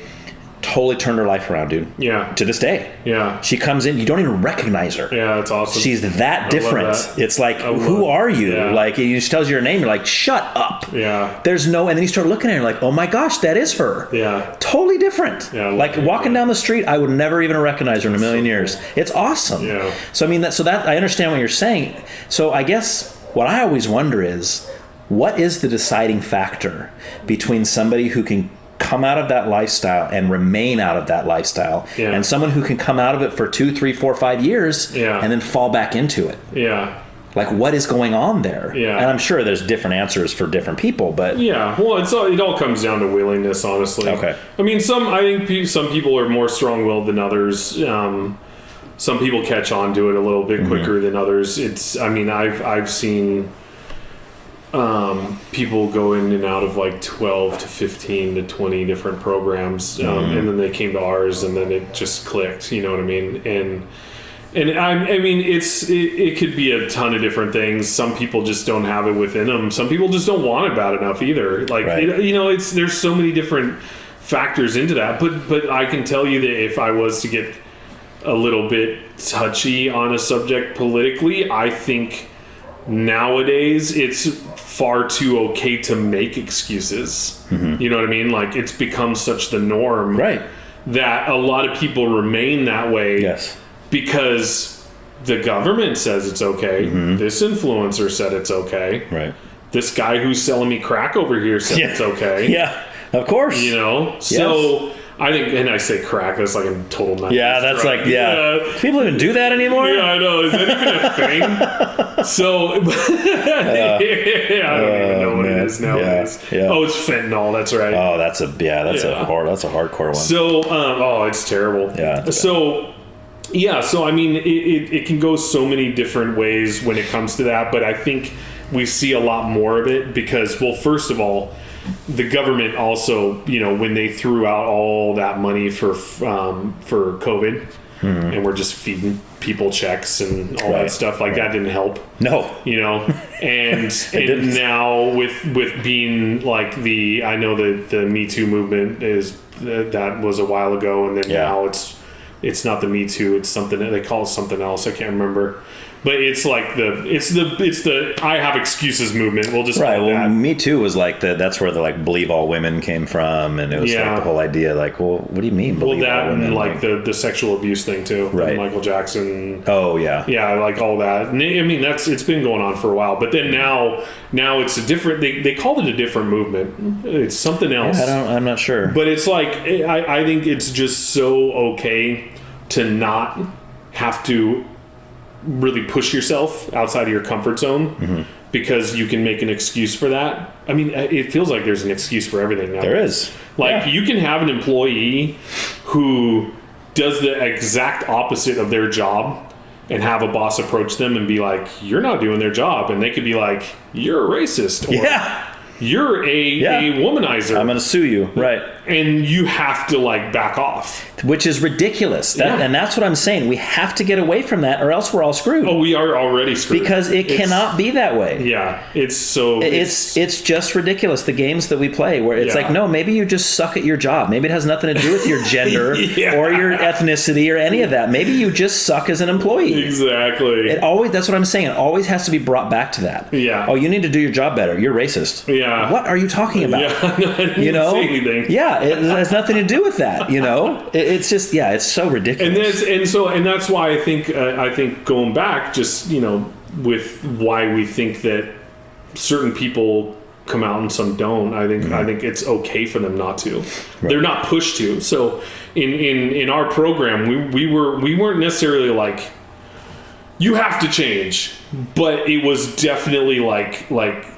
Totally turned her life around, dude. Yeah. To this day. Yeah. She comes in, you don't even recognize her. Yeah, that's awesome. She's that different. That. It's like, who are you? Yeah. Like, she tells you her name, you're like, shut up. Yeah. There's no, and then you start looking at her like, oh my gosh, that is her. Yeah. Totally different. Yeah. Like walking down the street, I would never even recognize her in a million years. It's awesome. Yeah. So that I understand what you're saying. So I guess what I always wonder is, what is the deciding factor between somebody who can come out of that lifestyle and remain out of that lifestyle, and someone who can come out of it for 2, 3, 4, 5 years and then fall back into it? Yeah. Like, what is going on there? Yeah. And I'm sure there's different answers for different people, but yeah, well, it all comes down to willingness, honestly. Okay. I mean, I think some people are more strong-willed than others. Some people catch on to it a little bit quicker than others. I've seen people go in and out of like 12 to 15 to 20 different programs, and then they came to ours, and then it just clicked. You know what I mean? And I mean, it could be a ton of different things. Some people just don't have it within them. Some people just don't want it bad enough either. Like, there's so many different factors into that. But I can tell you that if I was to get a little bit touchy on a subject politically, I think nowadays it's far too okay to make excuses. You know what I mean? Like, it's become such the norm, right, that a lot of people remain that way. Yes. Because the government says it's okay. This influencer said it's okay. Right. This guy who's selling me crack over here said it's okay. Yeah, of course. You know? Yes. So I think, and I say crack, that's like a total nightmare. Yeah, that's drug. Like, yeah. Do people even do that anymore? Yeah, I know. Is that even a thing? So, I don't even know what it is nowadays. Yeah. Oh, it's fentanyl. That's right. Oh, that's a hardcore one. So, it's terrible. Yeah. So I mean, it can go so many different ways when it comes to that, but I think we see a lot more of it because, well, first of all, the government also, when they threw out all that money for COVID, and we're just feeding people checks and all that stuff, that didn't help. No. And now with being like I know the Me Too movement that was a while ago, and then now it's not the Me Too. It's something they call it something else. I can't remember, but it's like the I have excuses movement. We'll just right. call it Well, that. Me Too was like that's where the believe all women came from, and it was like the whole idea. Like, well, what do you mean believe all women? And like the sexual abuse thing too. Right. Michael Jackson. Oh yeah. Yeah, like all that. And I mean, it's been going on for a while, but then now it's a different. They called it a different movement. It's something else. I'm not sure. But it's like I think it's just so okay to not have to really push yourself outside of your comfort zone because you can make an excuse for that. I mean, it feels like there's an excuse for everything now. There is. You can have an employee who does the exact opposite of their job and have a boss approach them and be like, you're not doing their job. And they could be like, you're a racist. Or, you're a womanizer. I'm going to sue you. Right. And you have to back off. Which is ridiculous. And that's what I'm saying. We have to get away from that or else we're all screwed. Oh, we are already screwed. Because it cannot be that way. Yeah. It's just ridiculous. The games that we play where it's like, no, maybe you just suck at your job. Maybe it has nothing to do with your gender or your ethnicity or any of that. Maybe you just suck as an employee. Exactly. That's what I'm saying. It always has to be brought back to that. Yeah. Oh, you need to do your job better. You're racist. Yeah. What are you talking about? Yeah. I didn't say anything. Yeah. It has nothing to do with that. It's just, it's so ridiculous. And that's why I think going back, just with why we think that certain people come out and some don't. I think it's okay for them not to. Right. They're not pushed to. So in our program, we weren't necessarily like, you have to change, but it was definitely like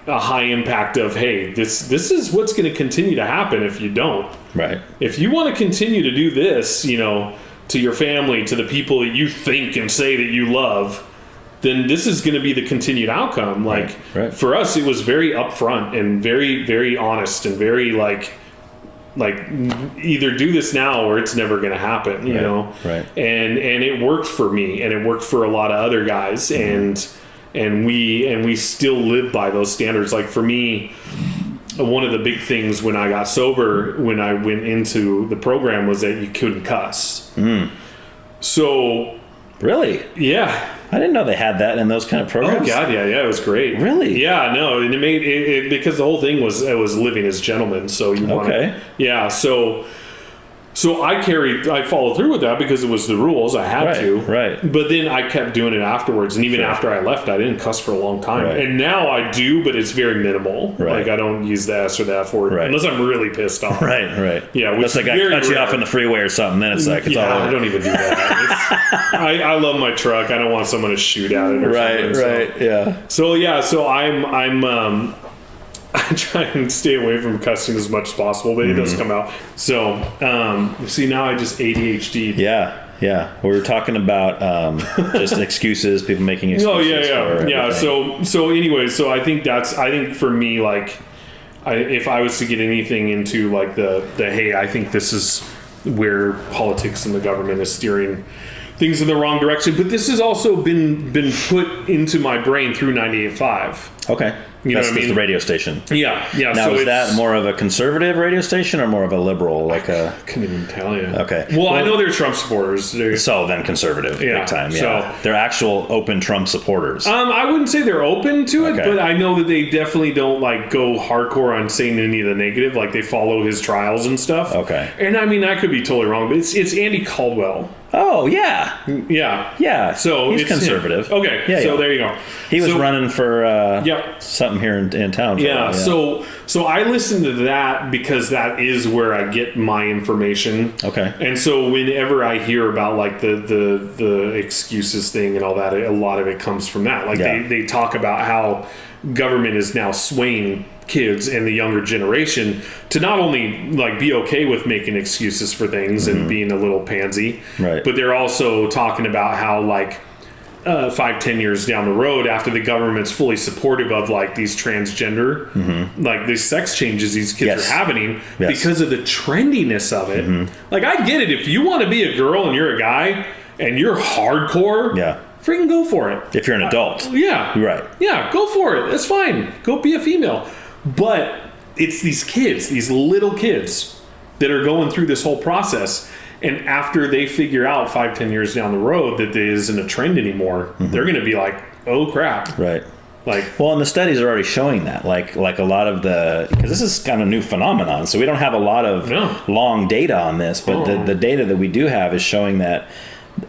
a high impact of, hey, this is what's going to continue to happen if you don't. Right. If you want to continue to do this, to your family, to the people that you think and say that you love, then this is going to be the continued outcome. Right. For us, it was very upfront and very, very honest and very like either do this now or it's never going to happen, you know? Right. And it worked for me and it worked for a lot of other guys. And we still live by those standards. Like for me, one of the big things when I got sober, when I went into the program, was that you couldn't cuss. So really? Yeah. I didn't know they had that in those kind of programs. Oh God, yeah, it was great. Really? Yeah, no, and it made it because the whole thing was living as gentlemen. So you want, yeah. So So I followed through with that because it was the rules. I had to. Right. But then I kept doing it afterwards. And even after I left, I didn't cuss for a long time. Right. And now I do, but it's very minimal. Right. Like I don't use the S or the F word unless I'm really pissed off. Right. Yeah. That's like I cut you off in the freeway or something. Then it's like, it's all over. I don't even do that. I love my truck. I don't want someone to shoot at it or something. So I'm I try and stay away from cussing as much as possible, but it does come out. So, see, now I just ADHD. Yeah. We were talking about just excuses, people making excuses. Oh, yeah. So anyway, so I think for me, like, if I was to get anything into like the hey, I think this is where politics and the government is steering things in the wrong direction, but this has also been put into my brain through 98.5. Okay. That's the radio station. Yeah. Now, so is that more of a conservative radio station or more of a liberal? I couldn't even tell you. Okay. Well, I know they're Trump supporters. So then conservative, big time. Yeah. So they're actual open Trump supporters. I wouldn't say they're open to it, but I know that they definitely don't like go hardcore on saying any of the negative. Like they follow his trials and stuff. Okay. And I mean, I could be totally wrong, but it's Andy Caldwell. Oh, yeah. Yeah. So he's conservative. Him. Okay. Yeah, so there you go. He was running for something here in town. Yeah. So I listen to that because that is where I get my information. Okay. And so whenever I hear about like the excuses thing and all that, a lot of it comes from that. Like they talk about how government is now swaying kids and the younger generation to not only like be okay with making excuses for things and being a little pansy, right, but they're also talking about how like 5-10 years down the road, after the government's fully supportive of like these transgender like these sex changes these kids are having because of the trendiness of it. Like I get it, if you want to be a girl and you're a guy and you're hardcore, freaking go for it. If you're an adult. Right. Yeah, go for it. That's fine. Go be a female. But it's these kids, these little kids that are going through this whole process. And after they figure out 5-10 years down the road that there isn't a trend anymore, they're going to be like, oh, crap. Right. Like, well, and the studies are already showing that. Like a lot of because this is kind of a new phenomenon. So we don't have a lot of long data on this. But the data that we do have is showing that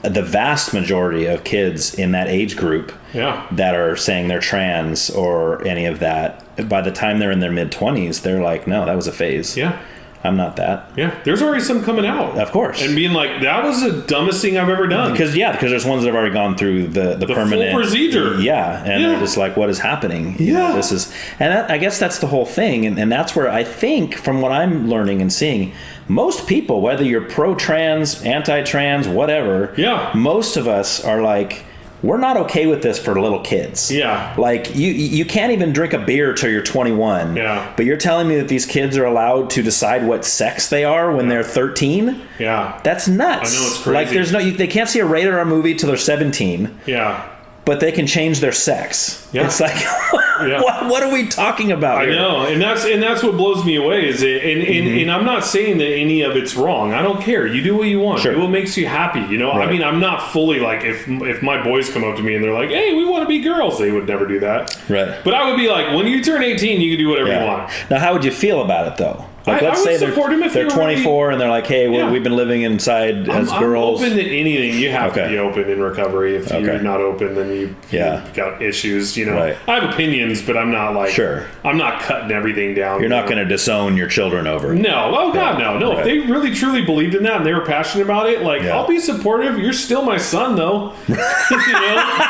the vast majority of kids in that age group that are saying they're trans or any of that, by the time they're in their mid-20s, they're like, no, that was a phase. Yeah. I'm not that. Yeah. There's already some coming out. Of course. And being like, that was the dumbest thing I've ever done. Because there's ones that have already gone through the permanent full procedure. Yeah. And they're just like, what is happening? You know, this is, and I guess that's the whole thing. And that's where I think, from what I'm learning and seeing, most people, whether you're pro-trans, anti-trans, whatever, most of us are like, we're not okay with this for little kids. Yeah. Like, you can't even drink a beer till you're 21. Yeah. But you're telling me that these kids are allowed to decide what sex they are when they're 13? Yeah. That's nuts. I know, it's crazy. Like, they can't see a rated R movie till they're 17. Yeah. But they can change their sex. Yeah. It's like, what are we talking about here? I know, and that's what blows me away. Is it? And I'm not saying that any of it's wrong. I don't care. You do what you want. Sure. Do what makes you happy. You know. Right. I mean, I'm not fully like if my boys come up to me and they're like, "Hey, we want to be girls," they would never do that. Right. But I would be like, when you turn 18, you can do whatever you want. Now, how would you feel about it though? Like, let's say they're 24 and they're like, hey, we've been living inside as girls. I'm open to anything. You have to be open in recovery. If you're not open, then you've got issues. You know, Right. I have opinions, but I'm not like, I'm not cutting everything down. You're not going to disown your children over it. No. Oh, God, no. Right. If they really, truly believed in that and they were passionate about it, like, I'll be supportive. You're still my son, though. You know?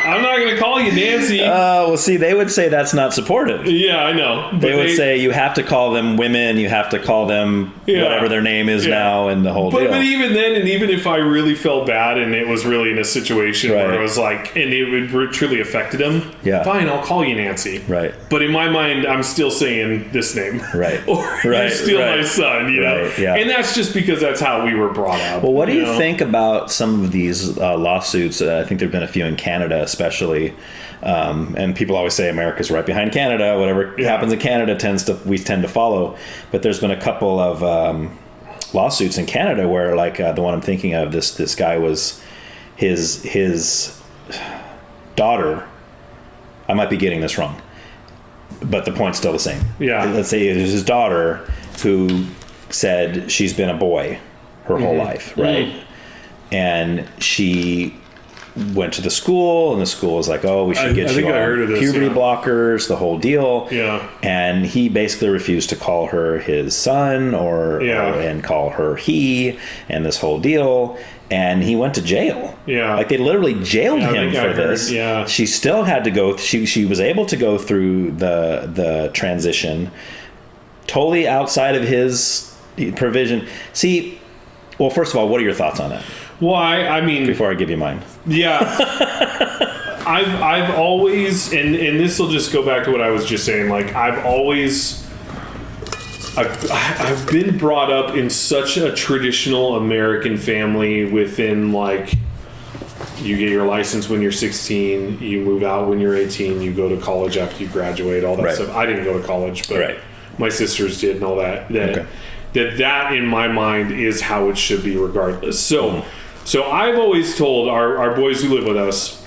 I'm not going to call you Nancy. Well, see, they would say that's not supportive. Yeah, I know. They would say you have to call them women, you have to call them whatever their name is now, and the whole deal. But even then, and even if I really felt bad and it was really in a situation where it was like, and it would truly affected him, fine, I'll call you Nancy. Right. But in my mind, I'm still saying this name. Right. Or you're still my son, you know? Yeah. And that's just because that's how we were brought up. Well, what do you think about some of these lawsuits? I think there have been a few in Canada, especially. And people always say America's right behind Canada. Whatever happens in Canada we tend to follow. But there's been a couple of lawsuits in Canada where, like the one I'm thinking of, this guy was his daughter. I might be getting this wrong, but the point's still the same. Yeah. Let's say it was his daughter who said she's been a boy her whole life, right? And she went to the school, and the school was like, "Oh, we should get you on puberty blockers, the whole deal." Yeah. And he basically refused to call her his son and call her he, and this whole deal. And he went to jail. Yeah. Like they literally jailed him for this. Yeah. She still had to go. She was able to go through the transition, totally outside of his provision. See, well, first of all, what are your thoughts on that? Well, I mean, before I give you mine. Yeah. I've always, and this will just go back to what I was just saying. Like I've been brought up in such a traditional American family within like, you get your license when you're 16, you move out when you're 18, you go to college after you graduate, all that stuff. I didn't go to college, but my sisters did and all that. That in my mind is how it should be regardless. So I've always told our boys who live with us,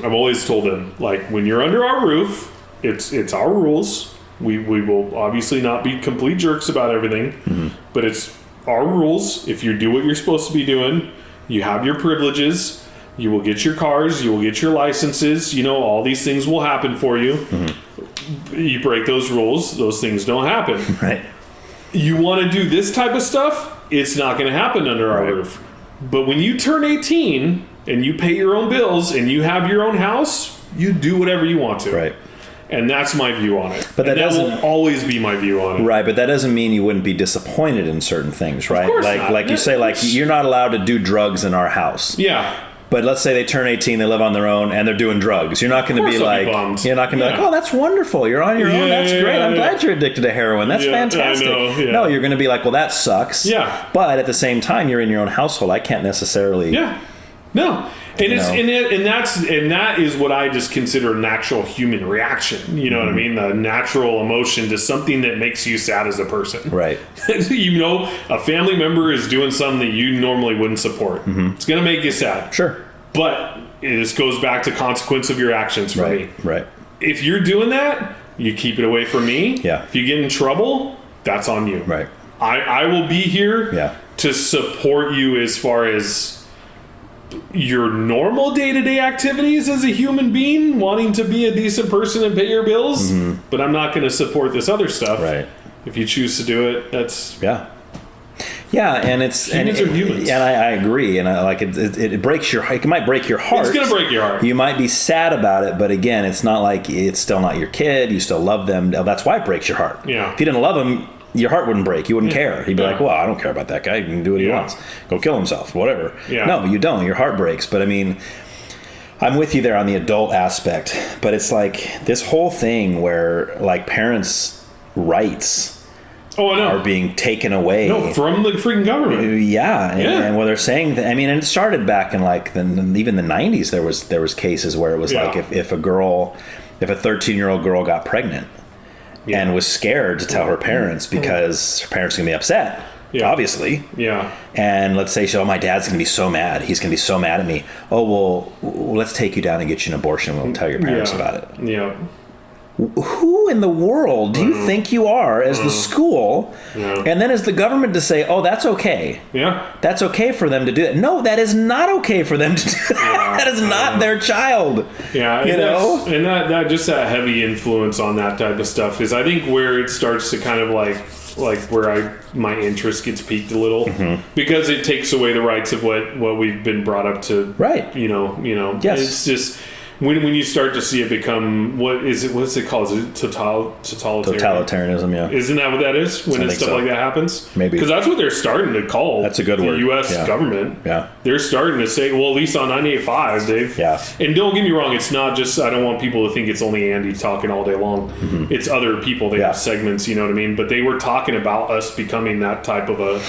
I've always told them, like, when you're under our roof, it's our rules. We will obviously not be complete jerks about everything, but it's our rules. If you do what you're supposed to be doing, you have your privileges, you will get your cars, you will get your licenses, all these things will happen for you. You break those rules, those things don't happen. Right. You want to do this type of stuff, it's not going to happen under our roof. But when you turn 18 and you pay your own bills and you have your own house, you do whatever you want to. Right. And that's my view on it. But that will always be my view on it. Right, but that doesn't mean you wouldn't be disappointed in certain things, right? Of course like not. like you say, like, you're not allowed to do drugs in our house. Yeah. But let's say they turn 18, they live on their own, and they're doing drugs. You're not going to be like, you're not going to be like, oh, that's wonderful. You're on your own. That's great. I'm glad you're addicted to heroin. That's fantastic. I know, No, you're going to be like, well, that sucks. Yeah. But at the same time, you're in your own household. I can't necessarily. Yeah. No. And that is what I just consider a natural human reaction. You know what I mean? The natural emotion to something that makes you sad as a person. Right. A family member is doing something that you normally wouldn't support. It's going to make you sad. Sure. But this goes back to consequence of your actions for me. Right. If you're doing that, you keep it away from me. Yeah. If you get in trouble, that's on you. Right. I will be here to support you as far as your normal day-to-day activities as a human being, wanting to be a decent person and pay your bills, but I'm not going to support this other stuff. Right. If you choose to do it, that's... Yeah, and it's humans are humans, and I agree, and it breaks your heart. It might break your heart. It's gonna break your heart. You might be sad about it, but again, it's not like it's still not your kid. You still love them. That's why it breaks your heart. Yeah. If you didn't love him, your heart wouldn't break. You wouldn't care. You'd be like, well, I don't care about that guy. He can do what he wants. Go kill himself. Whatever. Yeah. No, you don't. Your heart breaks. But I mean, I'm with you there on the adult aspect. But it's like this whole thing where like parents' rights are being taken away. No, from the freaking government. Yeah, and what they're saying, and it started back in like even the 90s. There was cases where it was like if a 13-year-old girl got pregnant and was scared to tell her parents because her parents are gonna be upset. Yeah. Obviously. Yeah. And let's say, my dad's gonna be so mad. He's gonna be so mad at me. Oh well, let's take you down and get you an abortion. We'll tell your parents about it. Yeah. Who in the world do you think you are as the school and then as the government to say, oh, that's okay. Yeah. That's okay for them to do it. No, that is not okay for them to do that. That is not their child. Yeah. And that just that heavy influence on that type of stuff is, I think, where it starts to kind of like where my interest gets piqued a little because it takes away the rights of what we've been brought up to. Right. Yes. It's just... When you start to see it become, what's it called? Is it totalitarianism, yeah. Isn't that what that is? When stuff like that happens? Maybe. Because that's what they're starting to call that's a good word. The U.S. government. Yeah. They're starting to say, well, at least on 98.5, they've... Yeah. And don't get me wrong, it's not just, I don't want people to think it's only Andy talking all day long. It's other people. They have segments, you know what I mean? But they were talking about us becoming that type of a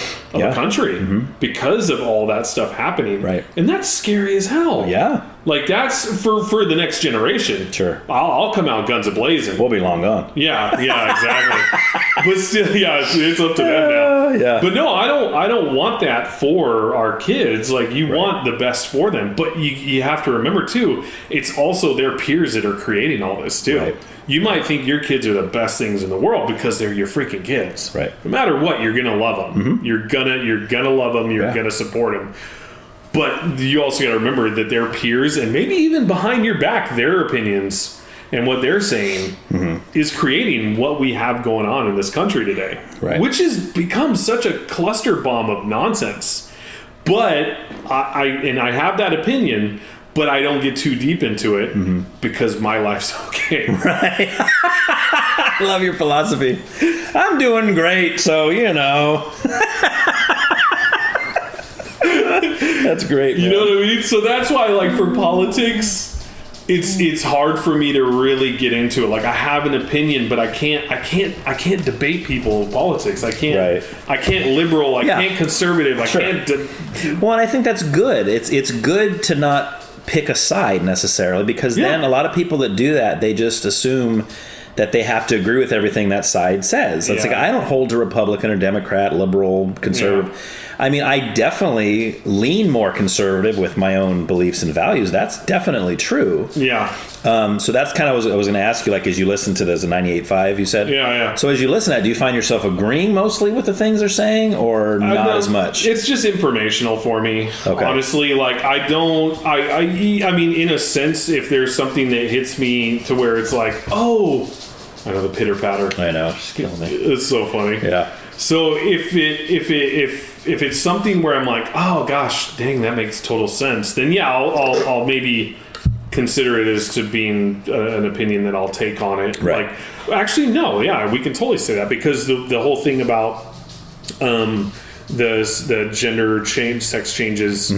country because of all that stuff happening. Right. And that's scary as hell. Yeah. Like, that's for the next generation. Sure. I'll come out guns a-blazing. We'll be long gone. Yeah, exactly. But still, yeah, it's up to them now. Yeah. But no, I don't want that for our kids. Like, you want the best for them. But you have to remember, too, it's also their peers that are creating all this, too. Right. You might think your kids are the best things in the world because they're your freaking kids. Right. No matter what, you're going to love them. Mm-hmm. You're gonna love them. You're going to support them. But you also got to remember that their peers, and maybe even behind your back, their opinions and what they're saying is creating what we have going on in this country today. Right. Which has become such a cluster bomb of nonsense. But I have that opinion, but I don't get too deep into it because my life's okay. Right. I love your philosophy. I'm doing great, so, you know. That's great, man. You know what I mean? So that's why, like, for politics, it's hard for me to really get into it. Like, I have an opinion, but I can't debate people in politics. I can't liberal. I can't conservative. I can't. Well, and I think that's good. It's good to not pick a side necessarily, because then a lot of people that do that, they just assume that they have to agree with everything that side says. It's like, I don't hold to Republican or Democrat, liberal, conservative. Yeah. I mean, I definitely lean more conservative with my own beliefs and values. That's definitely true. Yeah. So that's kind of what I was going to ask you, like, as you listen to this, 98.5, you said? Yeah. So as you listen to that, do you find yourself agreeing mostly with the things they're saying, or not as much? It's just informational for me. Okay. Honestly, like, I mean, in a sense, if there's something that hits me to where it's like, oh, I know the pitter patter. I know. It's killing me. It's so funny. Yeah. So if it's something where I'm like, oh gosh, dang, that makes total sense, then yeah, I'll maybe consider it as to being an opinion that I'll take on it. Right. Like, actually, no, yeah, we can totally say that, because the whole thing about the gender change, sex changes,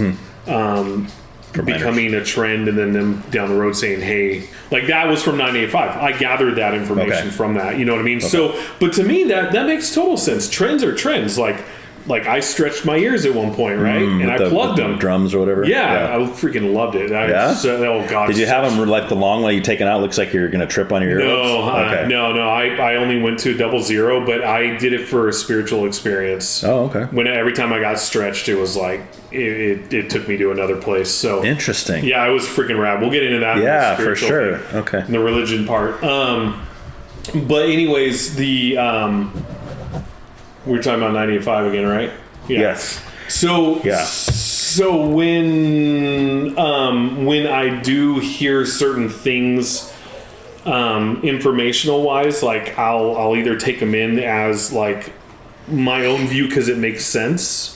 becoming a trend, and then them down the road saying, hey, like, that was from 98.5. I gathered that information from that. You know what I mean? Okay. So, but to me, that makes total sense. Trends are trends. Like I stretched my ears at one point, right? And I plugged them. Drums or whatever? Yeah, I freaking loved it. Oh, God. Did you have them, like, the long way you taken out? Looks like you're going to trip on your earlobes? No. I only went to 00, but I did it for a spiritual experience. Oh, okay. Every time I got stretched, it was like, it took me to another place. So interesting. Yeah, it was freaking rad. We'll get into that. Yeah, for sure. Thing, okay. In the religion part. But anyways, we're talking about 98.5 again, right? Yeah. Yes. So when I do hear certain things, informational wise, like, I'll either take them in as, like, my own view because it makes sense,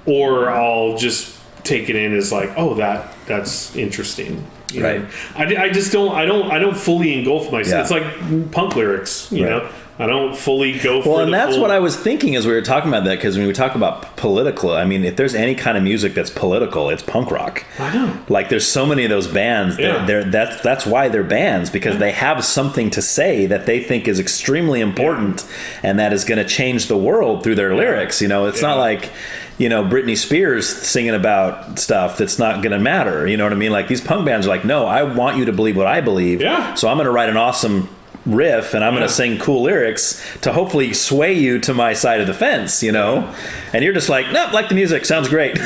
or I'll just take it in as, like, oh, that's interesting. You know? I just don't fully engulf myself. It's like punk lyrics, you know. I don't fully go for Well, and that's what I was thinking as we were talking about that, because when we talk about political, I mean, if there's any kind of music that's political, it's punk rock. I know. Like, there's so many of those bands that's why they're bands, because they have something to say that they think is extremely important and that is going to change the world through their lyrics. You know, it's not like, you know, Britney Spears singing about stuff that's not going to matter. You know what I mean? Like, these punk bands are like, no, I want you to believe what I believe. Yeah. So I'm going to write an awesome riff and I'm going to sing cool lyrics to hopefully sway you to my side of the fence, you know? And you're just like, nope, like the music, sounds great.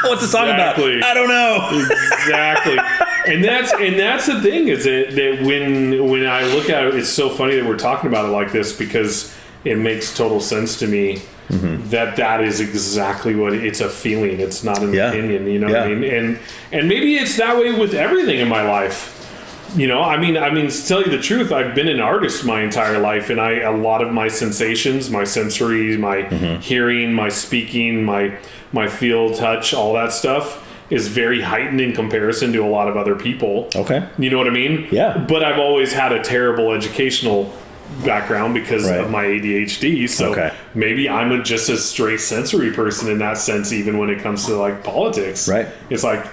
What's the song about? I don't know. Exactly. And that's the thing, is that when I look at it, it's so funny that we're talking about it like this, because it makes total sense to me that is exactly what it's a feeling. It's not an opinion, you know what I mean? And maybe it's that way with everything in my life. You know, I mean, to tell you the truth, I've been an artist my entire life, and a lot of my sensations, my sensory, my hearing, my speaking, my feel, touch, all that stuff is very heightened in comparison to a lot of other people. Okay. You know what I mean? Yeah. But I've always had a terrible educational background because of my ADHD, so maybe I'm just a straight sensory person in that sense, even when it comes to, like, politics. Right. It's like,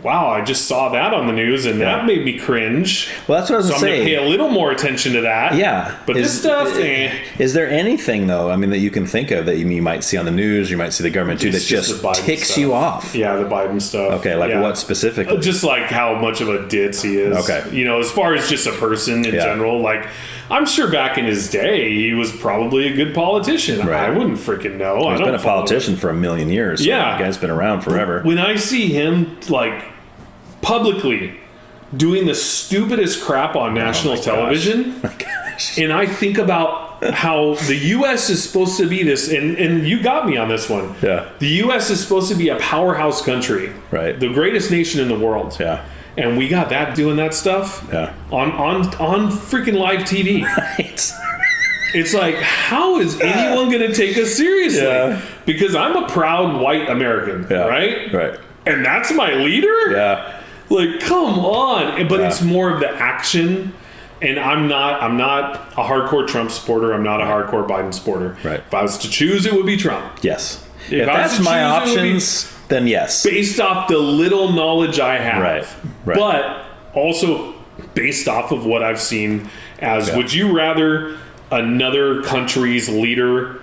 wow, I just saw that on the news and that made me cringe. Well, that's what I was so going to say. I'm going to pay a little more attention to that. Yeah. But this stuff, Is there anything, though, I mean, that you can think of that you might see on the news, you might see the government do, that just ticks stuff. you off? Yeah, the Biden stuff. Okay, like what specifically? Just like how much of a ditz he is. Okay. You know, as far as just a person in general, like, I'm sure back in his day, he was probably a good politician. Right. I wouldn't freaking know. He's been a politician for a million years. So yeah. The guy's been around forever. When I see him, like, publicly doing the stupidest crap on national television, and I think about how the U.S. is supposed to be this, and you got me on this one. Yeah. The U.S. is supposed to be a powerhouse country. Right. The greatest nation in the world. Yeah. And we got that doing that stuff on freaking live TV. Right. It's like, how is anyone going to take us seriously? Yeah. Because I'm a proud white American, right? Right. And that's my leader? Yeah. Like, come on. But it's more of the action. And I'm not a hardcore Trump supporter. I'm not a hardcore Biden supporter. Right. If I was to choose, it would be Trump. Yes. If that's my options, then yes. Based off the little knowledge I have. Right. But also based off of what I've seen as, would you rather another country's leader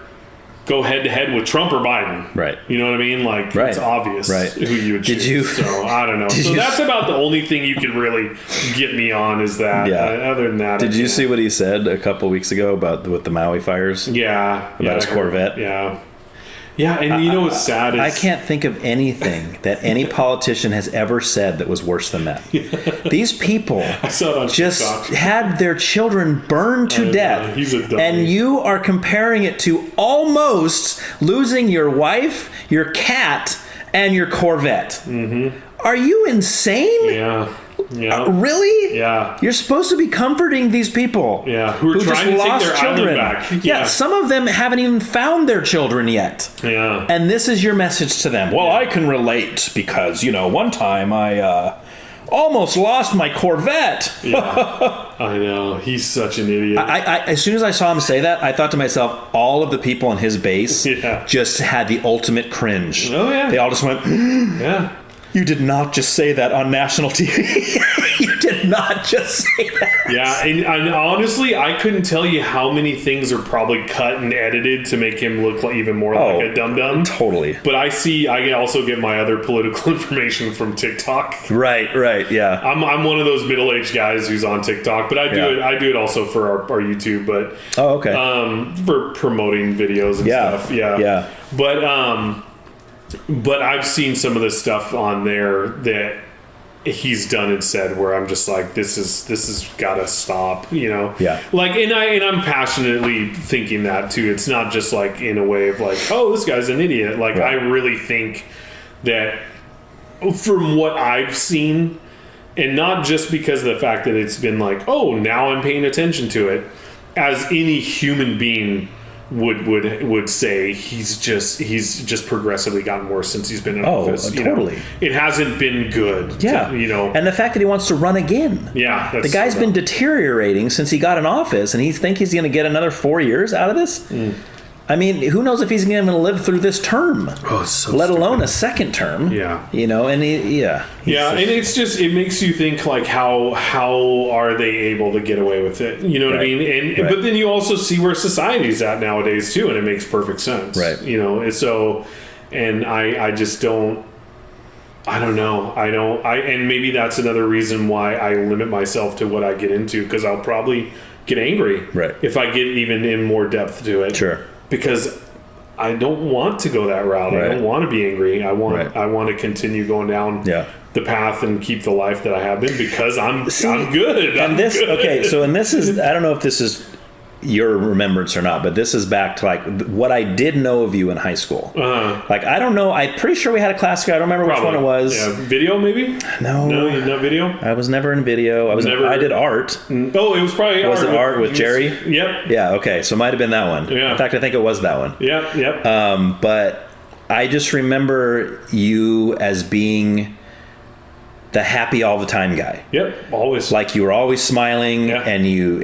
go head to head with Trump or Biden? Right. You know what I mean? Like, it's obvious who you would choose. So I don't know. So that's about the only thing you could really get me on is that. Yeah. Other than that. Did you see what he said a couple weeks ago with the Maui fires? Yeah. About his Corvette? Yeah. Yeah, and you know what's sad is... I can't think of anything that any politician has ever said that was worse than that. These people just had their children burned to death. He's a dummy. And you are comparing it to almost losing your wife, your cat, and your Corvette. Mm-hmm. Are you insane? Yeah. Yeah. Really? Yeah. You're supposed to be comforting these people. Yeah. Who are trying to take their island back. Yeah. Some of them haven't even found their children yet. Yeah. And this is your message to them. Well, I can relate because, one time I almost lost my Corvette. Yeah. I know. He's such an idiot. I as soon as I saw him say that, I thought to myself, all of the people on his base just had the ultimate cringe. Oh, yeah. They all just went, yeah. You did not just say that on national TV. You did not just say that. Yeah, and honestly, I couldn't tell you how many things are probably cut and edited to make him look like even more like a dum-dum. Totally. But I also get my other political information from TikTok. Right, yeah. I'm one of those middle-aged guys who's on TikTok, but I do it also for our YouTube, but for promoting videos and stuff. Yeah. But I've seen some of the stuff on there that he's done and said where I'm just like, this has got to stop, Yeah. Like, and I'm passionately thinking that too. It's not just like in a way of like, oh, this guy's an idiot. Like, I really think that from what I've seen, and not just because of the fact that it's been like, oh, now I'm paying attention to it, as any human being would say, he's just progressively gotten worse since he's been in office. Totally. It hasn't been good. Yeah. And the fact that he wants to run again. Yeah. The guy's been deteriorating since he got in office, and he thinks he's going to get another 4 years out of this? I mean, who knows if he's going to live through this term? Oh, it's so let alone a second term. Yeah. And and it's just, it makes you think like, how are they able to get away with it? You know what I mean? And but then you also see where society's at nowadays too, and it makes perfect sense. Right. And so, and I just don't. I don't know. And maybe that's another reason why I limit myself to what I get into, because I'll probably get angry if I get even in more depth to it. Sure. Because I don't want to go that route. I don't want to be angry. I want to continue going down the path and keep the life that I have been, because I'm good. And this is, I don't know if this is your remembrance or not, but this is back to like what I did know of you in high school. Like, I don't know, I'm pretty sure we had a class guy. I don't remember which one it was. Yeah, video maybe? No, not video. I was never in video. I did art. Oh, it was probably was art with Jerry? Yep. Yeah. Okay. So it might have been that one. Yeah. In fact, I think it was that one. Yep. But I just remember you as being the happy all the time guy. Yep, always. Like you were always smiling, and you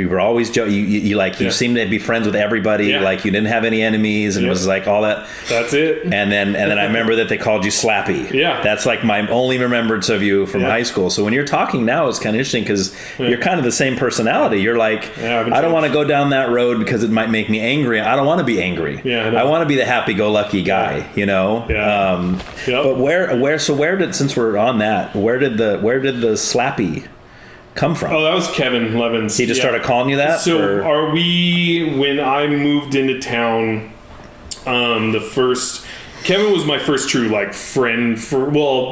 were always you seemed to be friends with everybody. Like you didn't have any enemies, and it was like all that. That's it. And then I remember that they called you Slappy. Yeah, that's like my only remembrance of you from high school. So when you're talking now, it's kind of interesting because you're kind of the same personality. You're like, I don't want to go down that road because it might make me angry. I don't want to be angry. I want to be the happy-go-lucky guy. You know. But where did, since we're on that, where did the Slappy come from? Oh, that was Kevin Levins. He just started calling you that? So when I moved into town, Kevin was my first true friend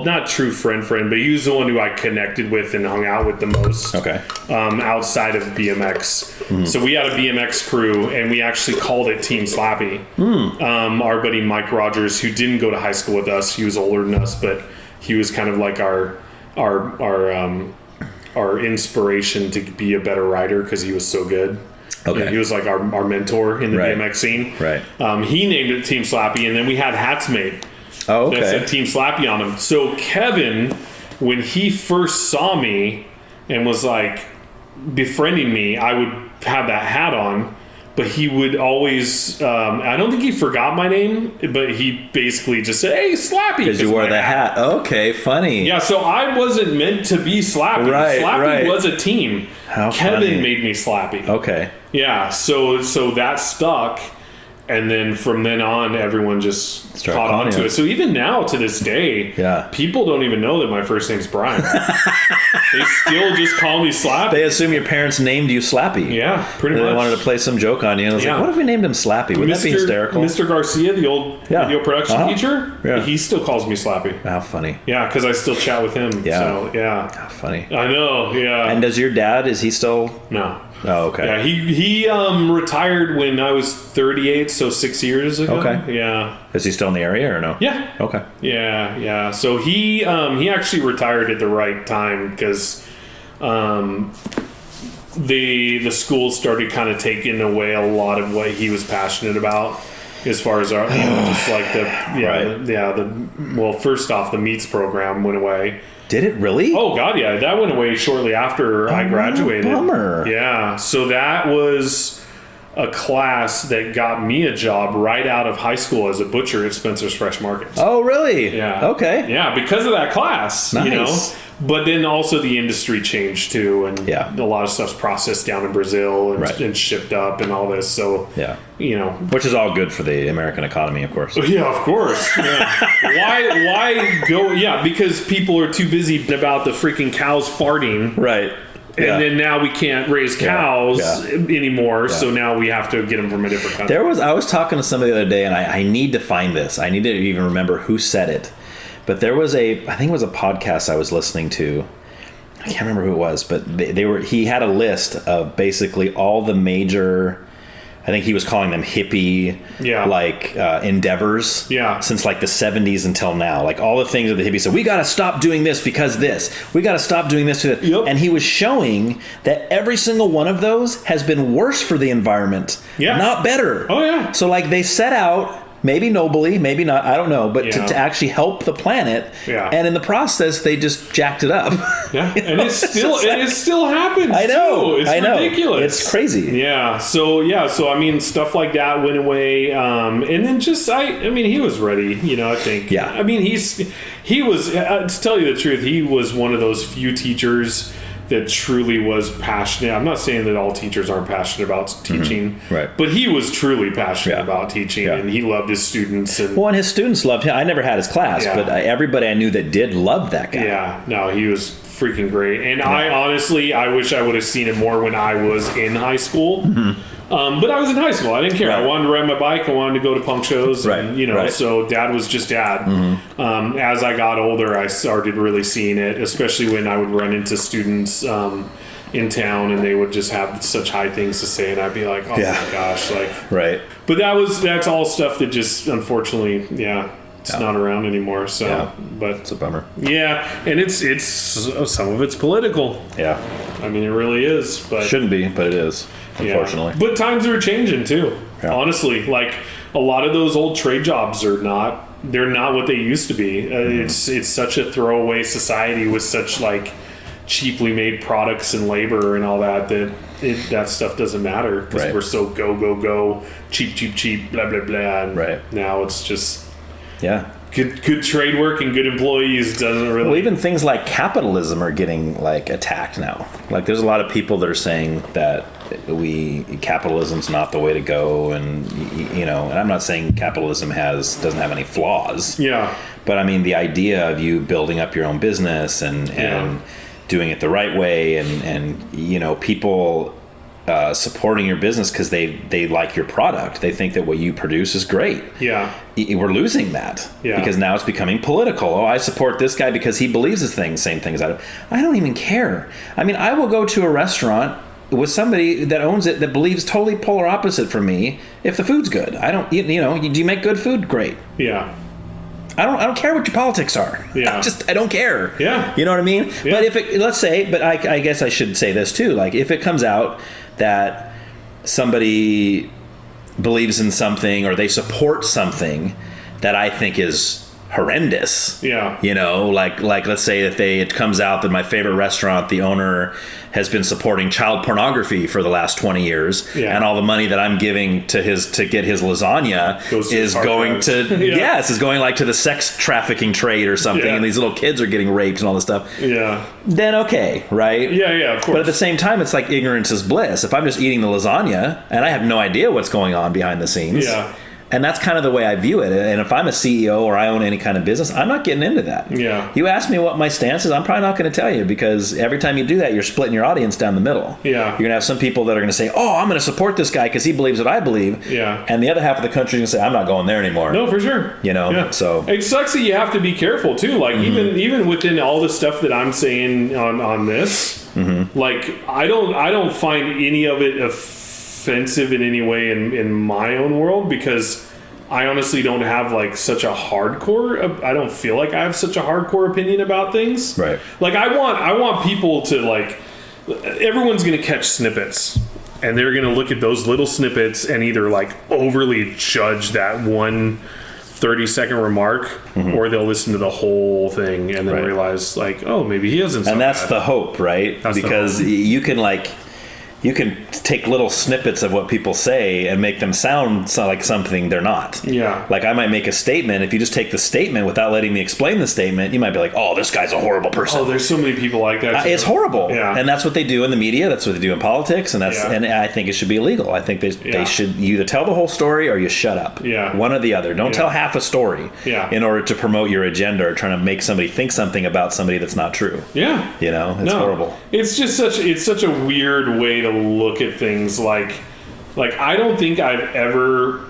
not true friend, but he was the one who I connected with and hung out with the most. Okay. Outside of BMX. So we had a BMX crew and we actually called it Team Slappy. Our buddy Mike Rogers, who didn't go to high school with us, he was older than us, but he was kind of like our inspiration to be a better rider because he was so good. Okay. Yeah, he was like our mentor in the BMX scene. Right. He named it Team Slappy, and then we had hats made. Oh, okay. That said Team Slappy on them. So Kevin, when he first saw me and was like befriending me, I would have that hat on. But he would always, I don't think he forgot my name, but he basically just said, hey, Slappy. Because you wore the hat. Okay, funny. Yeah, so I wasn't meant to be Slappy. Slappy was a team. How Kevin funny. made me Slappy. Okay. Yeah, so that stuck. And then from then on, everyone just caught on to it. So even now, to this day, people don't even know that my first name's Bryan. They still just call me Slappy. They assume your parents named you Slappy. Yeah, pretty much. They wanted to play some joke on you. And I was like, what if we named him Slappy? Wouldn't that be hysterical? Mr. Garcia, the old video production teacher, he still calls me Slappy. How funny. Yeah, because I still chat with him. Yeah. So, yeah. How funny. I know, yeah. And does your dad, is he still... No. Oh, okay. Yeah, he retired when I was 38, so 6 years ago. Okay. Yeah. Is he still in the area or no? Yeah. Okay. Yeah. So he actually retired at the right time because the school started kind of taking away a lot of what he was passionate about. As far as our, just like first off, the meets program went away. Did it really? Oh God, yeah, that went away shortly after I graduated. Bummer. Yeah, so that was a class that got me a job right out of high school as a butcher at Spencer's Fresh Markets. Oh, really? Yeah. Okay. Yeah, because of that class. Nice. You know. But then also the industry changed too, and a lot of stuff's processed down in Brazil and shipped up and all this. So which is all good for the American economy, of course. Yeah, of course. Yeah. Why go? Yeah, because people are too busy about the freaking cows farting. Right. And then now we can't raise cows anymore, so now we have to get them from a different country. I was talking to somebody the other day, and I need to find this. I need to even remember who said it. But there was I think it was a podcast I was listening to. I can't remember who it was, but he had a list of basically all the major, I think he was calling them hippie, endeavors. Since like the 70s until now. Like all the things that the hippies said, we got to stop doing this because this. We got to stop doing this. Yep. And he was showing that every single one of those has been worse for the environment. Yeah. Not better. Oh, yeah. So like they set out, maybe nobly, maybe not, I don't know, but to actually help the planet. Yeah. And in the process, they just jacked it up. Yeah. And it still happens. I know. Too. It's ridiculous. It's crazy. Yeah. So I mean, stuff like that went away. And then he was ready, I think. Yeah. I mean, he was, to tell you the truth, he was one of those few teachers that truly was passionate. I'm not saying that all teachers aren't passionate about teaching, right? But he was truly passionate about teaching, and he loved his students. And his students loved him. I never had his class, but everybody I knew that did love that guy. Yeah, no, he was freaking great. And I wish I would have seen it more when I was in high school. Mm-hmm. But I was in high school. I didn't care. Right. I wanted to ride my bike. I wanted to go to punk shows. And, so dad was just dad. Mm-hmm. As I got older, I started really seeing it, especially when I would run into students in town and they would just have such high things to say. And I'd be like, oh my gosh. Right. But that's all stuff that just, unfortunately, it's not around anymore. So, but it's a bummer. Yeah. And it's some of it's political. Yeah. I mean, it really is. But shouldn't be, but it is. Unfortunately. But times are changing too. Yeah. Honestly, like a lot of those old trade jobs are not they're not what they used to be. It's such a throwaway society with such like cheaply made products and labor and all that that stuff doesn't matter because we're so go cheap blah blah blah. And now it's just good trade work and good employees doesn't really. Well, even things like capitalism are getting like attacked now. Like there's a lot of people that are saying that capitalism's not the way to go, and and I'm not saying capitalism doesn't have any flaws. Yeah. But I mean the idea of you building up your own business and doing it the right way and people supporting your business because they like your product. They think that what you produce is great. Yeah. We're losing that because now it's becoming political. Oh, I support this guy because he believes his thing, same thing as I do. I don't even care. I mean, I will go to a restaurant with somebody that owns it that believes totally polar opposite from me if the food's good. I don't, do you make good food? Great. Yeah. I don't care what your politics are. Yeah. I don't care. Yeah. You know what I mean? Yeah. But I guess I should say this too. Like if it comes out that somebody believes in something or they support something that I think is horrendous. Yeah. Like let's say that it comes out that my favorite restaurant, the owner has been supporting child pornography for the last 20 years and all the money that I'm giving to get his lasagna is going to the sex trafficking trade or something and these little kids are getting raped and all this stuff. Yeah. Then okay, right? Yeah, of course. But at the same time it's like ignorance is bliss. If I'm just eating the lasagna and I have no idea what's going on behind the scenes. Yeah. And that's kind of the way I view it. And if I'm a CEO or I own any kind of business, I'm not getting into that. Yeah. You ask me what my stance is, I'm probably not going to tell you because every time you do that, you're splitting your audience down the middle. Yeah. You're going to have some people that are going to say, oh, I'm going to support this guy because he believes what I believe. Yeah. And the other half of the country is going to say, I'm not going there anymore. No, for sure. So. It sucks that you have to be careful too. Like even within all the stuff that I'm saying on this, like I don't find any of it offensive in any way in my own world because I honestly don't have like such a hardcore. I don't feel like I have such a hardcore opinion about things. Right. Like I want people to like. Everyone's gonna catch snippets, and they're gonna look at those little snippets and either like overly judge that one 30-second remark, or they'll listen to the whole thing and then realize like, oh, maybe he isn't. So and that's bad. The hope, right? That's because you can take little snippets of what people say and make them sound like something they're not. Yeah. Like I might make a statement. If you just take the statement without letting me explain the statement, you might be like, oh, this guy's a horrible person. Oh, there's so many people like that. It's horrible. Yeah. And that's what they do in the media. That's what they do in politics. And and I think it should be illegal. I think they should either tell the whole story or you shut up. Yeah. One or the other. Don't tell half a story in order to promote your agenda or trying to make somebody think something about somebody that's not true. Yeah. It's horrible. It's just such a weird way to look at things. Like I don't think I've ever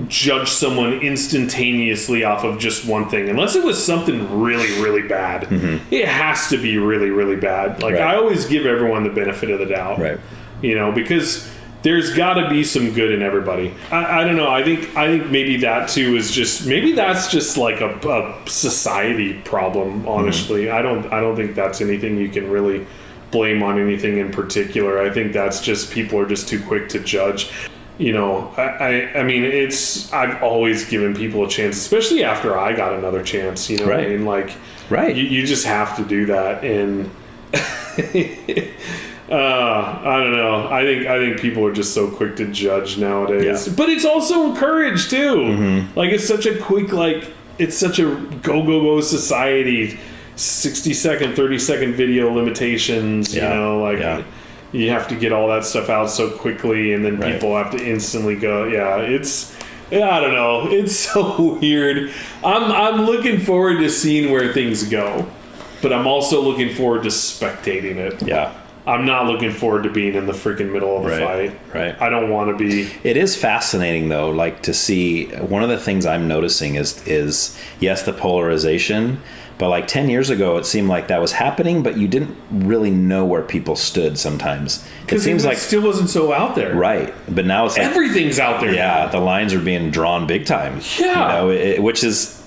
judged someone instantaneously off of just one thing, unless it was something really, really bad. It has to be really, really bad. Like I always give everyone the benefit of the doubt, right? Because there's got to be some good in everybody. I don't know. I think maybe that too is just that's just like a society problem. Honestly, I don't think that's anything you can really blame on anything in particular. I think that's just people are just too quick to judge. I mean, I've always given people a chance, especially after I got another chance. What I mean? Like, you just have to do that. And I don't know. I think people are just so quick to judge nowadays. Yeah. But it's also encouraged too. Like it's such a quick, it's such a go society. 60-second, 30-second video limitations, you have to get all that stuff out so quickly, and then people have to instantly go. I don't know. It's so weird. I'm looking forward to seeing where things go, but I'm also looking forward to spectating it. Yeah. I'm not looking forward to being in the freaking middle of the fight. Right. I don't want to be. It is fascinating though, like to see. One of the things I'm noticing is yes, the polarization. But like 10 years ago, it seemed like that was happening, but you didn't really know where people stood sometimes. It seems like still wasn't so out there. Right. But now it's like everything's out there. Yeah, now. The lines are being drawn big time. Yeah. Which is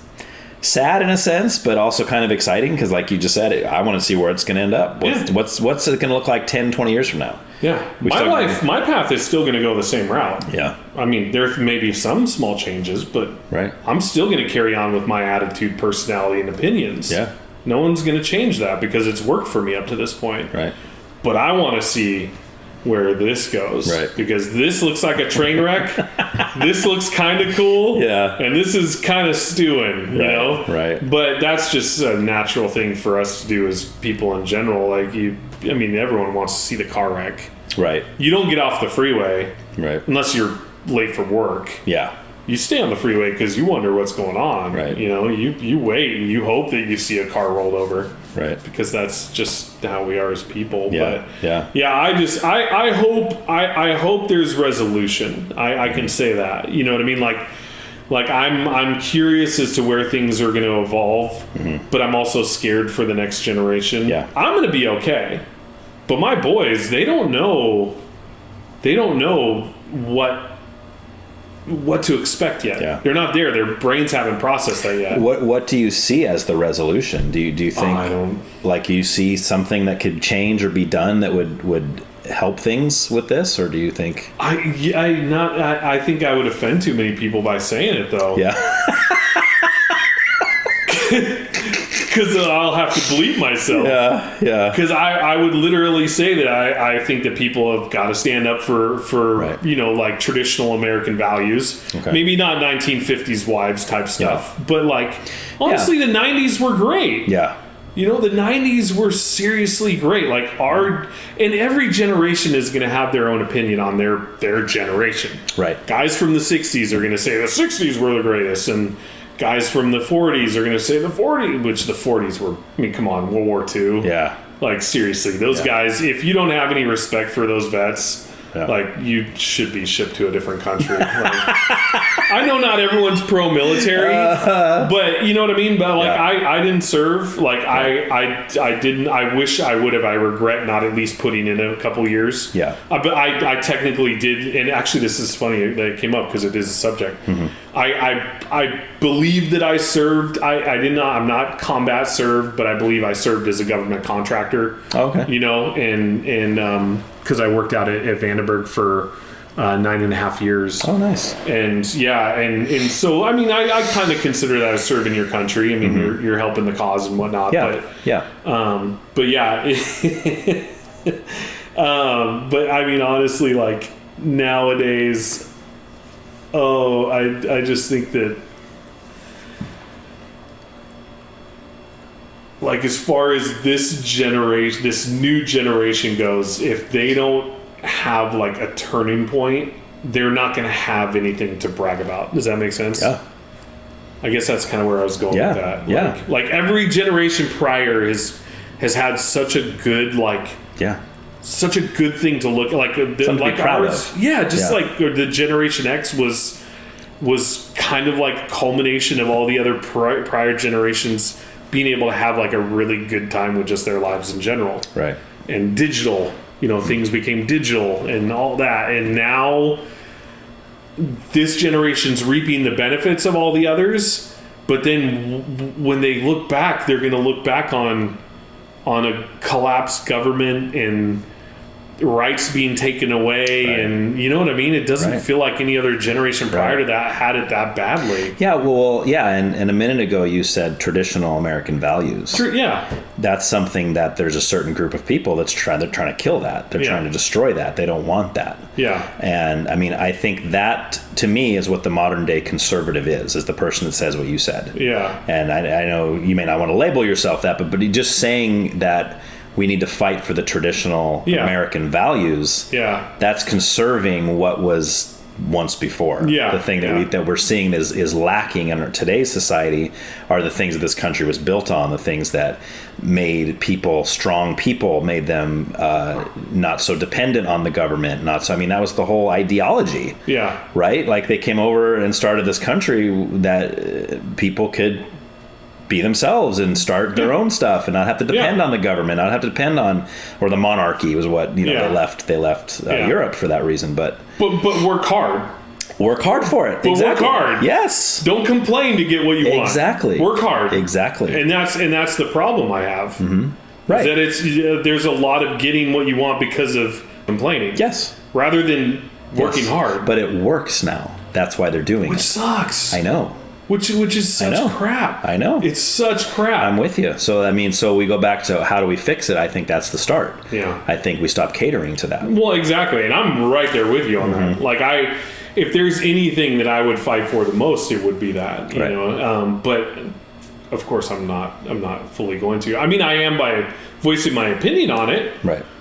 sad in a sense, but also kind of exciting because, like you just said, I want to see where it's going to end up. What's it going to look like 10, 20 years from now? Yeah. My path is still going to go the same route. Yeah. I mean, there may be some small changes, but I'm still going to carry on with my attitude, personality, and opinions. Yeah. No one's going to change that because it's worked for me up to this point. Right. But I want to see where this goes. Right. Because this looks like a train wreck. This looks kind of cool. Yeah. And this is kind of stewing, you know? Right. But that's just a natural thing for us to do as people in general. Like, everyone wants to see the car wreck. Right. You don't get off the freeway. Right. Unless you're late for work. Yeah. You stay on the freeway because you wonder what's going on. Right. You know, you wait and you hope that you see a car rolled over. Right. Because that's just how we are as people. Yeah. But I hope there's resolution. I can say that. You know what I mean? Like I'm curious as to where things are going to evolve, but I'm also scared for the next generation. Yeah. I'm going to be okay. But my boys, they don't know what to expect yet. Yeah. They're not there. Their brains haven't processed that yet. What do you see as the resolution? Do you think I don't, like you see something that could change or be done that would help things with this, or do you think I think I would offend too many people by saying it though. Yeah. Because I'll have to bleep myself. Yeah. Because I would literally say that I think that people have got to stand up for Right. like traditional American values. Okay. Maybe not 1950s wives type stuff, but like honestly, the 90s were great. Yeah. You know, the 90s were seriously great. Like and every generation is going to have their own opinion on their generation. Right. Guys from the 60s are going to say the 60s were the greatest, and guys from the 40s are going to say the 40s, which the 40s were, come on, World War II. Yeah. Like, seriously, those guys, if you don't have any respect for those vets, like, you should be shipped to a different country. Like, I know not everyone's pro-military, but you know what I mean? But, like, I didn't serve. Like, I didn't. I wish I would have. I regret not at least putting in a couple years. Yeah. But I technically did. And actually, this is funny that it came up because it is a subject. Mm-hmm. I believe that I served. I did not. I'm not combat served, but I believe I served as a government contractor. Okay. You know, and because I worked out at Vandenberg for 9.5 years. Oh, nice. And and so I mean, I kind of consider that as serving your country. I mean, you're helping the cause and whatnot. Yeah. But yeah. But I mean, honestly, like nowadays. Oh, I just think that, like, as far as this new generation goes, if they don't have like a turning point, they're not going to have anything to brag about. Does that make sense? Yeah. I guess that's kind of where I was going with that. Yeah. Like every generation prior has had such a good such a good thing to look like. Something to be proud of. Yeah, just like the Generation X was kind of like a culmination of all the other prior generations being able to have like a really good time with just their lives in general. Right. And digital, things became digital and all that. And now this generation's reaping the benefits of all the others. But then when they look back, they're going to look back on a collapsed government and rights being taken away, and you know what I mean? It doesn't feel like any other generation prior to that had it that badly. Yeah, well, yeah, and a minute ago you said traditional American values. Sure, yeah. That's something that there's a certain group of people they're trying to kill that. They're trying to destroy that. They don't want that. Yeah. And I mean, I think that to me is what the modern day conservative is the person that says what you said. Yeah. And I know you may not want to label yourself that, but just saying that we need to fight for the traditional American values. Yeah. That's conserving what was once before. Yeah. The thing that we're seeing is lacking in today's society are the things that this country was built on, the things that made strong people, made them not so dependent on the government. I mean, that was the whole ideology. Yeah. Right? Like they came over and started this country that people could be themselves and start their own stuff and not have to depend on the government, not have to depend on, or the monarchy was what, they left Europe for that reason. But work hard. Work hard for it. But exactly. work hard. Yes. Don't complain to get what you want. Exactly. Work hard. Exactly. And that's the problem I have. Mm-hmm. Right. Is that there's a lot of getting what you want because of complaining. Yes. Rather than working hard. But it works now. That's why they're doing Which it. sucks. I know. Which is such crap. I know. It's such crap. I'm with you. So, I mean, so we go back to how do we fix it? I think that's the start. Yeah. I think we stop catering to that. Well, exactly. And I'm right there with you on that. Like, if there's anything that I would fight for the most, it would be that, you know. But of course, I'm not fully going to. I mean, I am by voicing my opinion on it,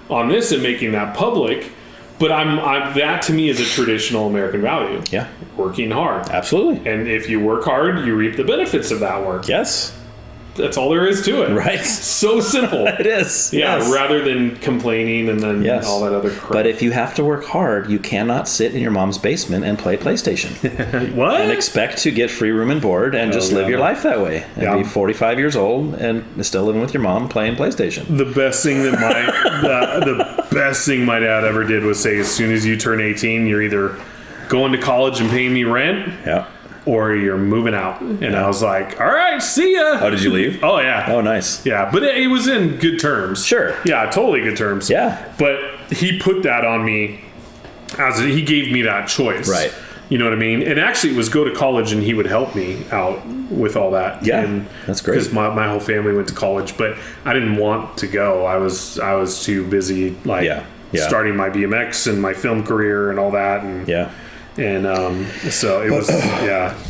on this, and making that public. But that to me is a traditional American value. Yeah, working hard, absolutely. And if you work hard, you reap the benefits of that work. Yes. That's all there is to it. Right. So simple. It is. Yeah, yes. Rather than complaining and then all that other crap. But if you have to work hard, you cannot sit in your mom's basement and play PlayStation. What? And expect to get free room and board and just live your life that way. And be 45 years old and still living with your mom playing PlayStation. The best thing that the best thing my dad ever did was say, as soon as you turn 18, you're either going to college and paying me rent. Yeah. Or you're moving out. And I was like, all right, see ya. Oh, did you leave? Oh, yeah. Oh, nice. Yeah, but it was in good terms. Sure. Yeah, totally good terms. Yeah. But he put that on me he gave me that choice. Right. You know what I mean? And actually it was go to college and he would help me out with all that. Yeah, and that's great. Because my whole family went to college, but I didn't want to go. I was too busy starting my BMX and my film career and all that. And so it was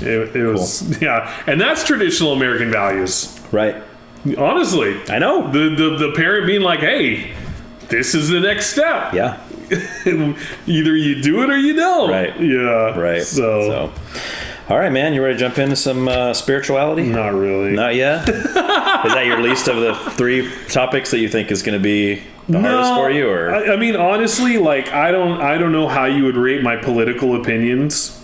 it was and that's traditional American values, right? Honestly, I know the parent being like, hey, this is the next step. Yeah. Either you do it or you don't. Right. Yeah. Right. So all right, man, you ready to jump into some spirituality? Not really. Not yet? Is that your least of the 3 topics that you think is going to be the hardest for you? Or I mean, honestly, like I don't know how you would rate my political opinions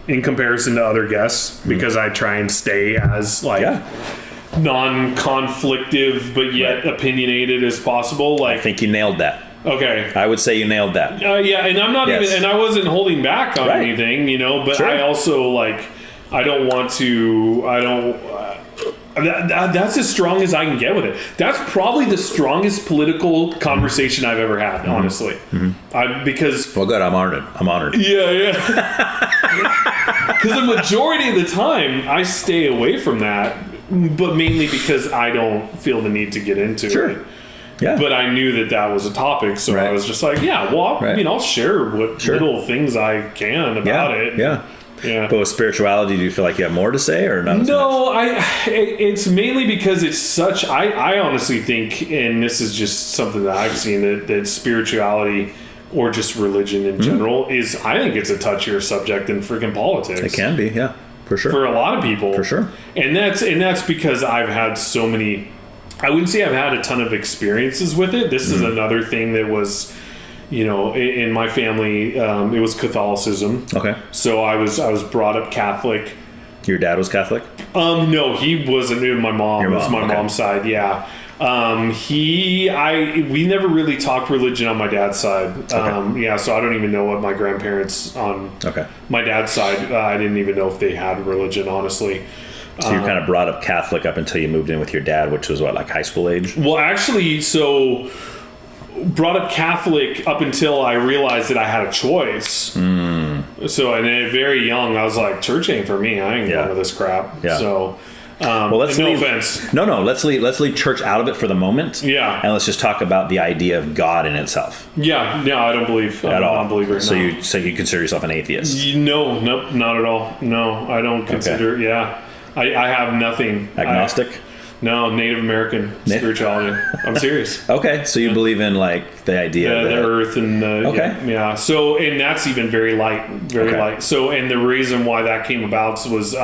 in comparison to other guests, because I try and stay as non-conflictive but yet opinionated as possible. Like, I think you nailed that. Okay. I would say you nailed that. Yeah, and I'm not even, and I wasn't holding back on anything, you know, but I also, like, I don't want to, that's as strong as I can get with it. That's probably the strongest political conversation I've ever had, honestly. Because... Well, good, I'm honored. Yeah. Because the majority of the time, I stay away from that, but mainly because I don't feel the need to get into it. Yeah. But I knew that was a topic, so I was just like, I'll share what little things I can about it. Yeah. But with spirituality, do you feel like you have more to say or not? No, it's mainly because it's such, I honestly think, and this is just something that I've seen, that spirituality or just religion in general is, I think it's a touchier subject than freaking politics. It can be, yeah, for sure. For a lot of people. For sure. And that's because I've had so many, I wouldn't say I've had a ton of experiences with it. This is another thing that was, you know, in my family, it was Catholicism. Okay. So I was brought up Catholic. Your dad was Catholic? No, he wasn't. My mom. It was my mom's side. Yeah. We never really talked religion on my dad's side. So I don't even know what my grandparents on my dad's side, I didn't even know if they had religion, honestly. So you kind of brought up Catholic up until you moved in with your dad, which was what, like high school age? Well, actually, so brought up Catholic up until I realized that I had a choice. So, and then very young, I was like, church ain't for me. I ain't going to this crap. Yeah. So, well, let's no leave, offense. No, let's leave church out of it for the moment. Yeah. And let's just talk about the idea of God in itself. Yeah. No, I don't believe at all. I'm a believer. So you consider yourself an atheist? No, nope, not at all. No, I don't consider. Yeah. I have nothing. Agnostic? No, Native American spirituality. I'm serious. Okay, so you believe in like the idea of the earth and the yeah. So, and that's even very light, light. So, and the reason why that came about was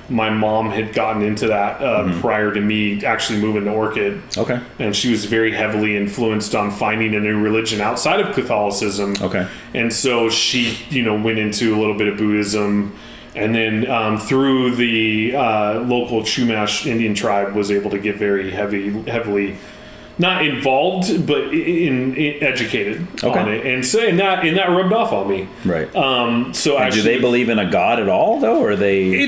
my mom had gotten into that prior to me actually moving to Orchid. Okay. And she was very heavily influenced on finding a new religion outside of Catholicism. Okay. And so she, went into a little bit of Buddhism. And then through the local Chumash Indian tribe was able to get very heavily not involved, but in educated on it, and so and that rubbed off on me. Right. So do they believe in a God at all, though, or they?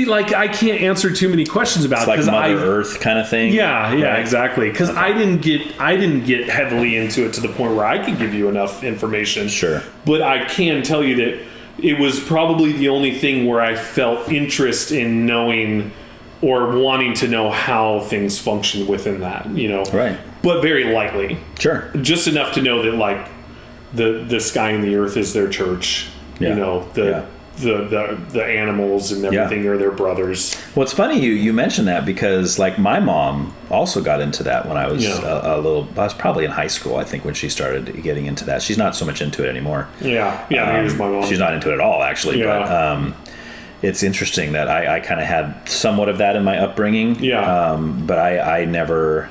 Like I can't answer too many questions about it. It's like Mother Earth kind of thing. Yeah, right? Exactly. Because I didn't get heavily into it to the point where I could give you enough information. Sure. But I can tell you that it was probably the only thing where I felt interest in knowing or wanting to know how things function within that, Right. But very lightly. Sure. Just enough to know that, like, the sky and the earth is their church. Yeah. The animals and everything are their brothers. Well, it's funny you mentioned that because, like, my mom also got into that when I was I was probably in high school, I think, when she started getting into that. She's not so much into it anymore. Yeah. Here's my mom. She's not into it at all, actually. Yeah. But it's interesting that I kind of had somewhat of that in my upbringing. Yeah. But I never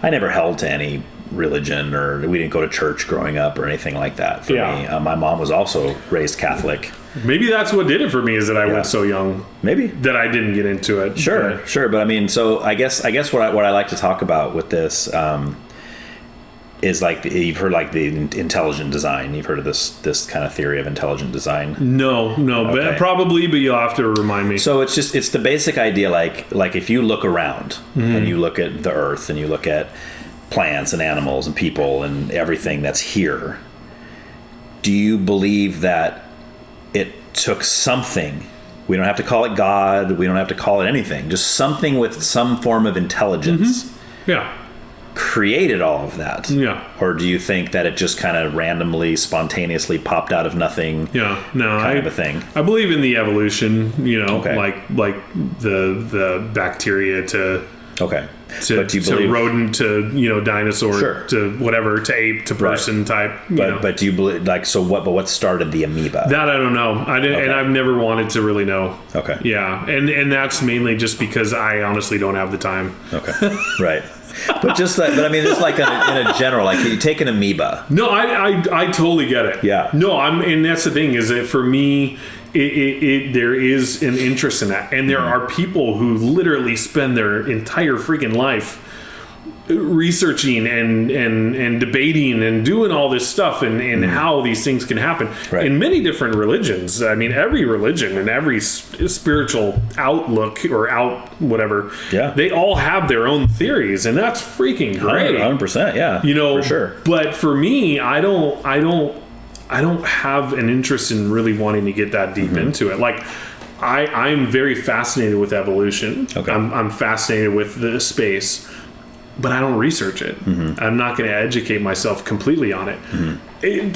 held to any religion, or we didn't go to church growing up or anything like that. For me, my mom was also raised Catholic. Maybe that's what did it for me, is that I went so young. Maybe that I didn't get into it. Sure. But I mean, so I guess what I like to talk about with this is, like, you've heard, like, the intelligent design. You've heard of this kind of theory of intelligent design? No, but probably, but you'll have to remind me. So it's the basic idea, like if you look around and you look at the earth and you look at plants and animals and people and everything that's here, do you believe that it took something? We don't have to call it God. We don't have to call it anything. Just something with some form of intelligence. Yeah. Created all of that. Yeah. Or do you think that it just kind of randomly, spontaneously popped out of nothing? Yeah. No, kind of a thing. I believe in the evolution, Okay. like the bacteria to but do you believe rodent to dinosaur to whatever, to ape to person type. But do you believe, like, so what? But what started the amoeba? That I don't know. I didn't, and I've never wanted to really know. Okay. Yeah, and that's mainly just because I honestly don't have the time. Okay. Right. But just that. But I mean, it's like in a general, like, you take an amoeba. No, I totally get it. Yeah. No, and that's the thing, is that for me, there is an interest in that, and there are people who literally spend their entire freaking life researching and debating and doing all this stuff and how these things can happen in many different religions. I mean, every religion and every spiritual outlook or whatever, they all have their own theories, and that's freaking great. 100%, yeah. For sure. But for me, I don't have an interest in really wanting to get that deep into it. Like, I'm very fascinated with evolution. Okay. I'm fascinated with the space, but I don't research it. I'm not going to educate myself completely on it.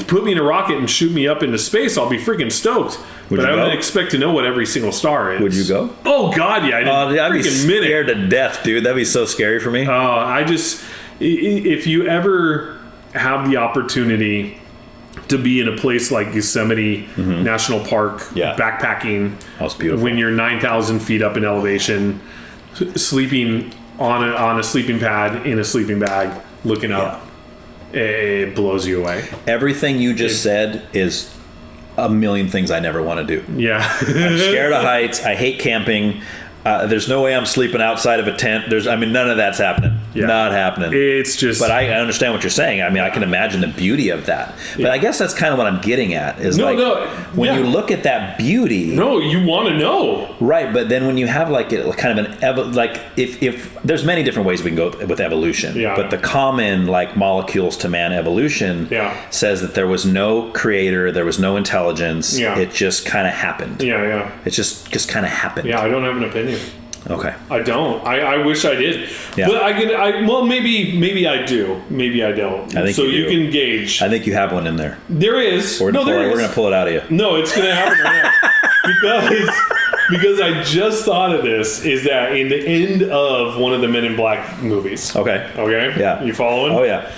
Put me in a rocket and shoot me up into space, I'll be freaking stoked. But I wouldn't expect to know what every single star is. Would you go? Oh, God, yeah. I'd be scared to death, dude. That'd be so scary for me. If you ever have the opportunity to be in a place like Yosemite National Park, backpacking, that's beautiful. When you're 9,000 feet up in elevation, sleeping on a sleeping pad in a sleeping bag, looking up, it blows you away. Everything you just said is a million things I never want to do. Yeah. I'm scared of heights. I hate camping. There's no way I'm sleeping outside of a tent. None of that's happening. Yeah. Not happening. It's just... But I understand what you're saying. I mean, I can imagine the beauty of that. But I guess that's kind of what I'm getting at. Is when you look at that beauty... No, you want to know. Right, but then when you have like kind of if there's many different ways we can go with evolution. Yeah. But the common, like, molecules to man evolution says that there was no creator, there was no intelligence. Yeah. It just kind of happened. Yeah. It just kind of happened. Yeah, I don't have an opinion. Okay. I don't. I wish I did. Yeah. But well, maybe I do. Maybe I don't. I think so you can gauge. I think you have one in there. There is. We're going to pull it out of you. No, it's going to happen right now. Because I just thought of this, is that in the end of one of the Men in Black movies. Okay. Yeah. You following? Oh, yeah.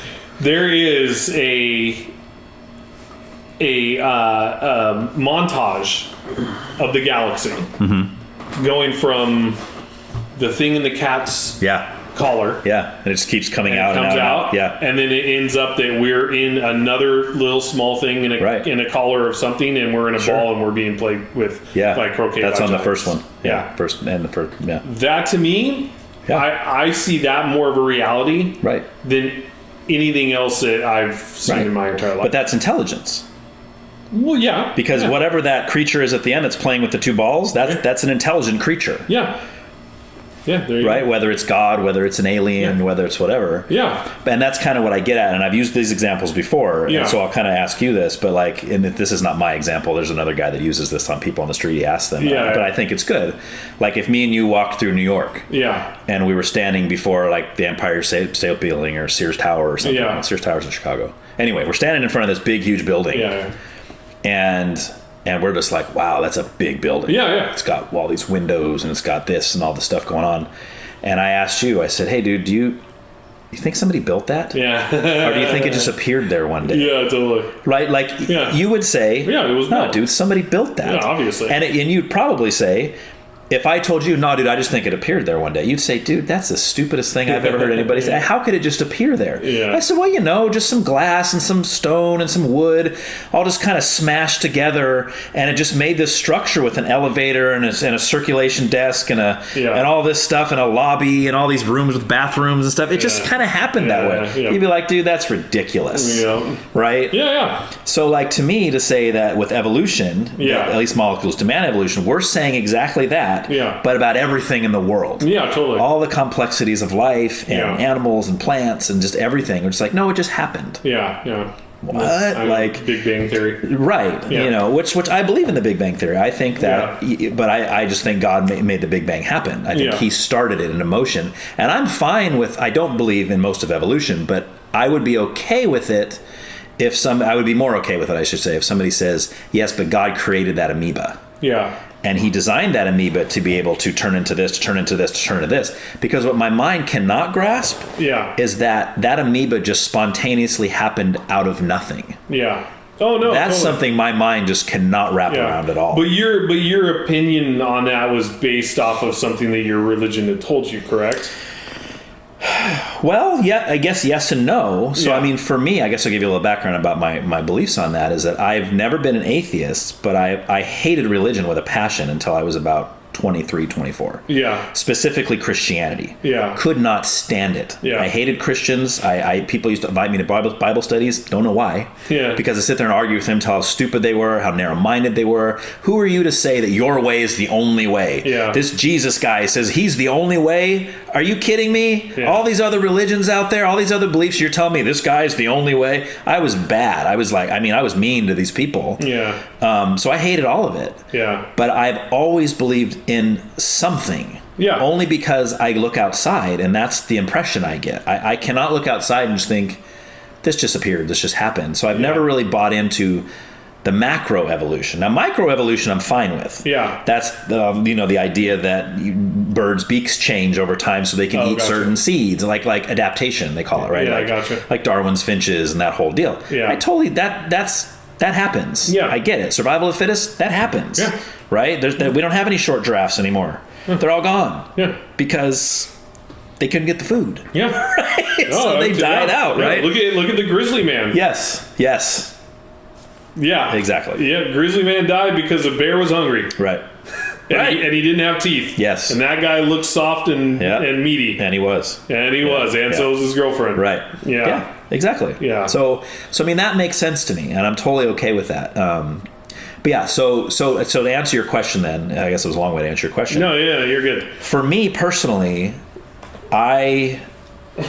There is a montage of the galaxy. Going from the thing in the cat's collar. Yeah, and it just keeps coming out. Comes out. Yeah. And then it ends up that we're in another little small thing in a collar of something, and we're in a ball and we're being played with by croquet. That's on the giants. first one. Yeah. First. Yeah. That to me Yeah. I see that more of a reality Right. than anything else that I've seen in my entire life. But that's intelligence. Well, yeah. Because whatever that creature is at the end that's playing with the two balls, that's an intelligent creature. Yeah. Yeah, there you right? go. Whether it's God, whether it's an alien, whether it's whatever. Yeah. And that's kind of what I get at. And I've used these examples before. Yeah. And so I'll kind of ask you this, but like, and this is not my example. There's another guy that uses this on people on the street. He asks them. Yeah. But I think it's good. Like if me and you walked through New York. Yeah. And we were standing before like the Empire State Building or Sears Tower or something. Yeah. Sears Tower's in Chicago. Anyway, we're standing in front of this big, huge building. Yeah. And we're just like, wow, that's a big building. Yeah, yeah. It's got all these windows and it's got this and all this stuff going on. And I asked you, I said, hey, dude, do you think somebody built that? Yeah. Or do you think it just appeared there one day? Yeah, totally. Right? Like, you would say, yeah, it was no, built. dude, somebody built that. Yeah, obviously. And you'd probably say, if I told you, no, dude, I just think it appeared there one day, you'd say, dude, that's the stupidest thing I've ever heard anybody say. How could it just appear there? Yeah. I said, well, just some glass and some stone and some wood all just kind of smashed together, and it just made this structure with an elevator and a circulation desk and and all this stuff and a lobby and all these rooms with bathrooms and stuff. It just kind of happened that way. You'd be like, dude, that's ridiculous. Yeah. Right? Yeah. So, like, to me, to say that with evolution, at least molecules demand evolution, we're saying exactly that. Yeah. But about everything in the world. Yeah, totally. All the complexities of life and animals and plants and just everything. We're just like, no, it just happened. Yeah, yeah. What? Like Big Bang Theory. Right. Yeah. Which I believe in the Big Bang Theory. I think that, but I just think God made the Big Bang happen. I think he started it in motion. And I'm fine with, I don't believe in most of evolution, but I would be okay with it I would be more okay with it, I should say, if somebody says, yes, but God created that amoeba. Yeah. And he designed that amoeba to be able to turn into this, to turn into this, to turn into this. Because what my mind cannot grasp is that amoeba just spontaneously happened out of nothing. Yeah. Oh no. That's totally. something my mind just cannot wrap around at all. But your opinion on that was based off of something that your religion had told you, correct? Well, yeah, I guess yes and no. So, I mean, for me, I guess I'll give you a little background about my beliefs on that, is that I've never been an atheist, but I hated religion with a passion until I was about 23, 24. Yeah. Specifically Christianity. Yeah. Could not stand it. Yeah. I hated Christians. People used to invite me to Bible studies. Don't know why. Yeah. Because I sit there and argue with them, tell how stupid they were, how narrow-minded they were. Who are you to say that your way is the only way? Yeah. This Jesus guy says he's the only way. Are you kidding me? Yeah. All these other religions out there, all these other beliefs, you're telling me this guy's the only way? I was bad. I was I was mean to these people. Yeah. So I hated all of it. Yeah. But I've always believed in something. Yeah. Only because I look outside, and that's the impression I get. I cannot look outside and just think, this just appeared, this just happened. So I've never really bought into the macro evolution. Now, micro evolution, I'm fine with. Yeah. That's the idea that birds' beaks change over time so they can eat certain seeds, like adaptation, they call it, right? Yeah, like, I gotcha. Like Darwin's finches and that whole deal. Yeah. I totally that happens. Yeah. I get it. Survival of the fittest, that happens. Yeah. Right? We don't have any short giraffes anymore. They're all gone. Yeah. Because they couldn't get the food. Yeah. Right? So they died out, right? Look at the grizzly man. Yes. Yeah. Exactly. Yeah, grizzly man died because the bear was hungry. Right. And he didn't have teeth. Yes. And that guy looked soft and meaty. And he was. And he was. And so was his girlfriend. Right. Yeah. Exactly. Yeah. So I mean, that makes sense to me, and I'm totally okay with that. But yeah, so to answer your question, then I guess it was a long way to answer your question. No, yeah, you're good. For me personally, I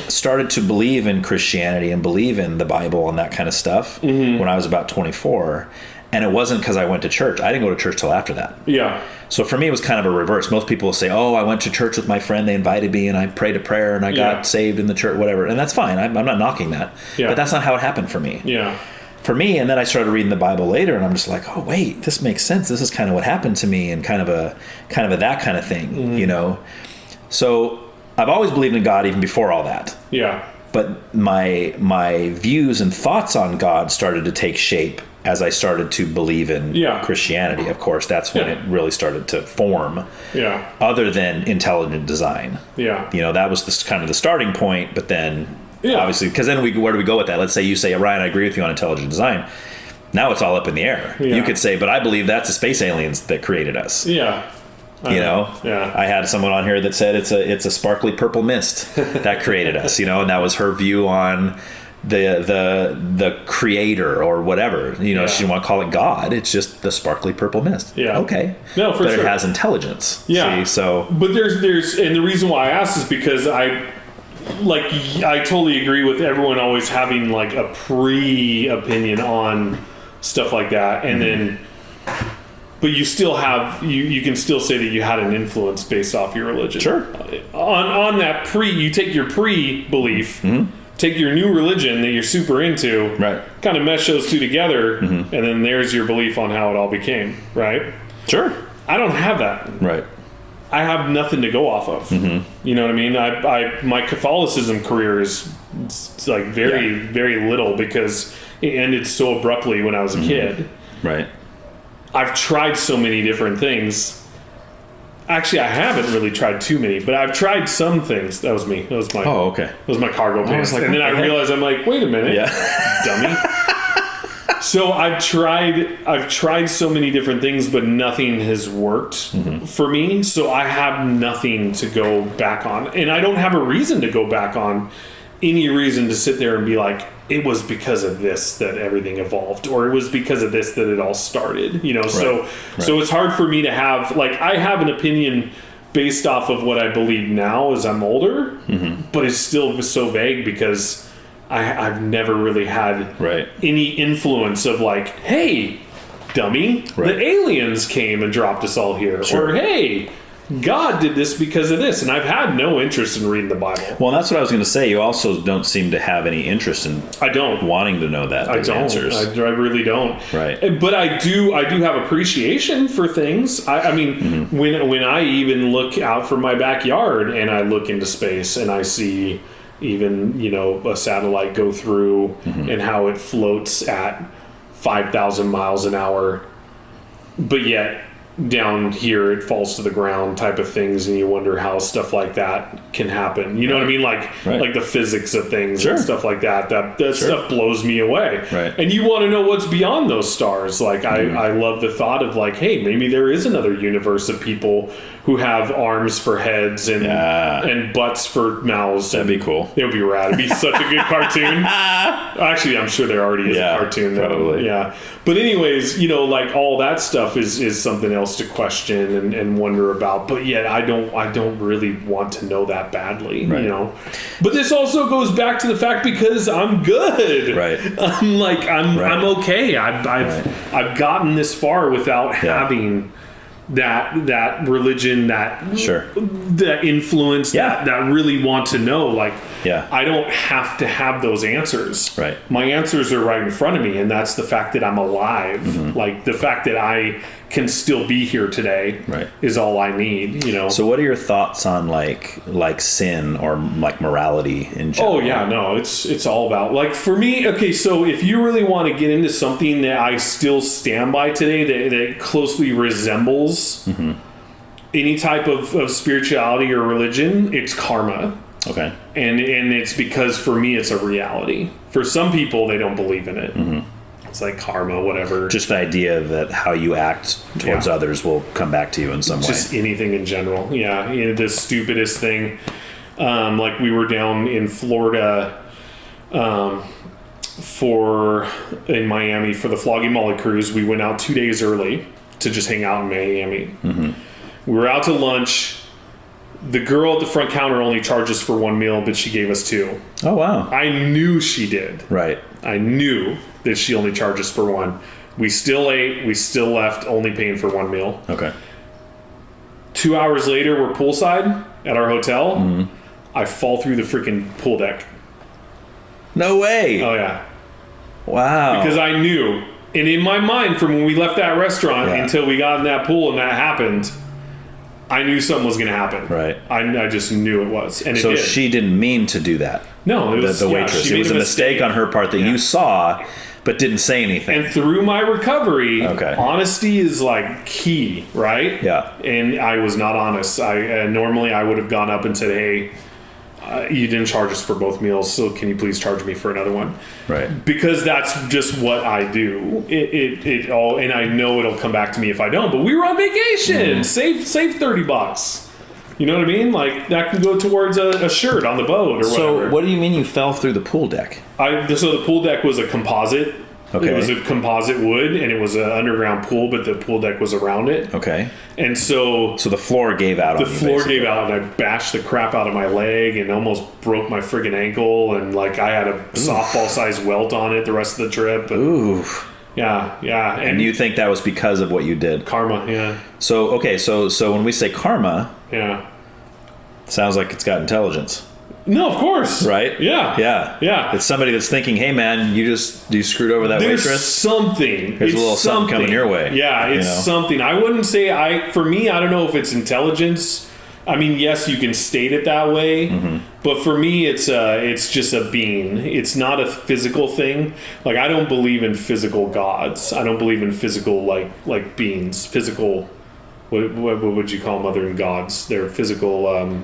started to believe in Christianity and believe in the Bible and that kind of stuff when I was about 24. And it wasn't because I went to church. I didn't go to church till after that. Yeah. So for me, it was kind of a reverse. Most people will say, oh, I went to church with my friend. They invited me and I prayed a prayer and I got saved in the church, whatever. And that's fine. I'm not knocking that. Yeah. But that's not how it happened for me. Yeah. For me, and then I started reading the Bible later, and I'm just like, oh wait, this makes sense. This is kind of what happened to me, and kind of a that kind of thing, So I've always believed in God even before all that. Yeah. But my views and thoughts on God started to take shape as I started to believe in Christianity. Of course, that's when it really started to form. Yeah. Other than intelligent design. Yeah. That was kind of the starting point, but then. Yeah. Obviously, because then where do we go with that? Let's say you say, Ryan, I agree with you on intelligent design. Now it's all up in the air. Yeah. You could say, but I believe that's the space aliens that created us. Yeah. You know, Yeah. I had someone on here that said it's a sparkly purple mist that created us. You know, and that was her view on the creator or whatever. You know, she didn't want to call it God. It's just the sparkly purple mist. Yeah. Okay. No, for but sure. it has intelligence. Yeah. See? So, but there's, and the reason why I asked is because I totally agree with everyone always having like a pre-opinion on stuff like that, and then. But you still have you can still say that you had an influence based off your religion. Sure. On that you take your pre-belief, take your new religion that you're super into, right? Kind of mesh those two together, and then there's your belief on how it all became, right? Sure. I don't have that. Right. I have nothing to go off of. You know what I mean? My Catholicism career is like very little because it ended so abruptly when I was a kid. Right. I've tried so many different things. Actually, I haven't really tried too many, but I've tried some things. That was me. That was my. Oh, okay. That was my cargo pants. like, and then I realized I'm like, wait a minute, dummy. So I've tried so many different things, but nothing has worked for me. So I have nothing to go back on, and I don't have a reason to go back on. Any reason to sit there and be like, it was because of this that everything evolved, or it was because of this that it all started, you know? So it's hard for me to have, like, I have an opinion based off of what I believe now as I'm older, but it's still so vague because I've never really had any influence of like, hey, dummy, the aliens came and dropped us all here. Sure. Or, hey, God did this because of this, and I've had no interest in reading the Bible. Well, that's what I was going to say. You also don't seem to have any interest in. I don't wanting to know that. I don't. Answers. I really don't. Right. But I do have appreciation for things. I mean, when I even look out from my backyard and I look into space and I see even a satellite go through and how it floats at 5,000 miles an hour, but yet down here it falls to the ground type of things, and you wonder how stuff like that can happen. You know what I mean? Like the physics of things and stuff like that. That stuff blows me away. Right. And you want to know what's beyond those stars. Like I love the thought of like, hey, maybe there is another universe of people who have arms for heads and butts for mouths. That'd be cool. It would be rad. It'd be such a good cartoon. Actually, I'm sure there already is a cartoon. Probably. Yeah. But anyways, like all that stuff is something else to question and wonder about. But yet I don't really want to know that badly, But this also goes back to the fact because I'm good. Right. I'm okay. I've gotten this far without having that religion, that influence, that really want to know. Like, I don't have to have those answers. Right. My answers are right in front of me, and that's the fact that I'm alive. Like the fact that I can still be here today is all I need. So what are your thoughts on like sin or like morality in general? Oh yeah, no, it's all about, like, for me, okay, so if you really want to get into something that I still stand by today that closely resembles any type of spirituality or religion, it's karma. Okay. And it's because for me it's a reality. For some people they don't believe in it. It's like karma, whatever. Just the idea that how you act towards others will come back to you in some way. Just anything in general. Yeah. The stupidest thing. Like we were down in Florida in Miami for the Flogging Molly cruise. We went out 2 days early to just hang out in Miami. We were out to lunch. The girl at the front counter only charges for one meal, but she gave us two. Oh, wow. I knew she did. Right. I knew that she only charges for one. We still ate. We still left, only paying for one meal. Okay. 2 hours later, we're poolside at our hotel. I fall through the freaking pool deck. No way. Oh, yeah. Wow. Because I knew. And in my mind, from when we left that restaurant until we got in that pool and that happened, I knew something was going to happen. Right. I just knew it was. And so it did. she didn't mean to do that. No, it was the waitress. It was a mistake on her part that you saw, but didn't say anything. And through my recovery, honesty is like key, right? Yeah. And I was not honest. Normally I would have gone up and said, "Hey, you didn't charge us for both meals, so can you please charge me for another one? Right. Because that's just what I do. It all, and I know it'll come back to me if I don't. But we were on vacation. Save $30. You know what I mean? Like that can go towards a shirt on the boat or whatever. So what do you mean you fell through the pool deck? So the pool deck was a composite. Okay. It was a composite wood, and it was an underground pool, but the pool deck was around it. Okay. And so the floor gave out on you. The floor gave out, and I bashed the crap out of my leg and almost broke my friggin' ankle, and like I had a softball-sized welt on it the rest of the trip. And, Ooh. Yeah. And you think that was because of what you did? Karma, yeah. So, okay, so when we say karma, yeah, sounds like it's got intelligence. No, of course. Right? Yeah. It's somebody that's thinking, hey, man, you screwed over that waitress. There's something. There's a little something coming your way. Yeah, it's something. I wouldn't say for me, I don't know if it's intelligence. I mean, yes, you can state it that way, but for me, it's just a being. It's not a physical thing. Like I don't believe in physical gods. I don't believe in physical like beings. Physical. What would you call them other than gods? They're physical.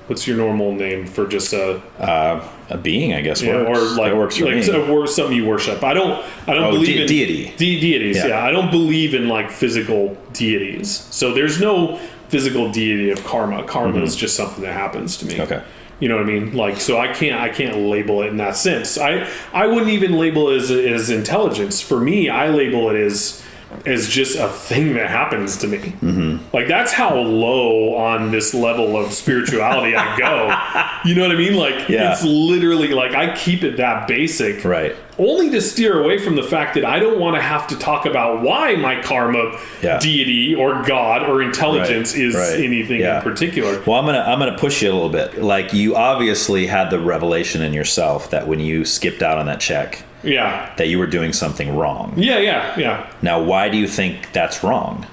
What's your normal name for just a being? I guess works. Or like that works for me. Or something you worship. I don't believe in deity. Deities. Yeah, I don't believe in like physical deities. So there's no physical deity of karma. Karma is just something that happens to me. Okay. You know what I mean? Like, so I can't label it in that sense. I wouldn't even label it as intelligence. For me, I label it as just a thing that happens to me. Like that's how low on this level of spirituality I go. You know what I mean? Like it's literally like I keep it that basic. Right. Only to steer away from the fact that I don't want to have to talk about why my karma, deity or God or intelligence is anything in particular. Well, I'm gonna push you a little bit. Like you obviously had the revelation in yourself that when you skipped out on that check, that you were doing something wrong. Yeah. Now, why do you think that's wrong?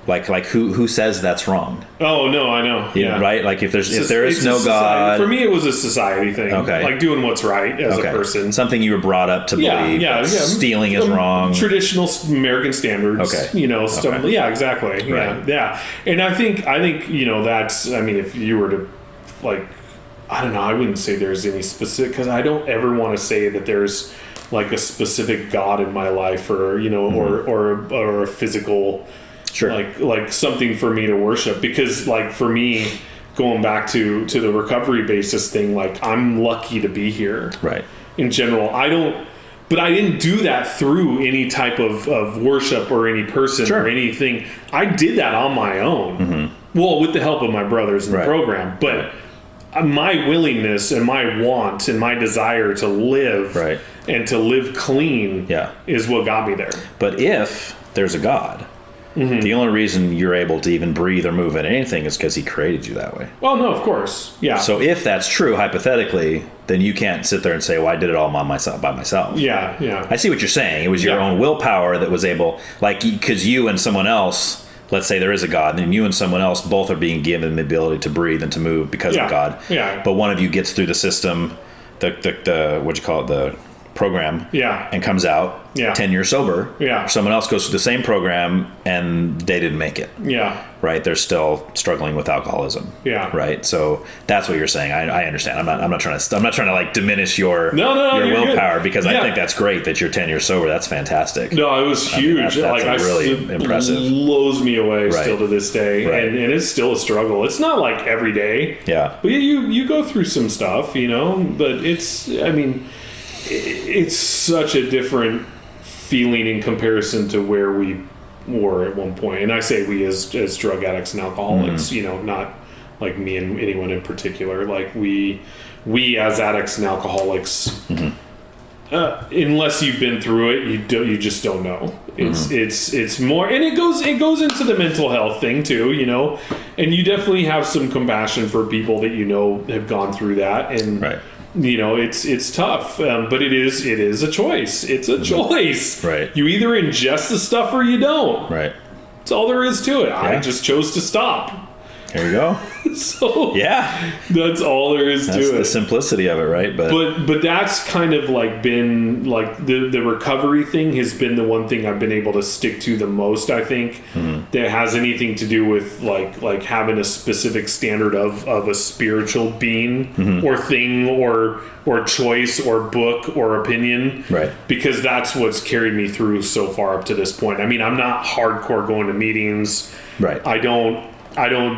Like who says that's wrong? Oh no, I know. Yeah, right. Like if there is no God, for me it was a society thing. Okay, like doing what's right as a person. Something you were brought up to believe. Yeah. Stealing is wrong. Traditional American standards. Okay, you know stuff. Okay. Yeah, exactly. Right. Yeah. And I think that's. I mean, if you were to like, I don't know. I wouldn't say there's any specific because I don't ever want to say that there's like a specific God in my life or or a physical. Sure. Like something for me to worship because like for me going back to the recovery basis thing, like I'm lucky to be here. Right. In general, I didn't do that through any type of worship or any person or anything. I did that on my own. Well, with the help of my brothers in the program, but my willingness and my want and my desire to live and to live clean is what got me there. But if there's a God, the only reason you're able to even breathe or move at anything is because he created you that way. Well, no, of course. Yeah. So if that's true, hypothetically, then you can't sit there and say, well, I did it all by myself. Yeah. I see what you're saying. It was your own willpower that was able, like, because you and someone else, let's say there is a God, and then you and someone else both are being given the ability to breathe and to move because of God. Yeah. But one of you gets through the system, the what'd you call it, the program, and comes out 10 years sober. Someone else goes through the same program and they didn't make it. Right? They're still struggling with alcoholism. Right? So that's what you're saying. I understand. I'm not trying to like diminish your willpower because I think that's great that you're 10 years sober. That's fantastic. No, it was huge. That's really impressive. Blows me away still to this day. And it's still a struggle. It's not like every day. Yeah. But you go through some stuff, but it's such a different feeling in comparison to where we were at one point. And I say we as drug addicts and alcoholics, not like me and anyone in particular. Like we as addicts and alcoholics, unless you've been through it, you just don't know. It's more, and it goes into the mental health thing too, and you definitely have some compassion for people that have gone through that. And it's tough, but it is a choice. It's a choice. Right. You either ingest the stuff or you don't. Right. That's all there is to it. I just chose to stop. There you go. So yeah, that's all there is that's to it. The simplicity of it, right? But that's kind of like been like the recovery thing has been the one thing I've been able to stick to the most. I think that has anything to do with like having a specific standard of a spiritual being or thing or choice or book or opinion, right? Because that's what's carried me through so far up to this point. I mean, I'm not hardcore going to meetings, right? I don't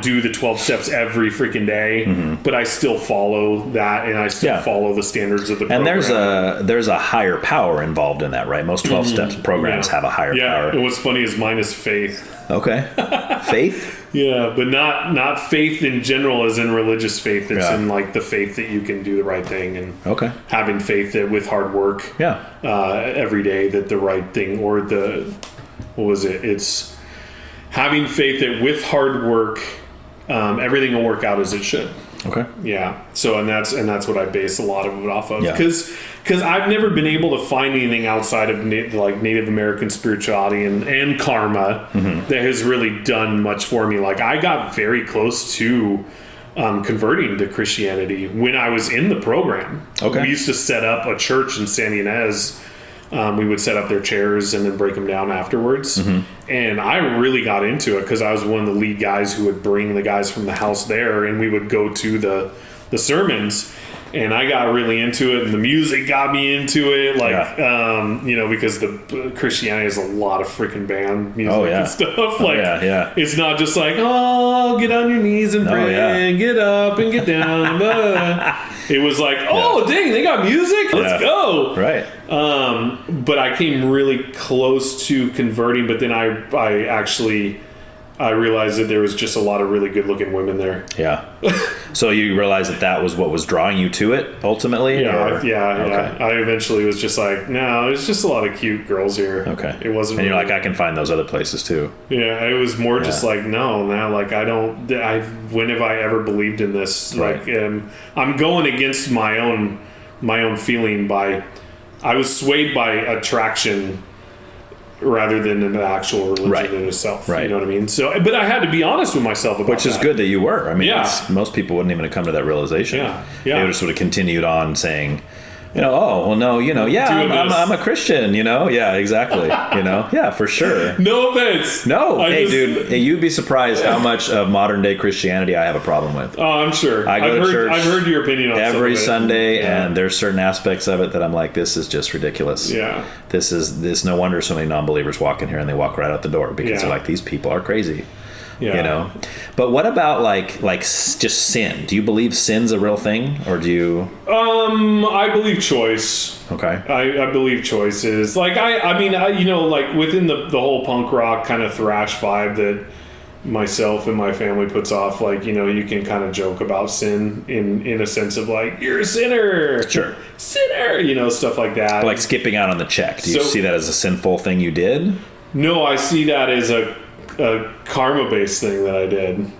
do the 12 steps every freaking day, but I still follow that, and I still follow the standards of the program. And there's a higher power involved in that, right? Most 12 steps programs have a higher power. And what's funny is mine is faith. Okay. Faith? Yeah, but not faith in general as in religious faith. It's in like the faith that you can do the right thing, and having faith that with hard work every day that the right thing, or it's having faith that with hard work, everything will work out as it should. Okay. Yeah. So and that's what I base a lot of it off of, because I've never been able to find anything outside of like Native American spirituality and karma that has really done much for me. Like I got very close to converting to Christianity when I was in the program. Okay. We used to set up a church in San Ynez. We would set up their chairs and then break them down afterwards. And I really got into it because I was one of the lead guys who would bring the guys from the house there, and we would go to the sermons. And I got really into it, and the music got me into it. Like, because the Christianity has a lot of freaking band music and stuff. Like, it's not just like, oh, get on your knees and pray and get up and get down. It was like, oh, dang, they got music? Let's go. Right. But I came really close to converting, but then I realized that there was just a lot of really good-looking women there. Yeah. So you realized that was what was drawing you to it, ultimately? Yeah. I eventually was just like, no, there's just a lot of cute girls here. Okay. It wasn't. And you're like, I can find those other places too. Yeah, it was more just like, no, like when have I ever believed in this? Right. Like, I'm going against my own feeling I was swayed by attraction rather than an actual religion in itself. Right. You know what I mean? So, but I had to be honest with myself about Which is that. good that you were. I mean, most people wouldn't even have come to that realization. Yeah. They would have sort of continued on saying, I'm a Christian, Yeah, exactly. Yeah, for sure. No offense. No. Dude, you'd be surprised how much of modern day Christianity I have a problem with. Oh, I'm sure. I go to church. I've heard your opinion on every Sunday, and there's certain aspects of it that I'm like, this is just ridiculous. Yeah. This no wonder so many non-believers walk in here and they walk right out the door because they're like, these people are crazy. Yeah. But what about like just sin? Do you believe sin's a real thing, or do you? I believe choice. Okay. I believe choice is like I mean like within the whole punk rock kind of thrash vibe that myself and my family puts off, like you can kind of joke about sin in a sense of like, you're a sinner. Sure. Sinner. Stuff like that. Like skipping out on the check. Do you see that as a sinful thing you did? No, I see that as a karma-based thing that I did.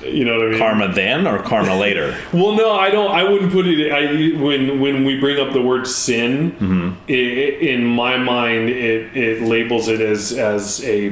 You know what I mean? Karma then or karma later? Well, no, I don't. I wouldn't put it. When we bring up the word sin, in my mind, it labels it as a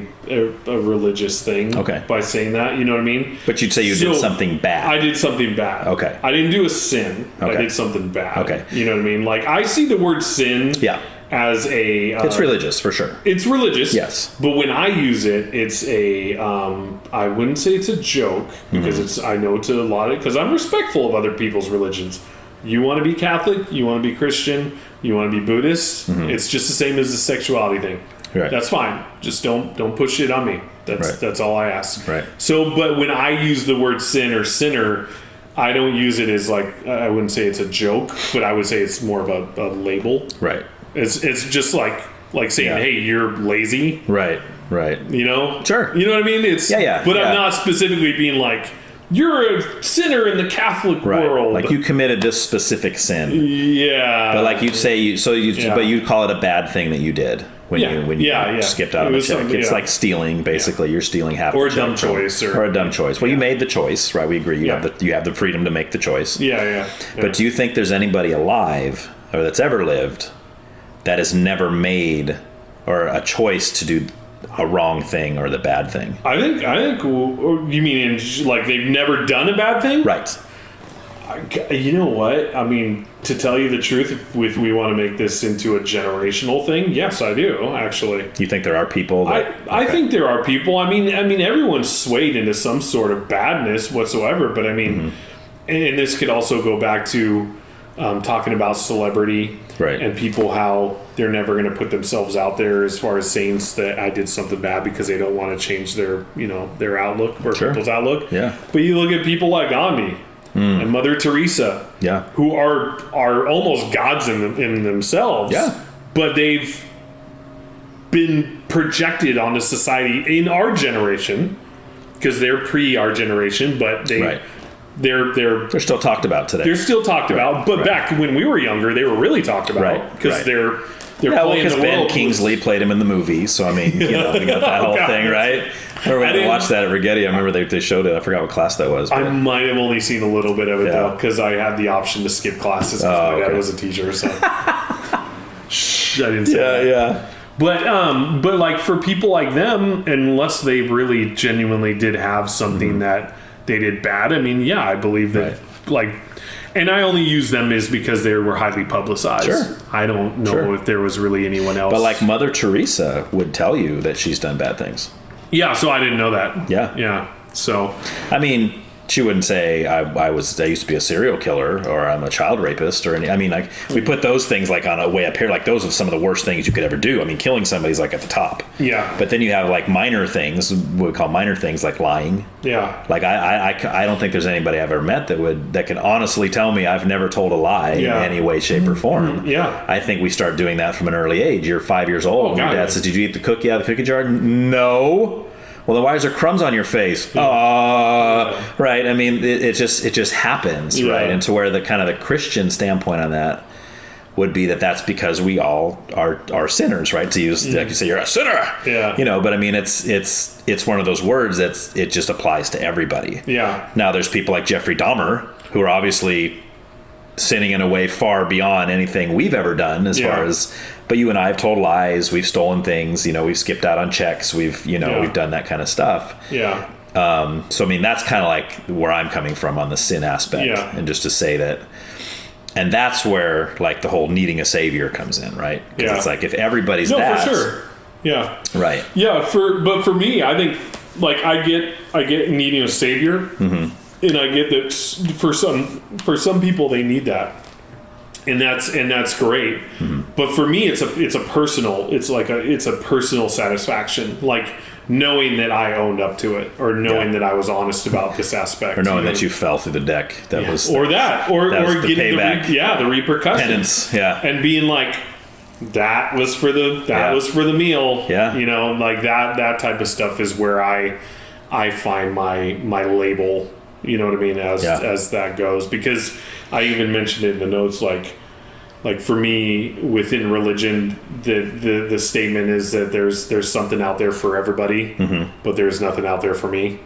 religious thing. Okay. By saying that, you know what I mean? But you'd say you did something bad. I did something bad. Okay. I didn't do a sin. Okay. I did something bad. Okay. You know what I mean? Like I see the word sin. Yeah. As a it's religious for sure. It's religious, yes. But when I use it, it's a I wouldn't say it's a joke because I know to a lot of because I'm respectful of other people's religions. You want to be Catholic, you want to be Christian, you want to be Buddhist. It's just the same as the sexuality thing. Right. That's fine. Just don't push it on me. That's all I ask. Right. So, but when I use the word sin or sinner, I don't use it as like I wouldn't say it's a joke, but I would say it's more of a label. Right. It's just like saying, hey, you're lazy. Right. Sure. You know what I mean? It's But I'm not specifically being like, you're a sinner in the Catholic world. Like you committed this specific sin. Yeah. But like you'd say but you'd call it a bad thing that you did when you skipped out on the check. It's like stealing, basically. You're stealing half or the a dumb choice or a dumb choice. Well, you made the choice, right? We agree. You have the freedom to make the choice. Yeah. But do you think there's anybody alive or that's ever lived that has never made or a choice to do a wrong thing or the bad thing. I think you mean like they've never done a bad thing? Right. You know what? I mean, to tell you the truth, if we want to make this into a generational thing, yes, I do, actually. You think there are people that... I think there are people. I mean, everyone's swayed into some sort of badness whatsoever, but I mean, and this could also go back to talking about celebrity and people, how they're never going to put themselves out there as far as saying that I did something bad because they don't want to change their, their outlook or people's outlook. Yeah. But you look at people like Gandhi and Mother Teresa, who are almost gods in themselves. Yeah. But they've been projected onto society in our generation because they're pre our generation, but they're still talked about today. They're still talked about, but back when we were younger, they were really talked about because they're playing the Ben world. Kingsley played him in the movie, so I mean, we got that whole thing, right? I remember when I watched that at Rigetti. I remember they showed it. I forgot what class that was. But I might have only seen a little bit of it though, because I had the option to skip classes because my dad was a teacher. So Shh, I didn't say that. Yeah. But like for people like them, unless they really genuinely did have something that they did bad, I mean, I believe that like. And I only use them is because they were highly publicized. Sure. I don't know if there was really anyone else. But like Mother Teresa would tell you that she's done bad things. Yeah, so I didn't know that. Yeah. Yeah. So I mean, she wouldn't say I used to be a serial killer or I'm a child rapist or any. I mean, like we put those things like on a way up here. Like those are some of the worst things you could ever do. I mean, killing somebody's like at the top. Yeah. But then you have like minor things, what we call minor things, like lying. Yeah. Like I don't think there's anybody I've ever met that can honestly tell me I've never told a lie in any way, shape, or form. Yeah. I think we start doing that from an early age. You're 5 years old. Your dad says, "Did you eat the cookie out of the cookie jar?" No. Well, then why is there crumbs on your face? Right. I mean, it just happens, right? And to where the kind of the Christian standpoint on that would be that's because we all are sinners, right? To use, like you say, you're a sinner. Yeah. But I mean, it's one of those words it just applies to everybody. Yeah. Now, there's people like Jeffrey Dahmer who are obviously sinning in a way far beyond anything we've ever done as far as. But you and I have told lies, we've stolen things, we've skipped out on checks, we've done that kind of stuff. Yeah. So I mean, that's kind of like where I'm coming from on the sin aspect. Yeah. And just to say that, and that's where like the whole needing a savior comes in, right? Because it's like if everybody's that. No, for sure. Yeah. Right. Yeah. But for me, I think like I get needing a savior, and I get that for some people they need that. And that's great, but for me it's a personal satisfaction, like knowing that I owned up to it, or knowing that I was honest about this aspect, or knowing that you fell through the deck. That was or getting payback. the repercussions, penance, and being like that was for the meal, like that type of stuff is where I find my label. You know what I mean? As that goes, because I even mentioned it in the notes, like for me within religion, the statement is that there's something out there for everybody, but there's nothing out there for me.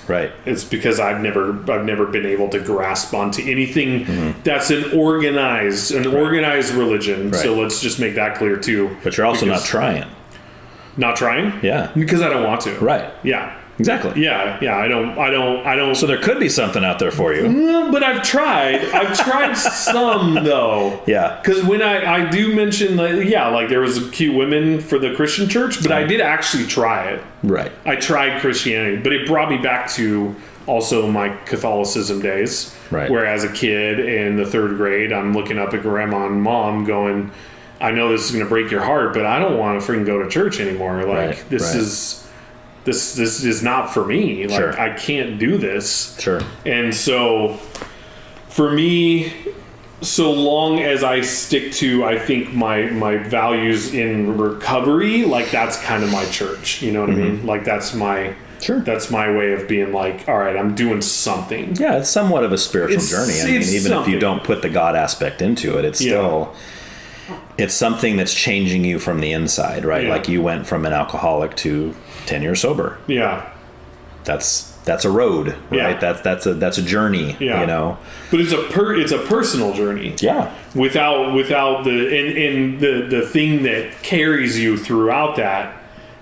Right. It's because I've never been able to grasp onto anything that's an organized religion. Right. So let's just make that clear too. But you're also not trying. Not trying? Yeah. Because I don't want to. Right. Yeah. Exactly. Yeah. I don't. So there could be something out there for you. But I've tried some though. Yeah. Because when I do mention, like there was cute women for the Christian church, but I did actually try it. Right. I tried Christianity, but it brought me back to also my Catholicism days. Right. Where as a kid in the 3rd grade, I'm looking up at grandma and mom going, I know this is going to break your heart, but I don't want to freaking go to church anymore. Like this is not for me. Like I can't do this. Sure. And so for me, so long as I stick to, I think my values in recovery, like that's kind of my church. You know what I mean? Like that's my way of being like, all right, I'm doing something. Yeah, it's somewhat of a spiritual journey. I mean, even if you don't put the God aspect into it, it's still it's something that's changing you from the inside, right? Like you went from an alcoholic to 10 years sober. Yeah. That's a road, right? That's a journey, But it's a personal journey. Yeah. Without the thing that carries you throughout that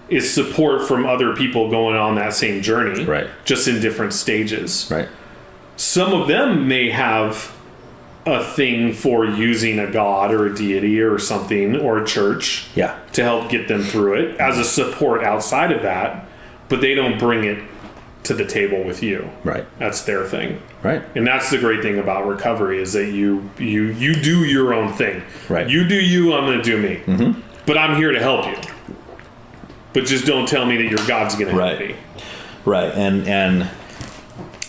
is support from other people going on that same journey. Right. Just in different stages. Right. Some of them may have a thing for using a god or a deity or something or a church to help get them through it as a support outside of that, but they don't bring it to the table with you. Right. That's their thing. Right. And that's the great thing about recovery is that you do your own thing. Right. You do you, I'm going to do me. Mm-hmm. But I'm here to help you. But just don't tell me that your God's going to help me. Right. And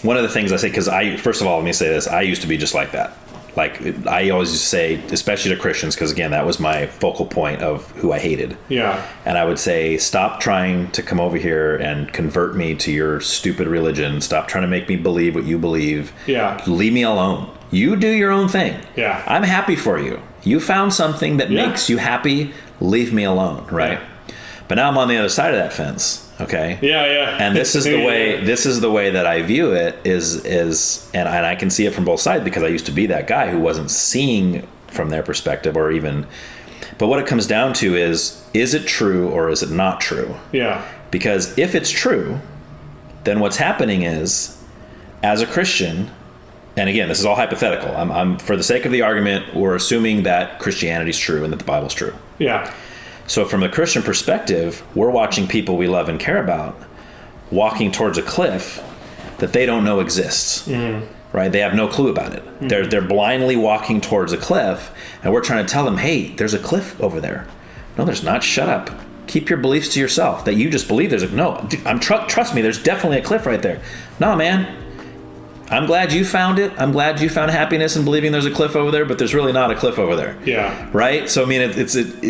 one of the things I say, because first of all, let me say this, I used to be just like that. Like, I always used to say, especially to Christians, because again, that was my focal point of who I hated. Yeah. And I would say, stop trying to come over here and convert me to your stupid religion. Stop trying to make me believe what you believe. Yeah. Leave me alone. You do your own thing. Yeah. I'm happy for you. You found something that makes you happy. Leave me alone. Right. Yeah. But now I'm on the other side of that fence. Okay. Yeah, yeah. And this is the way. This is the way that I view it. And I can see it from both sides because I used to be that guy who wasn't seeing from their perspective or even. But what it comes down to is it true or is it not true? Yeah. Because if it's true, then what's happening is, as a Christian, and again, this is all hypothetical. I'm for the sake of the argument, we're assuming that Christianity is true and that the Bible's true. Yeah. So from a Christian perspective, we're watching people we love and care about walking towards a cliff that they don't know exists, right? They have no clue about it. They're blindly walking towards a cliff, and we're trying to tell them, hey, there's a cliff over there. No, there's not. Shut up. Keep your beliefs to yourself. That you just believe there's trust me, there's definitely a cliff right there. No, man. I'm glad you found it. I'm glad you found happiness in believing there's a cliff over there, but there's really not a cliff over there. Yeah. Right? So, I mean,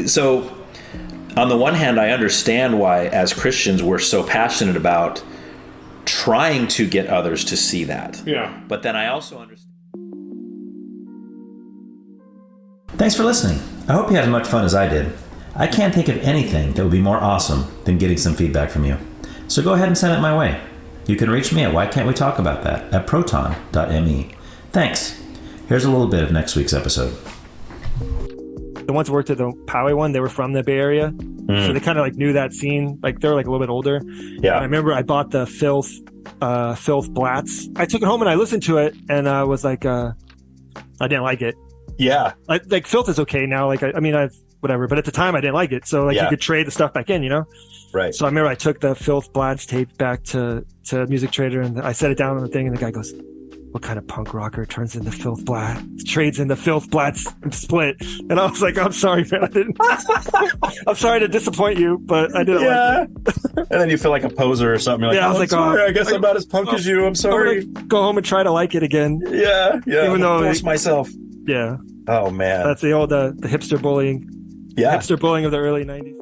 so on the one hand, I understand why, as Christians, we're so passionate about trying to get others to see that. Yeah. But then I also understand. Thanks for listening. I hope you had as much fun as I did. I can't think of anything that would be more awesome than getting some feedback from you. So go ahead and send it my way. You can reach me at Why Can't We Talk About That at proton.me. Thanks. Here's a little bit of next week's episode. The ones who worked at the Poway one, they were from the Bay Area. So they kind of like knew that scene. Like they were like a little bit older. Yeah. And I remember I bought the Filth Blats. I took it home and I listened to it and I was like, I didn't like it. Yeah. Like Filth is okay now. Like, I mean, whatever. But at the time I didn't like it. So like you could trade the stuff back in, you know? Right. So I remember I took the Filth Blats tape back to Music Trader and I set it down on the thing and the guy goes, what kind of punk rocker turns into Filth Blat, trades into Filth Blats split? And I was like, I'm sorry, man. I'm sorry to disappoint you, but I didn't like it. And then you feel like a poser or something. You're like, I was like, sorry, I guess I'm not as punk as you. I'm sorry. I'm gonna go home and try to like it again. Yeah. Even though force myself. Yeah. Oh man. That's the old the hipster bullying. Yeah. Hipster bullying of the early 90s.